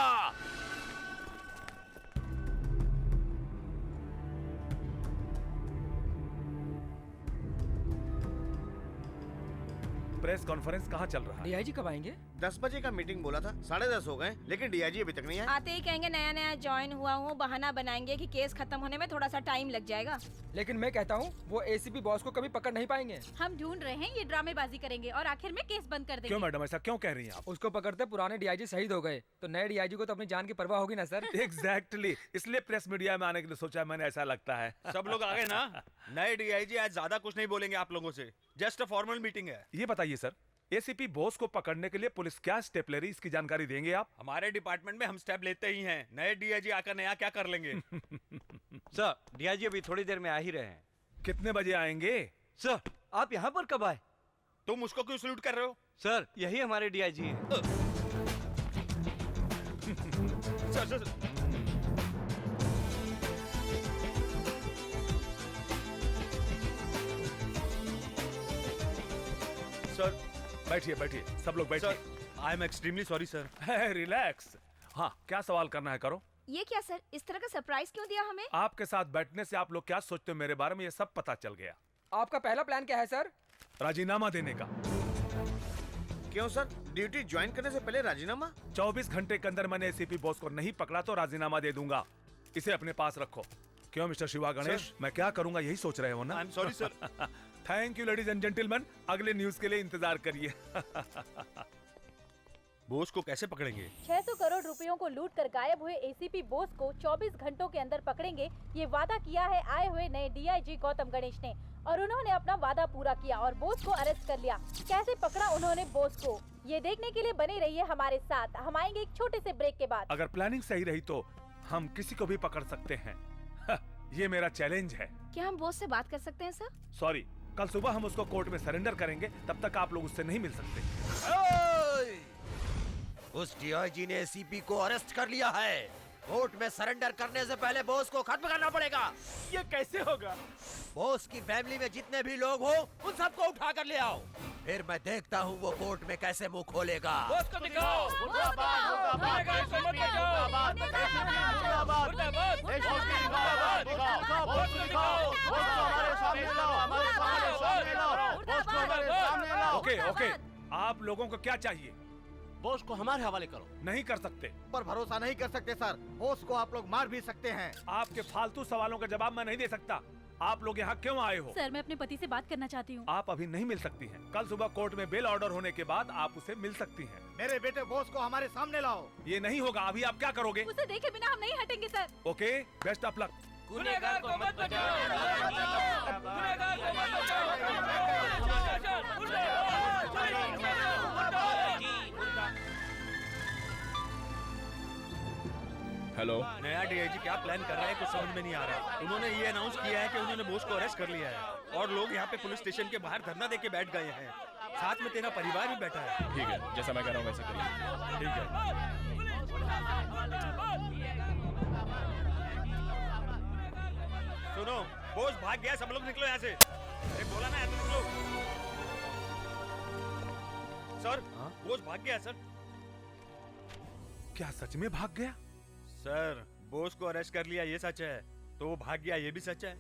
प्रेस कॉन्फ्रेंस कहाँ चल रहा है? डीआईजी कब आएंगे? 10 बजे का मीटिंग बोला था, 10:30 हो गए, लेकिन डीआईजी अभी तक नहीं आए। आते ही कहेंगे नया नया ज्वाइन हुआ हूँ, बहाना बनाएंगे कि केस खत्म होने में थोड़ा सा टाइम लग जाएगा। लेकिन मैं कहता हूँ वो एसीपी बॉस को कभी पकड़ नहीं पाएंगे। हम ढूंढ रहे हैं, ये ड्रामेबाजी करेंगे और आखिर में केस बंद कर देंगे। क्यों मैडम, ऐसा क्यों कह रही हैं आप? उसको पकड़ते पुराने डीआईजी शहीद हो गए, तो नए डीआईजी को तो अपनी जान की परवाह होगी ना सर। एग्जैक्टली, इसलिए प्रेस मीडिया में आने के लिए सोचा मैंने, ऐसा लगता है। सब लोग आ गए ना? नए डीआईजी आज ज्यादा कुछ नहीं बोलेंगे आप लोगों से, जस्ट अ फॉर्मल मीटिंग है। ये बताइए सर, एसीपी बॉस को पकड़ने के लिए पुलिस क्या स्टेप ले रही है, इसकी जानकारी देंगे आप? हमारे डिपार्टमेंट में हम स्टेप लेते ही हैं, नए डीआईजी आकर नया क्या कर लेंगे? सर, डीआईजी अभी थोड़ी देर में आ ही रहे हैं। कितने बजे आएंगे? सर, आप यहाँ पर कब आए? तुम उसको क्यों सल्यूट कर रहे हो? सर, यही हमारे डीआईजी हैं। सर सर बैठिए बैठिए, सब लोग बैठिए। I am extremely sorry sir. Relax. हाँ, क्या सवाल करना है करो। ये क्या सर, इस तरह का सरप्राइज क्यों दिया हमें? आपके साथ बैठने से आप लोग क्या सोचते हो मेरे बारे में, ये सब पता चल गया। आपका पहला प्लान क्या है सर? राजीनामा देने का। क्यों सर, ड्यूटी ज्वाइन करने से पहले राजीनामा? 24 घंटे के अंदर मैंने एसीपी बॉस को नहीं पकड़ा तो राजीनामा दे दूंगा। इसे अपने पास रखो। क्यों मिस्टर शिवा गणेश, मैं क्या करूंगा यही सोच रहे हो ना? I'm sorry, sir. Thank you ladies and gentleman, अगले न्यूज के लिए इंतजार करिए। बोस को कैसे पकड़ेंगे? 600 करोड़ रुपयों को लूट कर गायब हुए एसीपी बोस को 24 घंटों के अंदर पकड़ेंगे, ये वादा किया है आए हुए नए डीआईजी गौतम गणेश ने, और उन्होंने अपना वादा पूरा किया और बोस को अरेस्ट कर लिया। कैसे पकड़ा उन्होंने बोस को, ये देखने के लिए बने रहिए हमारे साथ। हम आएंगे एक छोटे से ब्रेक के बाद। अगर प्लानिंग सही रही तो हम किसी को भी पकड़ सकते हैं। ये मेरा चैलेंज है। क्या हम बॉस से बात कर सकते हैं सर? सॉरी, कल सुबह हम उसको कोर्ट में सरेंडर करेंगे, तब तक आप लोग उससे नहीं मिल सकते। उस डीआईजी ने एसीपी को अरेस्ट कर लिया है। कोर्ट में सरेंडर करने से पहले बॉस को खत्म करना पड़ेगा। ये कैसे होगा? बॉस की फैमिली में जितने भी लोग हो उन सबको उठा कर ले आओ, फिर मैं देखता हूँ वो कोर्ट में कैसे मुंह खोलेगा। बॉस को दिखाओ। ओके, आप लोगों को क्या चाहिए? बॉस को हमारे हवाले करो। नहीं कर सकते। पर भरोसा नहीं कर सकते सर, बॉस को आप लोग मार भी सकते हैं। आपके फालतू सवालों का जवाब मैं नहीं दे सकता। आप लोग यहाँ क्यों आए हो? सर, मैं अपने पति से बात करना चाहती हूँ। आप अभी नहीं मिल सकती हैं। कल सुबह कोर्ट में बेल ऑर्डर होने के बाद आप उसे मिल सकती हैं। मेरे बेटे बॉस को हमारे सामने लाओ। ये नहीं होगा। अभी आप क्या करोगे? उसे देखे बिना हम नहीं हटेंगे sir. Okay, best of luck. गुनहगार को मत बचाओ। हेलो, नया डीआईजी क्या प्लान कर रहा है कुछ समझ में नहीं आ रहा। उन्होंने ये अनाउंस किया है कि उन्होंने बोस को अरेस्ट कर लिया है और लोग यहाँ पे पुलिस स्टेशन के बाहर धरना देके बैठ गए हैं। साथ में तेरा परिवार भी बैठा है। ठीक है, जैसा मैं कह रहा हूँ वैसा करिए। ठीक है। सुनो, बोस भाग गया, सब लोग निकलो यहाँ से। अरे बोला ना, ऐसे निकलो। सर, बोस भाग गया सर। क्या सच में भाग गया? सर, बोस को अरेस्ट कर लिया ये सच है, तो वो भाग गया ये भी सच है।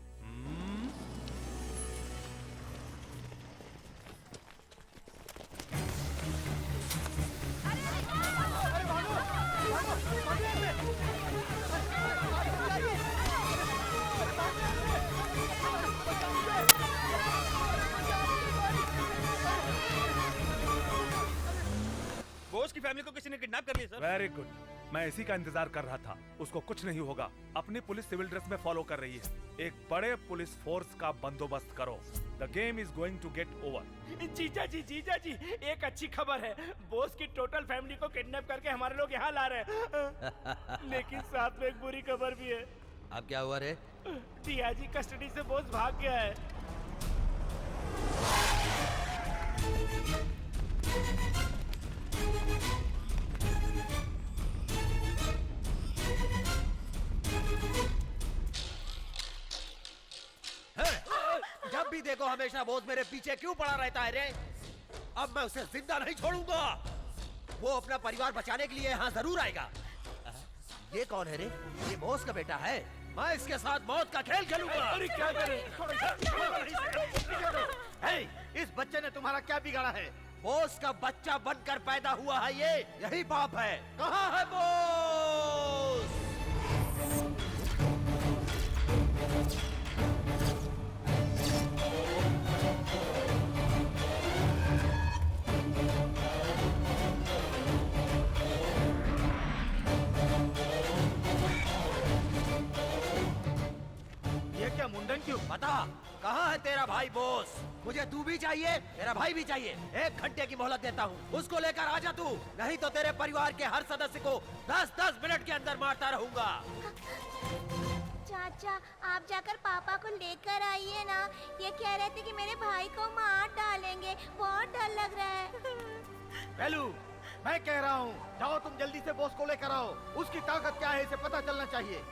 बोस की फैमिली को किसी ने किडनैप कर लिया सर। वेरी गुड, मैं इसी का इंतजार कर रहा था। उसको कुछ नहीं होगा। अपनी पुलिस सिविल ड्रेस में फॉलो कर रही है। एक बड़े पुलिस फोर्स का बंदोबस्त करो। The game is going to get over. जीजा जी, एक अच्छी खबर है। बॉस की टोटल फैमिली को किडनैप करके हमारे लोग यहाँ ला रहे हैं। लेकिन साथ में एक बुरी खबर भी है। अब क्या हुआ रे? डीआईजी कस्टडी से बॉस भाग गया है। जब भी देखो हमेशा बॉस मेरे पीछे क्यों पड़ा रहता है रे? अब मैं उसे जिंदा नहीं छोड़ूंगा। वो अपना परिवार बचाने के लिए यहाँ जरूर आएगा। ये कौन है रे? ये बॉस का बेटा है। मैं इसके साथ मौत का खेल खेलूंगा। अरे क्या करें? इस बच्चे ने तुम्हारा क्या बिगाड़ा है? बॉस का बच्चा बनकर पैदा हुआ है ये, यही बाप है। कहाँ है बॉस? ये क्या मुंडन क्यों? बता, कहाँ है तेरा भाई बॉस? मुझे तू भी चाहिए, तेरा भाई भी चाहिए। 1 घंटे की मोहलत देता हूँ, उसको लेकर आ जा तू, नहीं तो तेरे परिवार के हर सदस्य को 10-10 मिनट के अंदर मारता रहूंगा। चाचा, आप जाकर पापा को लेकर आइए ना। ये कह रहे थे कि मेरे भाई को मार डालेंगे। बहुत डर लग रहा है। बेलू, मैं कह रहा हूँ, जाओ तुम जल्दी से बॉस को लेकर आओ। उसकी ताकत क्या है इसे पता चलना चाहिए।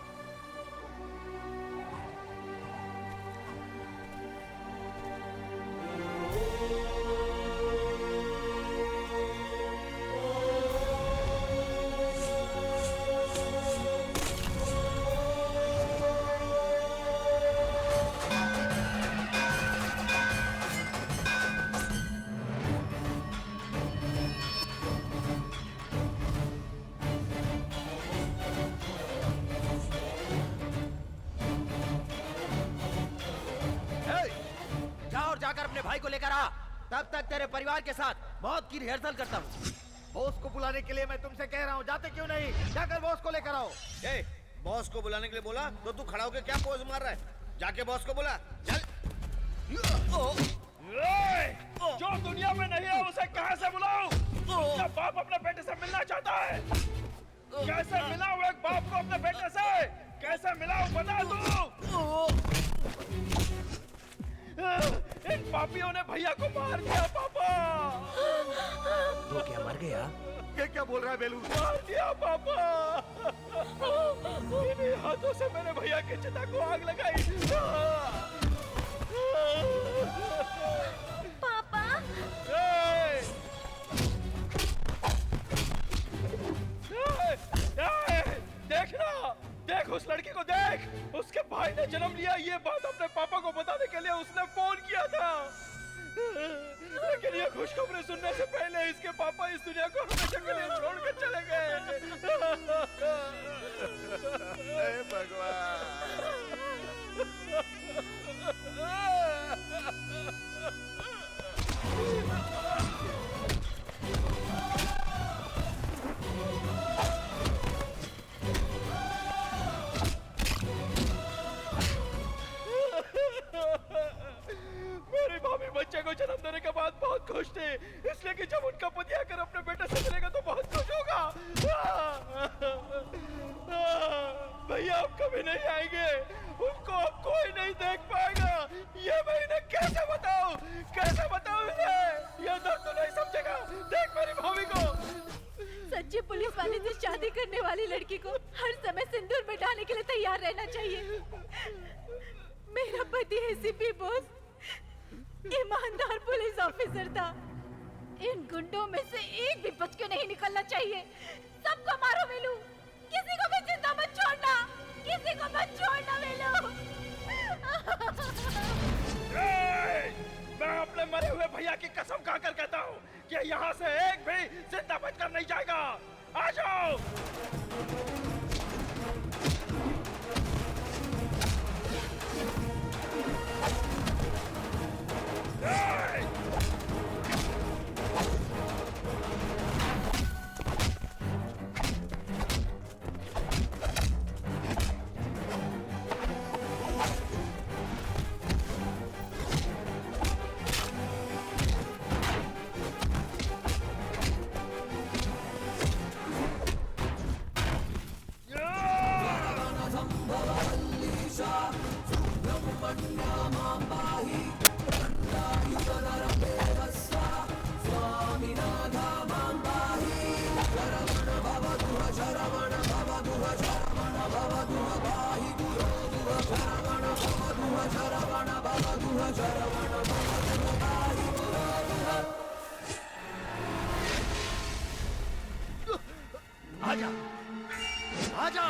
जाकर अपने भाई को लेकर आ। तब तक तेरे परिवार के साथ मौत की रिहर्सल करता हूँ। बॉस को बुलाने के लिए मैं तुमसे कह रहा हूँ, जाते क्यों नहीं? जाकर बॉस को लेकर आओ। बॉस को बुलाने के लिए बोला तो तू खड़ा होकर क्या पोज मार रहा है? जाके बॉस को बुला, चल। जो दुनिया में नहीं है उसे कहां से बुलाऊं? क्या बाप अपने बेटे से मिलना चाहता है? कैसे मिलाऊं एक बाप को अपने बेटे से? कैसे मिलाऊं बता दो। इन पापियों ने भैया को मार दिया पापा। वो क्या मर गया? ये क्या बोल रहा है बेलू? मार दिया पापा। इन्हीं हाथों से मेरे भैया की चिता को आग लगाई। पापा देखना, देख उस लड़की को देख। उसके भाई ने जन्म लिया, ये बात अपने पापा को बताने के लिए उसने फोन किया था। लेकिन ये खुशखबरी सुनने से पहले इसके पापा इस दुनिया को हमेशा के लिए छोड़ कर चले गए। हे भगवान। मेरी भाभी बच्चे को जन्म देने के बाद बहुत खुश थी, इसलिए कि जब उनका पति आकर अपने बेटे से मिलेगा तो बहुत खुश होगा। भैया अब कभी नहीं आएंगे, उनको अब कोई नहीं देख पाएगा। ये मैं इन्हें कैसे बताऊं? कैसे बताऊं इन्हें? ये दर्द तो नहीं समझेगा। देख मेरी भाभी को। सच्चे पुलिस वाले से शादी करने वाली लड़की को हर समय सिंदूर बिठाने के लिए तैयार रहना चाहिए। मेरा पति एसीपी बोस ईमानदार पुलिस ऑफिसर था। इन गुंडों में से एक भी बच के नहीं निकलना चाहिए। सबको मारो वेलू, किसी को भी जिंदा मत छोड़ना, किसी को मत छोड़ना वेलू। मैं अपने मरे हुए भैया की कसम खाकर कहता हूँ कि यहाँ से एक भी जिंदा बचकर नहीं जाएगा। आ जाओ। आजा, आजा।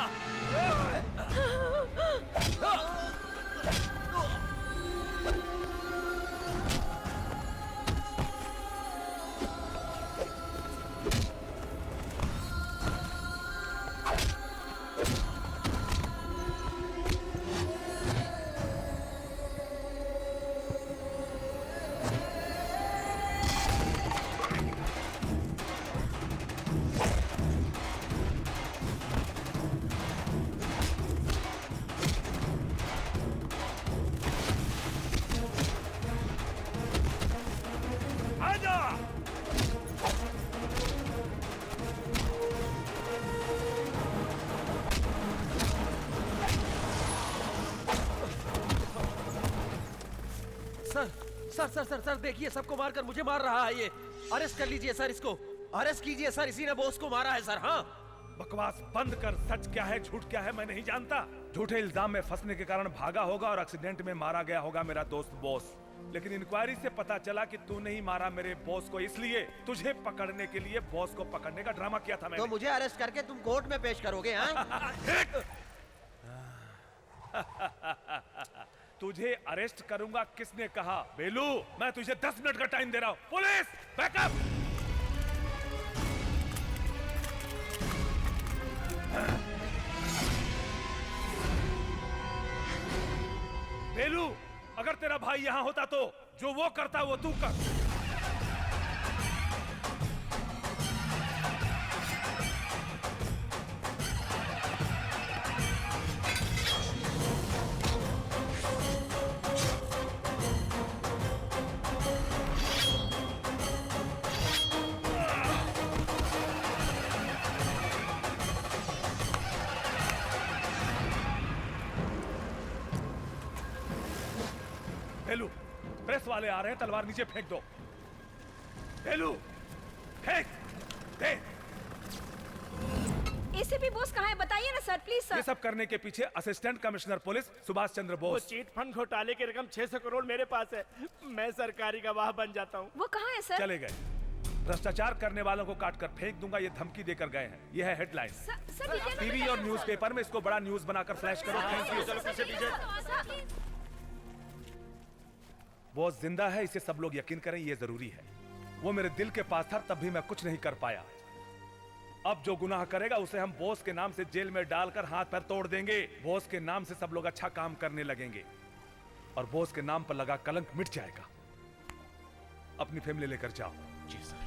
सर देखिए, सबको मारकर मुझे मार रहा है ये। अरेस्ट कर लीजिए सर, इसको अरेस्ट कीजिए सर। इसी ने बॉस को मारा है सर। हाँ, बकवास बंद कर। सच क्या है झूठ क्या है मैं नहीं जानता। झूठे इल्जाम में फंसने के कारण भागा होगा और एक्सीडेंट में मारा गया होगा मेरा दोस्त बॉस। लेकिन इंक्वायरी से पता चला कि तूने ही मारा मेरे बॉस को, इसलिए तुझे पकड़ने के लिए बॉस को पकड़ने का ड्रामा किया था मैंने। तो मुझे अरेस्ट करके तुम कोर्ट में पेश करोगे? हाँ? तुझे अरेस्ट करूंगा किसने कहा? बेलू, मैं तुझे 10 मिनट का टाइम दे रहा हूं। Police backup. बेलू, अगर तेरा भाई यहां होता तो जो वो करता है वो तू कर। हेलू, प्रेस वाले आ रहे हैं, तलवार नीचे फेंक दो। हेलू, फेंक दे। एसीपी बॉस कहाँ है बताइए ना सर, प्लीज सर। ये सब करने के पीछे assistant commissioner police Subhash Chandra Bose. Chit fund घोटाले की रकम 600 करोड़ मेरे पास है, मैं सरकारी गवाह बन जाता हूँ। वो कहाँ है सर? चले गए। भ्रष्टाचार करने वालों को काट कर फेंक दूंगा, ये धमकी देकर गए हैं। ये है हेडलाइन। टीवी और न्यूज़पेपर में इसको बड़ा न्यूज बनाकर फ्लैश करो। Thank you. चलो पीछे पीछे। वो जिंदा है, इसे सब लोग यकीन करें, ये जरूरी है। वो मेरे दिल के पास था, तब भी मैं कुछ नहीं कर पाया। अब जो गुनाह करेगा उसे हम बोस के नाम से जेल में डालकर हाथ पैर तोड़ देंगे। बोस के नाम से सब लोग अच्छा काम करने लगेंगे और बोस के नाम पर लगा कलंक मिट जाएगा। अपनी फैमिली लेकर जाओ। जी सर।